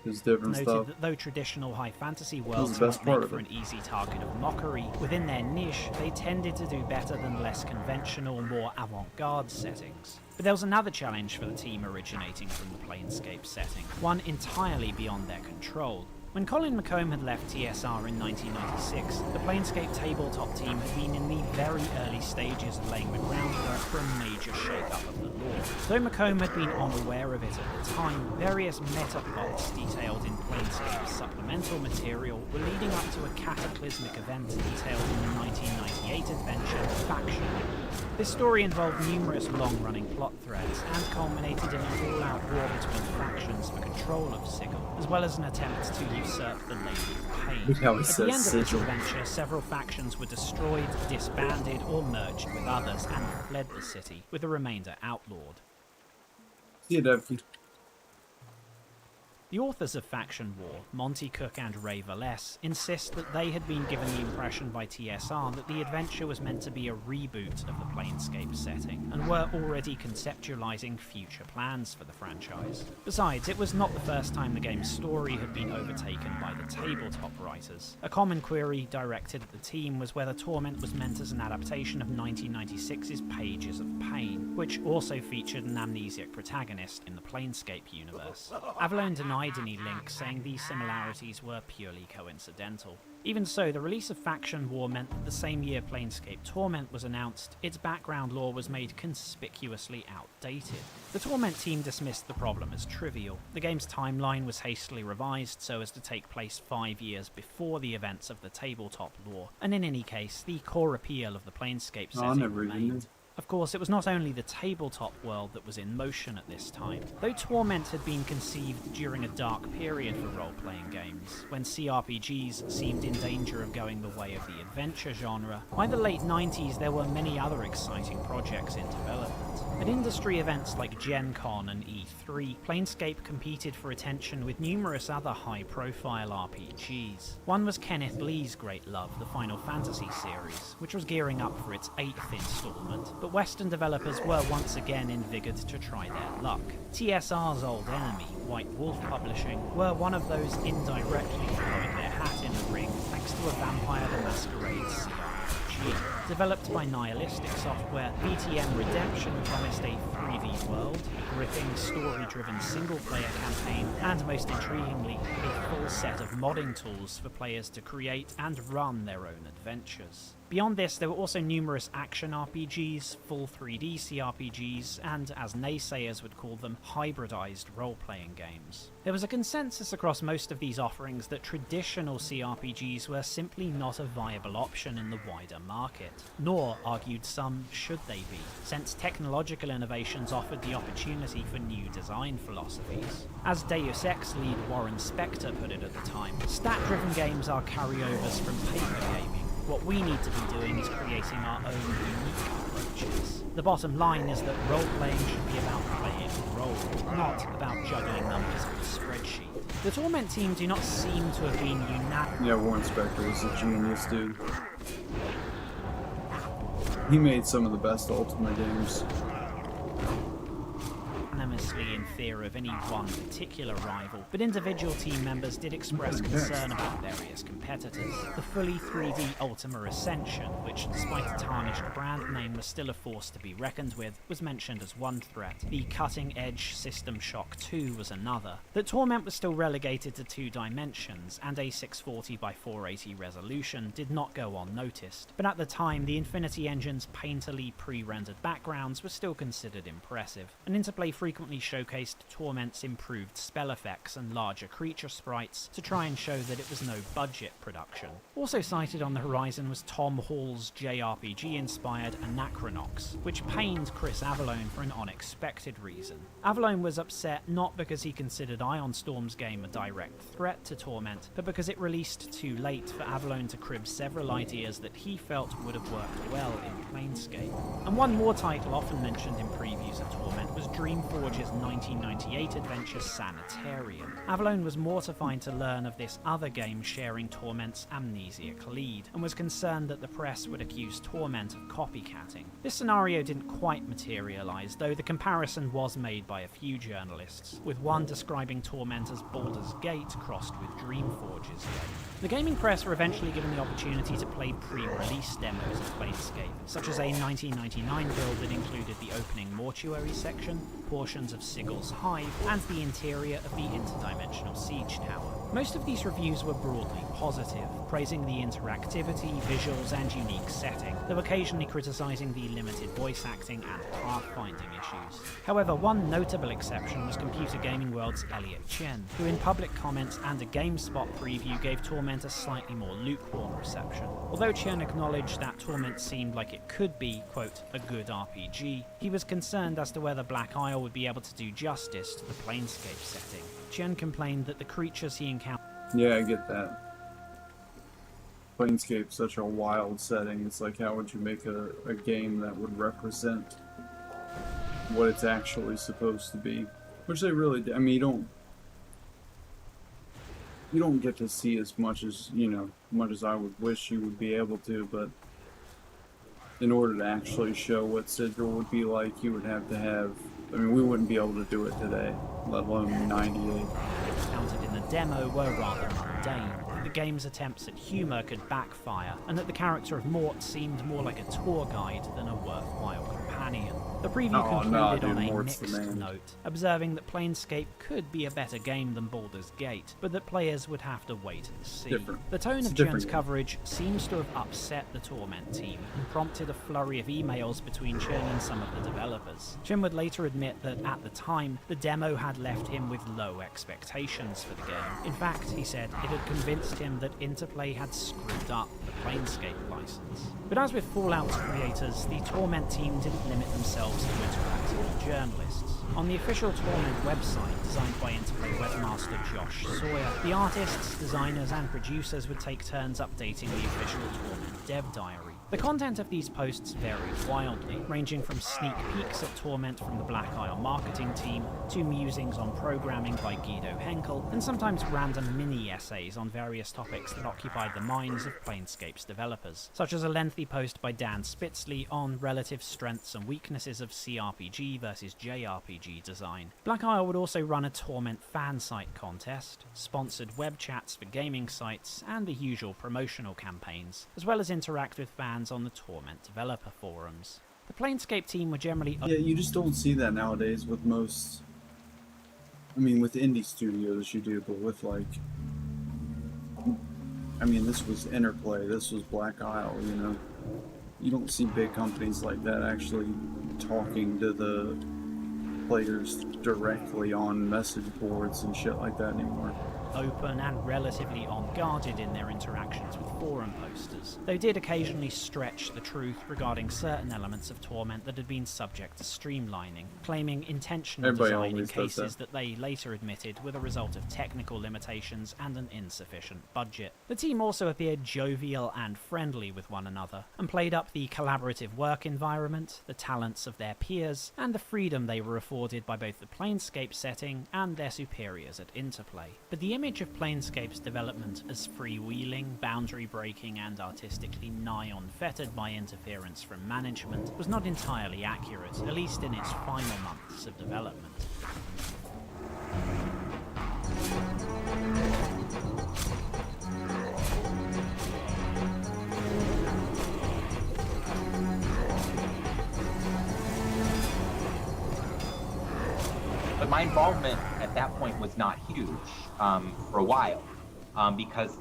[SPEAKER 1] There's different
[SPEAKER 3] Noted
[SPEAKER 1] stuff.
[SPEAKER 3] that though traditional high fantasy worlds
[SPEAKER 1] the best
[SPEAKER 3] might
[SPEAKER 1] part
[SPEAKER 3] make
[SPEAKER 1] of
[SPEAKER 3] for
[SPEAKER 1] it.
[SPEAKER 3] an easy target of mockery, within their niche, they tended to do better than less conventional, more avant-garde settings. But there was another challenge for the team originating from the Planescape setting, one entirely beyond their control. When Colin McComb had left TSR in 1996, the Planescape tabletop team had been in the very early stages of laying the groundwork for a major shake-up of the lore. Though McComb had been unaware of it at the time, various meta-plots detailed in Planescape's supplemental material were leading up to a cataclysmic event detailed in the 1998 adventure Faction. This story involved numerous long-running plot threads and culminated in an all-out war between factions for control of Sigil, as well as an attempt to usurp the Lady of Pain.
[SPEAKER 1] Look how it
[SPEAKER 3] At
[SPEAKER 1] says
[SPEAKER 3] the end of this
[SPEAKER 1] Sigil.
[SPEAKER 3] adventure, several factions were destroyed, disbanded, or merged with others and fled the city, with the remainder outlawed.
[SPEAKER 1] See you, Deputy.
[SPEAKER 3] The authors of Faction War, Monty Cook and Ray Valles, insist that they had been given the impression by TSR that the adventure was meant to be a reboot of the Planescape setting, and were already conceptualizing future plans for the franchise. Besides, it was not the first time the game's story had been overtaken by the tabletop writers. A common query directed at the team was whether Torment was meant as an adaptation of 1996's Pages of Pain, which also featured an amnesiac protagonist in the Planescape universe. Avalon denied any link, saying these similarities were purely coincidental. Even so, the release of Faction War meant that the same year Planescape Torment was announced, its background lore was made conspicuously outdated. The Torment team dismissed the problem as trivial. The game's timeline was hastily revised so as to take place 5 years before the events of the tabletop lore, and in any case, the core appeal of the Planescape setting remained. Of course, it was not only the tabletop world that was in motion at this time. Though Torment had been conceived during a dark period for role-playing games, when CRPGs seemed in danger of going the way of the adventure genre, by the late 90s there were many other exciting projects in development. At industry events like Gen Con and E3, Planescape competed for attention with numerous other high-profile RPGs. One was Kenneth Lee's great love, the Final Fantasy series, which was gearing up for its 8th installment, but Western developers were once again invigorated to try their luck. TSR's old enemy, White Wolf Publishing, were one of those indirectly throwing their hat in the ring thanks to a Vampire the Masquerade CRPG. Developed by Nihilistic Software, BTM Redemption promised a 3D world, a gripping, story-driven single-player campaign, and most intriguingly, a full set of modding tools for players to create and run their own adventures. Beyond this, there were also numerous action RPGs, full 3D CRPGs, and, as naysayers would call them, hybridized role-playing games. There was a consensus across most of these offerings that traditional CRPGs were simply not a viable option in the wider market. Nor, argued some, should they be, since technological innovations offered the opportunity for new design philosophies. As Deus Ex lead Warren Spector put it at the time, stat-driven games are carryovers from paper gaming. What we need to be doing is creating our own unique approaches. The bottom line is that role-playing should be about playing a role, not about juggling numbers on a spreadsheet. The Torment team do not seem to have been unanimous.
[SPEAKER 1] Yeah, Warren Spector is a genius, dude. He made some of the best Ultima games.
[SPEAKER 3] Unanimously in fear of any one particular rival, but individual team members did express concern about various competitors. The fully 3D Ultima Ascension, which despite a tarnished brand name was still a force to be reckoned with, was mentioned as one threat. The cutting-edge System Shock 2 was another. That Torment was still relegated to 2 dimensions, and a 640x480 resolution did not go unnoticed, but at the time the Infinity Engine's painterly pre-rendered backgrounds were still considered impressive. An interplay frequently showcased Torment's improved spell effects and larger creature sprites to try and show that it was no budget production. Also cited on the horizon was Tom Hall's JRPG-inspired Anachronox, which pained Chris Avallone for an unexpected reason. Avallone was upset not because he considered Ion Storm's game a direct threat to Torment, but because it released too late for Avallone to crib several ideas that he felt would have worked well in Planescape. And one more title often mentioned in previews of Torment was Dreamforce Dreamforge's 1998 adventure Sanitarium. Avalon was mortified to learn of this other game sharing Torment's amnesiac lead, and was concerned that the press would accuse Torment of copycatting. This scenario didn't quite materialise, though the comparison was made by a few journalists, with one describing Torment as Baldur's Gate crossed with Dreamforge's game. The gaming press were eventually given the opportunity to play pre-release demos of Planescape, such as a 1999 build that included the opening mortuary section, portions of Sigil's Hive, and the interior of the interdimensional siege tower. Most of these reviews were broadly positive, praising the interactivity, visuals, and unique setting, though occasionally criticising the limited voice acting and pathfinding issues. However, one notable exception was Computer Gaming World's Elliot Chen, who in public comments and a GameSpot preview gave Torment a slightly more lukewarm reception. Although Chen acknowledged that Torment seemed like it could be, quote, a good RPG, he was concerned as to whether Black Isle would be able to do justice to the Planescape setting. Chen complained that the creatures he encountered...
[SPEAKER 1] Yeah, I get that. Planescape's such a wild setting. It's like, how would you make a game that would represent what it's actually supposed to be? Which they really do. I mean, you don't get to see as much as, much as I would wish you would be able to, but in order to actually show what Sigil would be like, you would have to have... I mean, we wouldn't be able to do it today, let alone 98.
[SPEAKER 3] ...counted in the demo were rather mundane. The game's attempts at humour could backfire, and that the character of Mort seemed more like a tour guide than a worthwhile companion. The preview concluded on a
[SPEAKER 1] Mort's
[SPEAKER 3] mixed note, observing that Planescape could be a better game than Baldur's Gate, but that players would have to wait and see. The tone of Chen's coverage seems to have upset the Torment team, and prompted a flurry of emails between Chen and some of the developers. Chen would later admit that, at the time, the demo had left him with low expectations for the game. In fact, he said, it had convinced him that Interplay had screwed up the Planescape license. But as with Fallout's creators, the Torment team didn't limit themselves to interacting with journalists. On the official Torment website, designed by Interplay webmaster Josh Sawyer, the artists, designers, and producers would take turns updating the official Torment dev diary. The content of these posts varied wildly, ranging from sneak peeks at Torment from the Black Isle marketing team, to musings on programming by Guido Henkel, and sometimes random mini-essays on various topics that occupied the minds of Planescape's developers, such as a lengthy post by Dan Spitzley on relative strengths and weaknesses of CRPG versus JRPG design. Black Isle would also run a Torment fan site contest, sponsored web chats for gaming sites, and the usual promotional campaigns, as well as interact with fans on the Torment developer forums. The Planescape team were generally...
[SPEAKER 1] Yeah, you just don't see that nowadays with most... I mean, with indie studios you do, but with, like... I mean, this was Interplay, this was Black Isle, You don't see big companies like that actually talking to the players directly on message boards and shit like that anymore.
[SPEAKER 3] Open and relatively unguarded in their interactions with forum posters. They did occasionally stretch the truth regarding certain elements of Torment that had been subject to streamlining, claiming intentional design in cases that they later admitted were the result of technical limitations and an insufficient budget. The team also appeared jovial and friendly with one another, and played up the collaborative work environment, the talents of their peers, and the freedom they were afforded by both the Planescape setting and their superiors at Interplay. But the image of Planescape's development as freewheeling, boundary-breaking, and artistically nigh unfettered by interference from management was not entirely accurate, at least in its final months of development.
[SPEAKER 4] But my involvement at that point was not huge for a while because,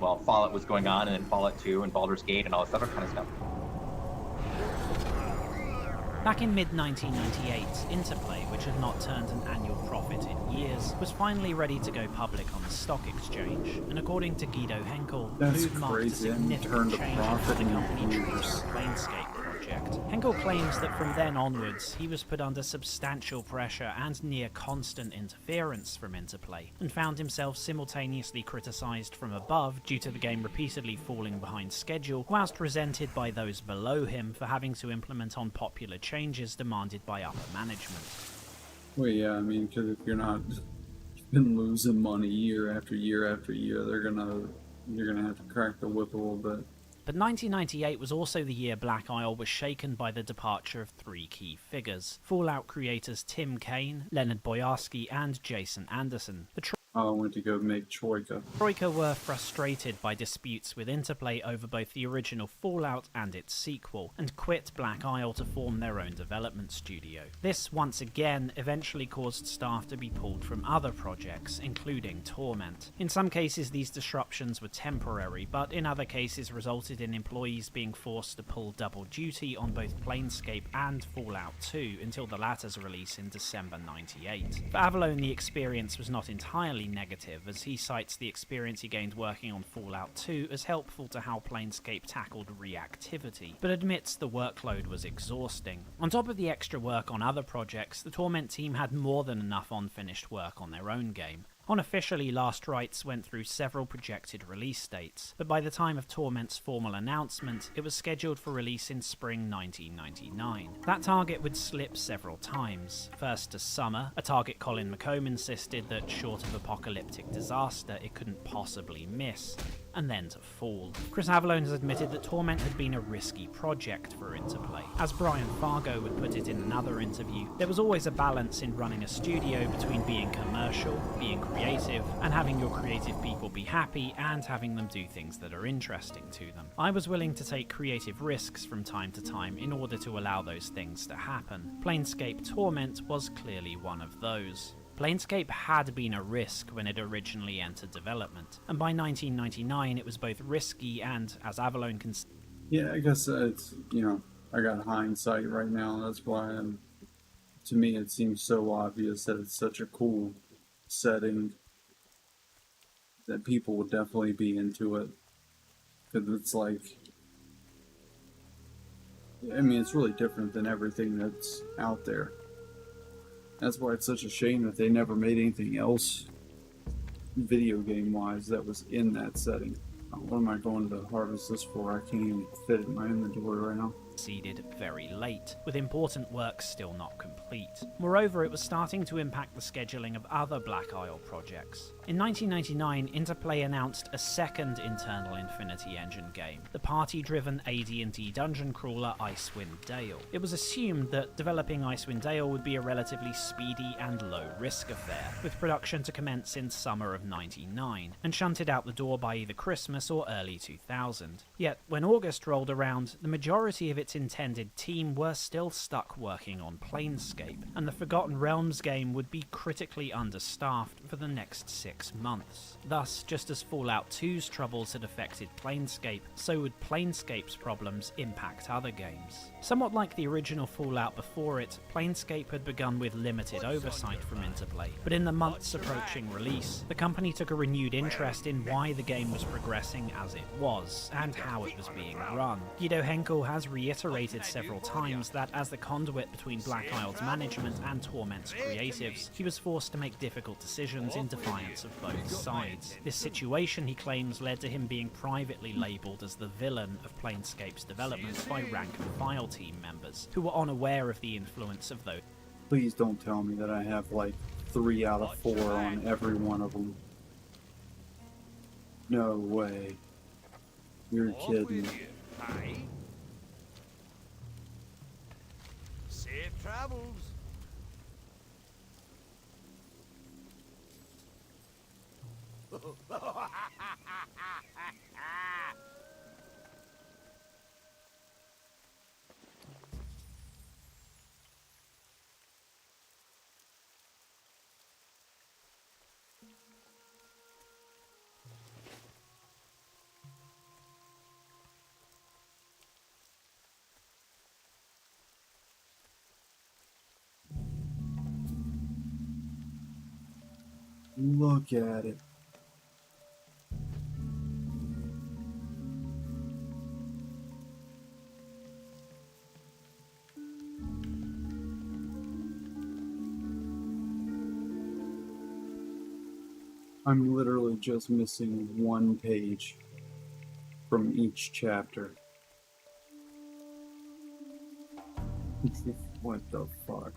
[SPEAKER 4] Fallout was going on, and then Fallout 2 and Baldur's Gate and all this other kind of stuff.
[SPEAKER 3] Back in mid-1998, Interplay, which had not turned an annual profit in years, was finally ready to go public on the stock exchange, and according to Guido Henkel, the move marked a significant change in how the company treated the Planescape project. Henkel claims that from then onwards, he was put under substantial pressure and near constant interference from Interplay, and found himself simultaneously criticised from above due to the game repeatedly falling behind schedule, whilst resented by those below him for having to implement unpopular changes demanded by upper management.
[SPEAKER 1] Well, yeah, I mean, because if you're not been losing money year after year after year, you're gonna have to crack the whip a little bit.
[SPEAKER 3] But 1998 was also the year Black Isle was shaken by the departure of three key figures: Fallout creators Tim Kaine, Leonard Boyarsky, and Jason Anderson. The
[SPEAKER 1] I went to go make Troika.
[SPEAKER 3] Troika were frustrated by disputes with Interplay over both the original Fallout and its sequel, and quit Black Isle to form their own development studio. This, once again, eventually caused staff to be pulled from other projects, including Torment. In some cases, these disruptions were temporary, but in other cases resulted in employees being forced to pull double duty on both Planescape and Fallout 2 until the latter's release in December 98. For Avalon, the experience was not entirely negative, as he cites the experience he gained working on Fallout 2 as helpful to how Planescape tackled reactivity, but admits the workload was exhausting. On top of the extra work on other projects, the Torment team had more than enough unfinished work on their own game. Unofficially, Last Rites went through several projected release dates, but by the time of Torment's formal announcement, it was scheduled for release in spring 1999. That target would slip several times. First to summer, a target Colin McComb insisted that, short of apocalyptic disaster, it couldn't possibly miss, and then to fall. Chris Avellone has admitted that Torment had been a risky project for Interplay. As Brian Fargo would put it in another interview, there was always a balance in running a studio between being commercial, being creative, and having your creative people be happy and having them do things that are interesting to them. I was willing to take creative risks from time to time in order to allow those things to happen. Planescape Torment was clearly one of those. Planescape had been a risk when it originally entered development, and by 1999 it was both risky and, as Avalone can...
[SPEAKER 1] Yeah, I guess it's, I got hindsight right now. That's why to me it seems so obvious that it's such a cool setting that people would definitely be into it. Because it's like, I mean, it's really different than everything that's out there. That's why it's such a shame that they never made anything else video game wise that was in that setting. What am I going to harvest this for? I can't even fit it in my inventory right now.
[SPEAKER 3] Proceeded very late, with important work still not complete. Moreover, it was starting to impact the scheduling of other Black Isle projects. In 1999, Interplay announced a second internal Infinity Engine game, the party-driven AD&D dungeon crawler Icewind Dale. It was assumed that developing Icewind Dale would be a relatively speedy and low-risk affair, with production to commence in summer of 99, and shunted out the door by either Christmas or early 2000. Yet, when August rolled around, the majority of its intended team were still stuck working on Planescape, and the Forgotten Realms game would be critically understaffed for the next 6 months. Thus, just as Fallout 2's troubles had affected Planescape, so would Planescape's problems impact other games. Somewhat like the original Fallout before it, Planescape had begun with limited oversight from Interplay, but in the months approaching release, the company took a renewed interest in why the game was progressing as it was, and how it was being run. Guido Henkel has reiterated several times that as the conduit between Black Isle's management and Torment's creatives, he was forced to make difficult decisions in defiance of both sides. This situation, he claims, led to him being privately labelled as the villain of Planescape's development by rank-and-file team members, who were unaware of the influence of those.
[SPEAKER 1] Please don't tell me that I have like 3 out of 4 on every one of them. No way. You're kidding.
[SPEAKER 8] Safe travels.
[SPEAKER 1] Look at it. I'm literally just missing 1 page from each chapter. What the fuck?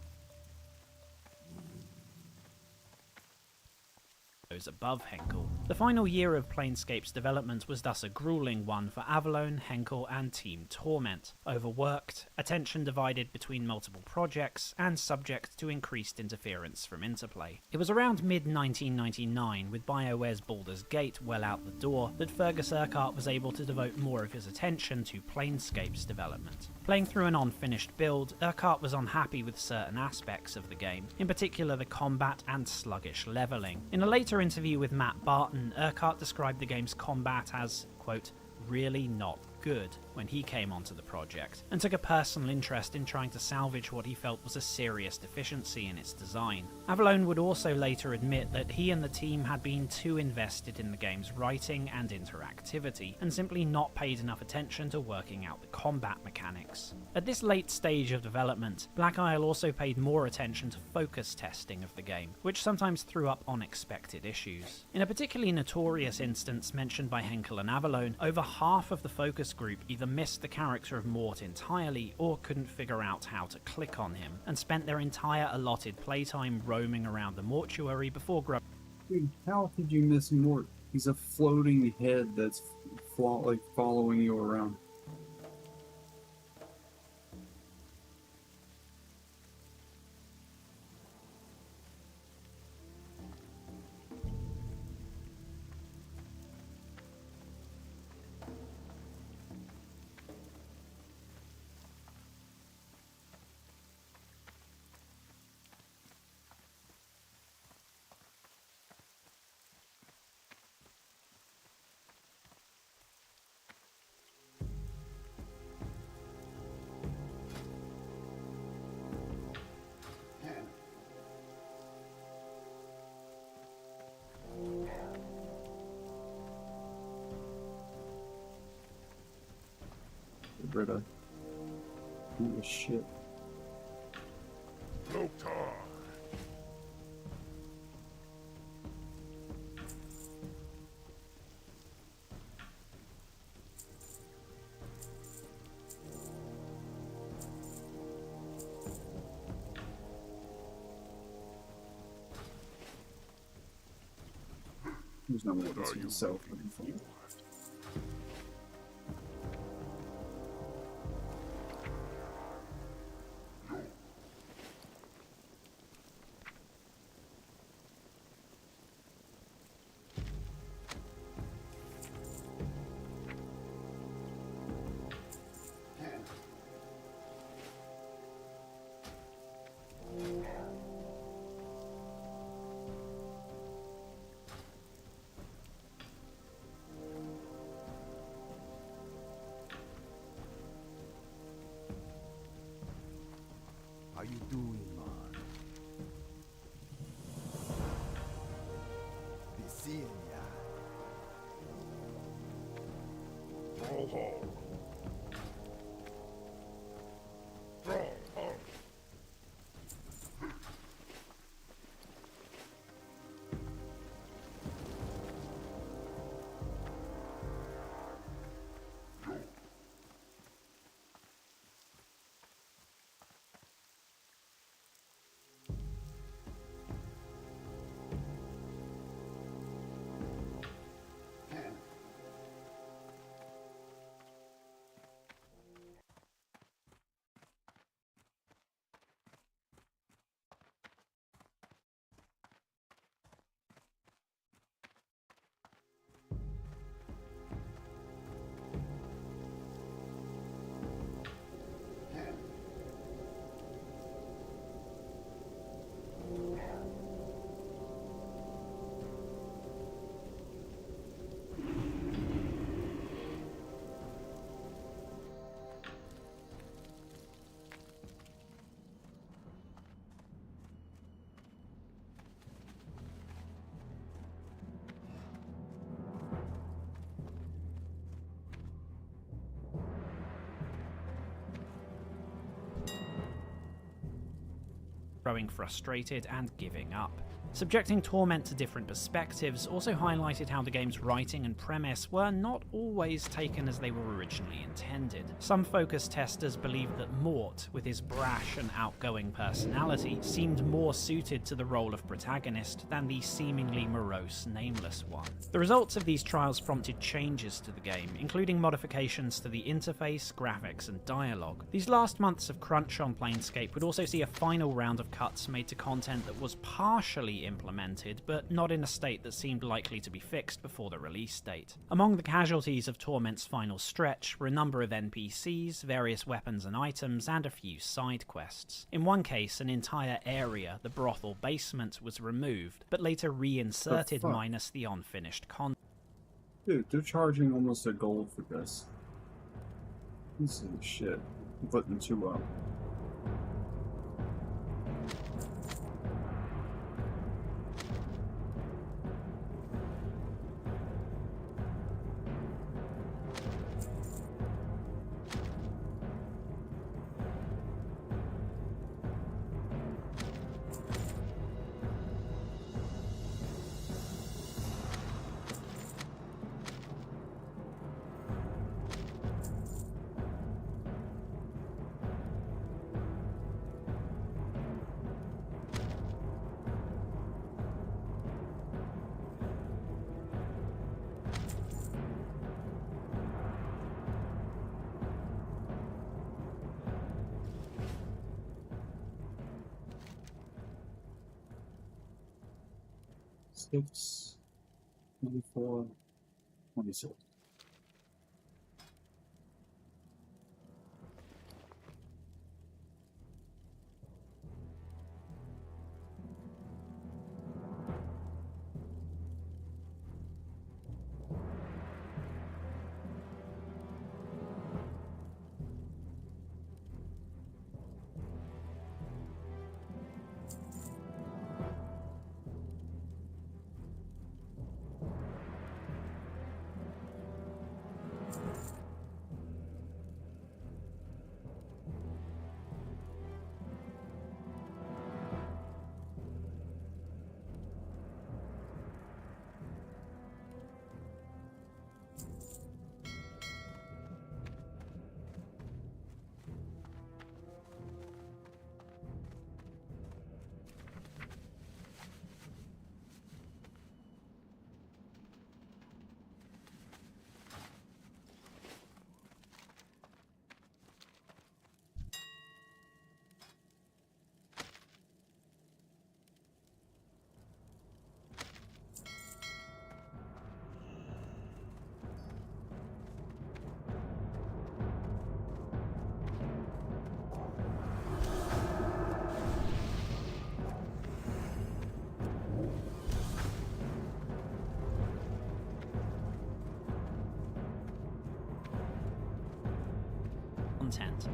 [SPEAKER 3] rose above Henkel. The final year of Planescape's development was thus a grueling one for Avalon, Henkel, and Team Torment. Overworked, attention divided between multiple projects, and subject to increased interference from Interplay. It was around mid-1999, with BioWare's Baldur's Gate well out the door, that Fergus Urquhart was able to devote more of his attention to Planescape's development. Playing through an unfinished build, Urquhart was unhappy with certain aspects of the game, in particular the combat and sluggish leveling. In a later interview with Matt Barton, Urquhart described the game's combat as, quote, really not good when he came onto the project, and took a personal interest in trying to salvage what he felt was a serious deficiency in its design. Avalon would also later admit that he and the team had been too invested in the game's writing and interactivity, and simply not paid enough attention to working out the combat mechanics. At this late stage of development, Black Isle also paid more attention to focus testing of the game, which sometimes threw up unexpected issues. In a particularly notorious instance mentioned by Henkel and Avalon, over half of the focus group either missed the character of Mort entirely or couldn't figure out how to click on him, and spent their entire allotted playtime roaming around the mortuary before growing.
[SPEAKER 1] Dude, how could you miss Mort? He's a floating head that's following you around. Britta. Oh shit.
[SPEAKER 2] Loktar.
[SPEAKER 1] There's no way this is so fucking funny.
[SPEAKER 8] How you doing, man? Be seeing ya.
[SPEAKER 2] Stronghold. Stronghold.
[SPEAKER 3] Growing frustrated and giving up. Subjecting Torment to different perspectives also highlighted how the game's writing and premise were not always taken as they were originally intended. Some focus testers believed that Mort, with his brash and outgoing personality, seemed more suited to the role of protagonist than the seemingly morose Nameless one. The results of these trials prompted changes to the game, including modifications to the interface, graphics, and dialogue. These last months of crunch on Planescape would also see a final round of cuts made to content that was partially implemented, but not in a state that seemed likely to be fixed before the release date. Among the casualties of Torment's final stretch were a number of NPCs, various weapons and items, and a few side quests. In one case, an entire area, the brothel basement, was removed, but later reinserted minus the unfinished content.
[SPEAKER 1] Dude, they're charging almost a gold for this. This is shit. I'm putting 2 up. Six, 24, 26.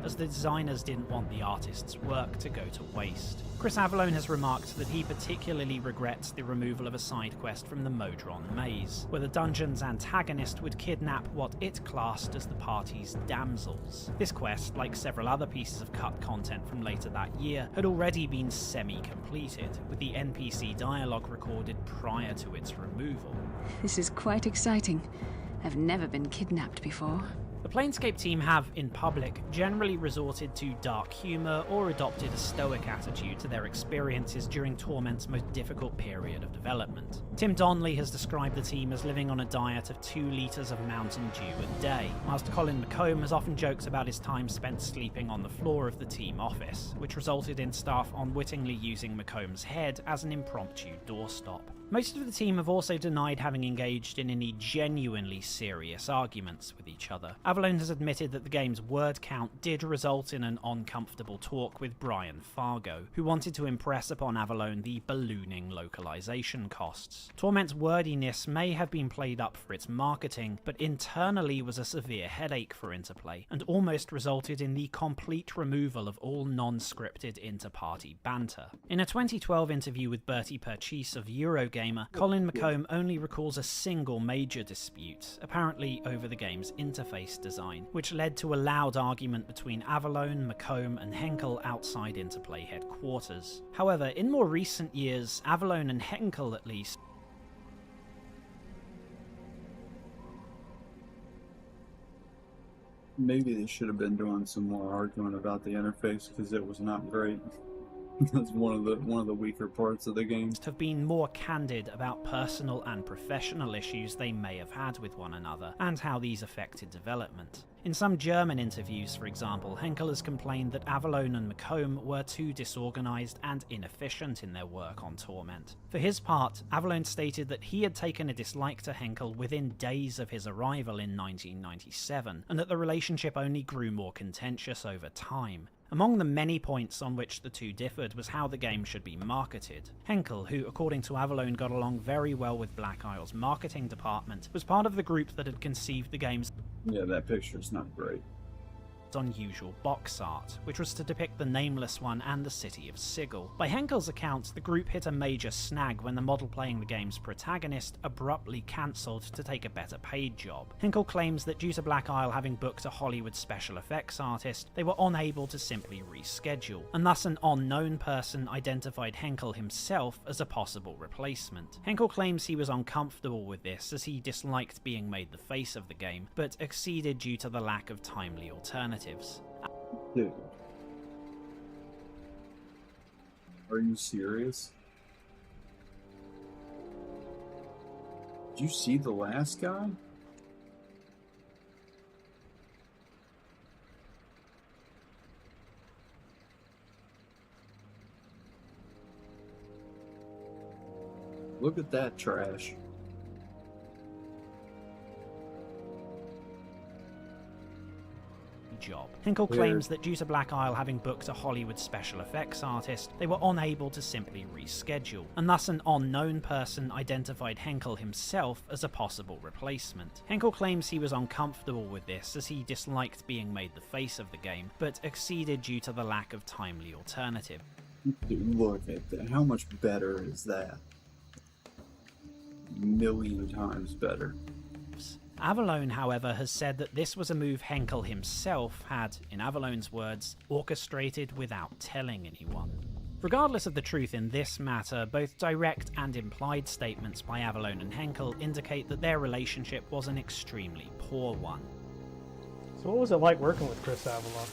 [SPEAKER 3] As the designers didn't want the artist's work to go to waste. Chris Avallone has remarked that he particularly regrets the removal of a side quest from the Modron Maze, where the dungeon's antagonist would kidnap what it classed as the party's damsels. This quest, like several other pieces of cut content from later that year, had already been semi-completed, with the NPC dialogue recorded prior to its removal.
[SPEAKER 9] This is quite exciting. I've never been kidnapped before.
[SPEAKER 3] The Planescape team have, in public, generally resorted to dark humour or adopted a stoic attitude to their experiences during Torment's most difficult period of development. Tim Donnelly has described the team as living on a diet of 2 litres of Mountain Dew a day, whilst Colin McComb has often joked about his time spent sleeping on the floor of the team office, which resulted in staff unwittingly using McComb's head as an impromptu doorstop. Most of the team have also denied having engaged in any genuinely serious arguments with each other. Avallone has admitted that the game's word count did result in an uncomfortable talk with Brian Fargo, who wanted to impress upon Avallone the ballooning localization costs. Torment's wordiness may have been played up for its marketing, but internally was a severe headache for Interplay, and almost resulted in the complete removal of all non-scripted inter-party banter. In a 2012 interview with Bertie Purchase of Eurogamer, Colin McComb only recalls a single major dispute, apparently over the game's interface design, which led to a loud argument between Avalone, Macomb, and Henkel outside Interplay headquarters. However, in more recent years, Avalone and Henkel at least
[SPEAKER 1] Maybe they should have been doing some more arguing about the interface because it was not great. That's one of the weaker parts of the game.
[SPEAKER 3] have been more candid about personal and professional issues they may have had with one another, and how these affected development. In some German interviews, for example, Henkel has complained that Avalone and Macomb were too disorganised and inefficient in their work on Torment. For his part, Avalone stated that he had taken a dislike to Henkel within days of his arrival in 1997, and that the relationship only grew more contentious over time. Among the many points on which the two differed was how the game should be marketed. Henkel, who according to Avalone got along very well with Black Isle's marketing department, was part of the group that had conceived the game's
[SPEAKER 1] Yeah, that picture's not great.
[SPEAKER 3] unusual box art, which was to depict the Nameless One and the city of Sigil. By Henkel's account, the group hit a major snag when the model playing the game's protagonist abruptly cancelled to take a better paid job. Henkel claims that due to Black Isle having booked a Hollywood special effects artist, they were unable to simply reschedule, and thus an unknown person identified Henkel himself as a possible replacement. Henkel claims he was uncomfortable with this as he disliked being made the face of the game, but acceded due to the lack of timely alternatives.
[SPEAKER 1] Dude. Are you serious? Did you see the last guy? Look at that trash.
[SPEAKER 3] Job. Henkel claims that due to Black Isle having booked a Hollywood special effects artist, they were unable to simply reschedule, and thus an unknown person identified Henkel himself as a possible replacement. Henkel claims he was uncomfortable with this as he disliked being made the face of the game, but acceded due to the lack of timely alternative.
[SPEAKER 1] Dude, look at that. How much better is that? A million times better.
[SPEAKER 3] Avalone, however, has said that this was a move Henkel himself had, in Avalone's words, orchestrated without telling anyone. Regardless of the truth in this matter, both direct and implied statements by Avalone and Henkel indicate that their relationship was an extremely poor one.
[SPEAKER 10] So what was it like working with Chris Avalone?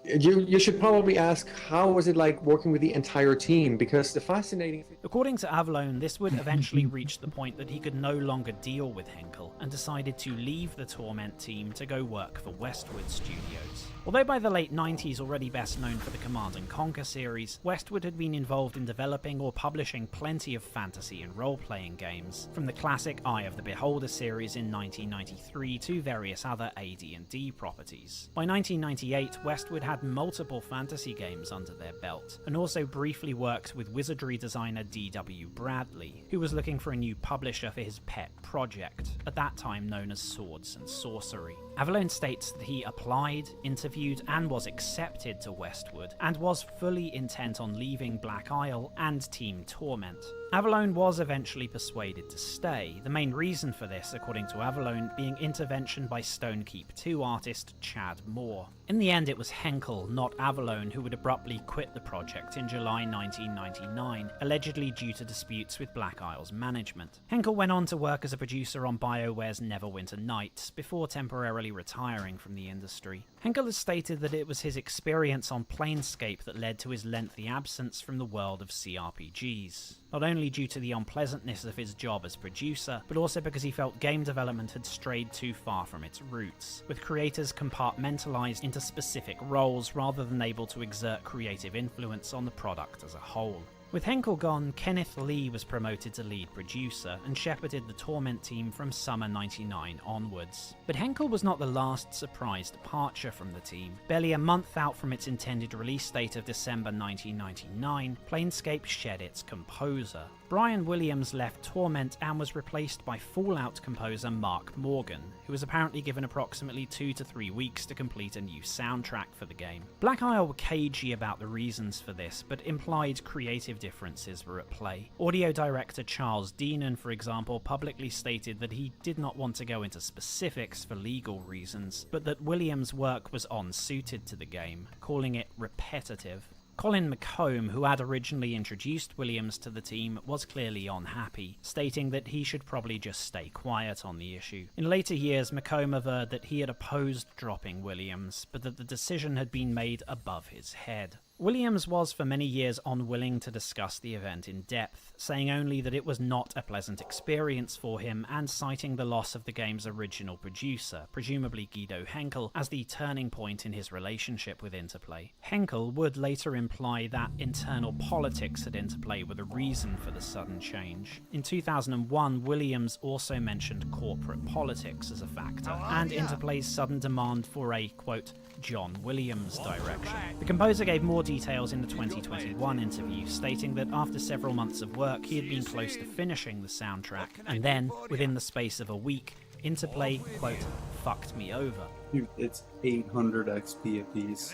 [SPEAKER 11] You should probably ask, how was it like working with the entire team? Because the fascinating thing...
[SPEAKER 3] According to Avalone, this would eventually reach the point that he could no longer deal with Henkel, and decided to leave the Torment team to go work for Westwood Studios. Although by the late 90s already best known for the Command & Conquer series, Westwood had been involved in developing or publishing plenty of fantasy and role-playing games, from the classic Eye of the Beholder series in 1993 to various other AD&D properties. By 1998, Westwood had multiple fantasy games under their belt, and also briefly worked with wizardry designer D.W. Bradley, who was looking for a new publisher for his pet project, at that time known as Swords and Sorcery. Avalone states that he applied, interviewed, and was accepted to Westwood, and was fully intent on leaving Black Isle and Team Torment. Avalone was eventually persuaded to stay, the main reason for this, according to Avalone, being intervention by Stonekeep 2 artist Chad Moore. In the end, it was Henkel, not Avalone, who would abruptly quit the project in July 1999, allegedly due to disputes with Black Isle's management. Henkel went on to work as a producer on BioWare's Neverwinter Nights, before temporarily retiring from the industry. Henkel has stated that it was his experience on Planescape that led to his lengthy absence from the world of CRPGs. Not only due to the unpleasantness of his job as producer, but also because he felt game development had strayed too far from its roots, with creators compartmentalized into specific roles rather than able to exert creative influence on the product as a whole. With Henkel gone, Kenneth Lee was promoted to lead producer and shepherded the Torment team from summer 99 onwards. But Henkel was not the last surprise departure from the team. Barely a month out from its intended release date of December 1999, Planescape shed its composer. Brian Williams left Torment and was replaced by Fallout composer Mark Morgan, who was apparently given approximately 2 to 3 weeks to complete a new soundtrack for the game. Black Isle were cagey about the reasons for this, but implied creative differences were at play. Audio director Charles Deenan, for example, publicly stated that he did not want to go into specifics for legal reasons, but that Williams' work was unsuited to the game, calling it repetitive. Colin McComb, who had originally introduced Williams to the team, was clearly unhappy, stating that he should probably just stay quiet on the issue. In later years, McComb averred that he had opposed dropping Williams, but that the decision had been made above his head. Williams was for many years unwilling to discuss the event in depth, saying only that it was not a pleasant experience for him and citing the loss of the game's original producer, presumably Guido Henkel, as the turning point in his relationship with Interplay. Henkel would later imply that internal politics at Interplay were the reason for the sudden change. In 2001, Williams also mentioned corporate politics as a factor, and Interplay's sudden demand for a, quote, John Williams direction. The composer gave more details in the 2021 interview, stating that after several months of work, he had been close to finishing the soundtrack, and then, within the space of a week, Interplay, quote, fucked me over.
[SPEAKER 1] Dude, it's 800 XP a piece.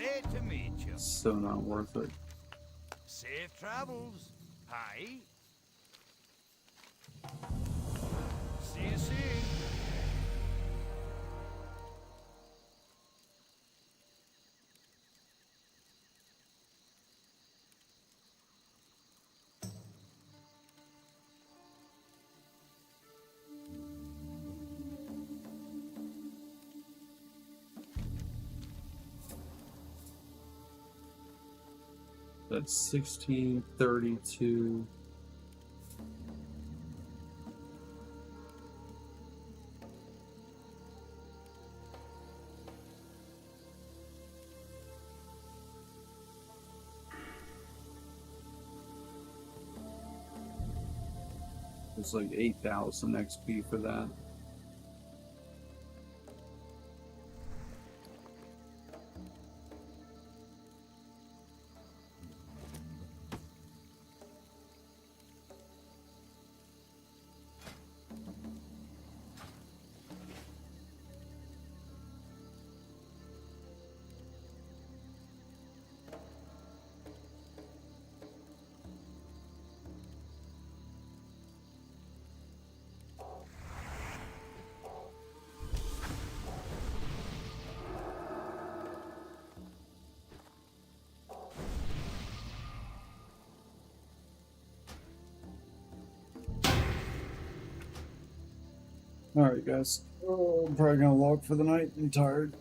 [SPEAKER 1] So not worth it.
[SPEAKER 8] Safe travels. Hi. See you soon.
[SPEAKER 1] That's 1632. It's like 8,000 XP for that. Alright guys, I'm probably gonna log for the night. I'm tired.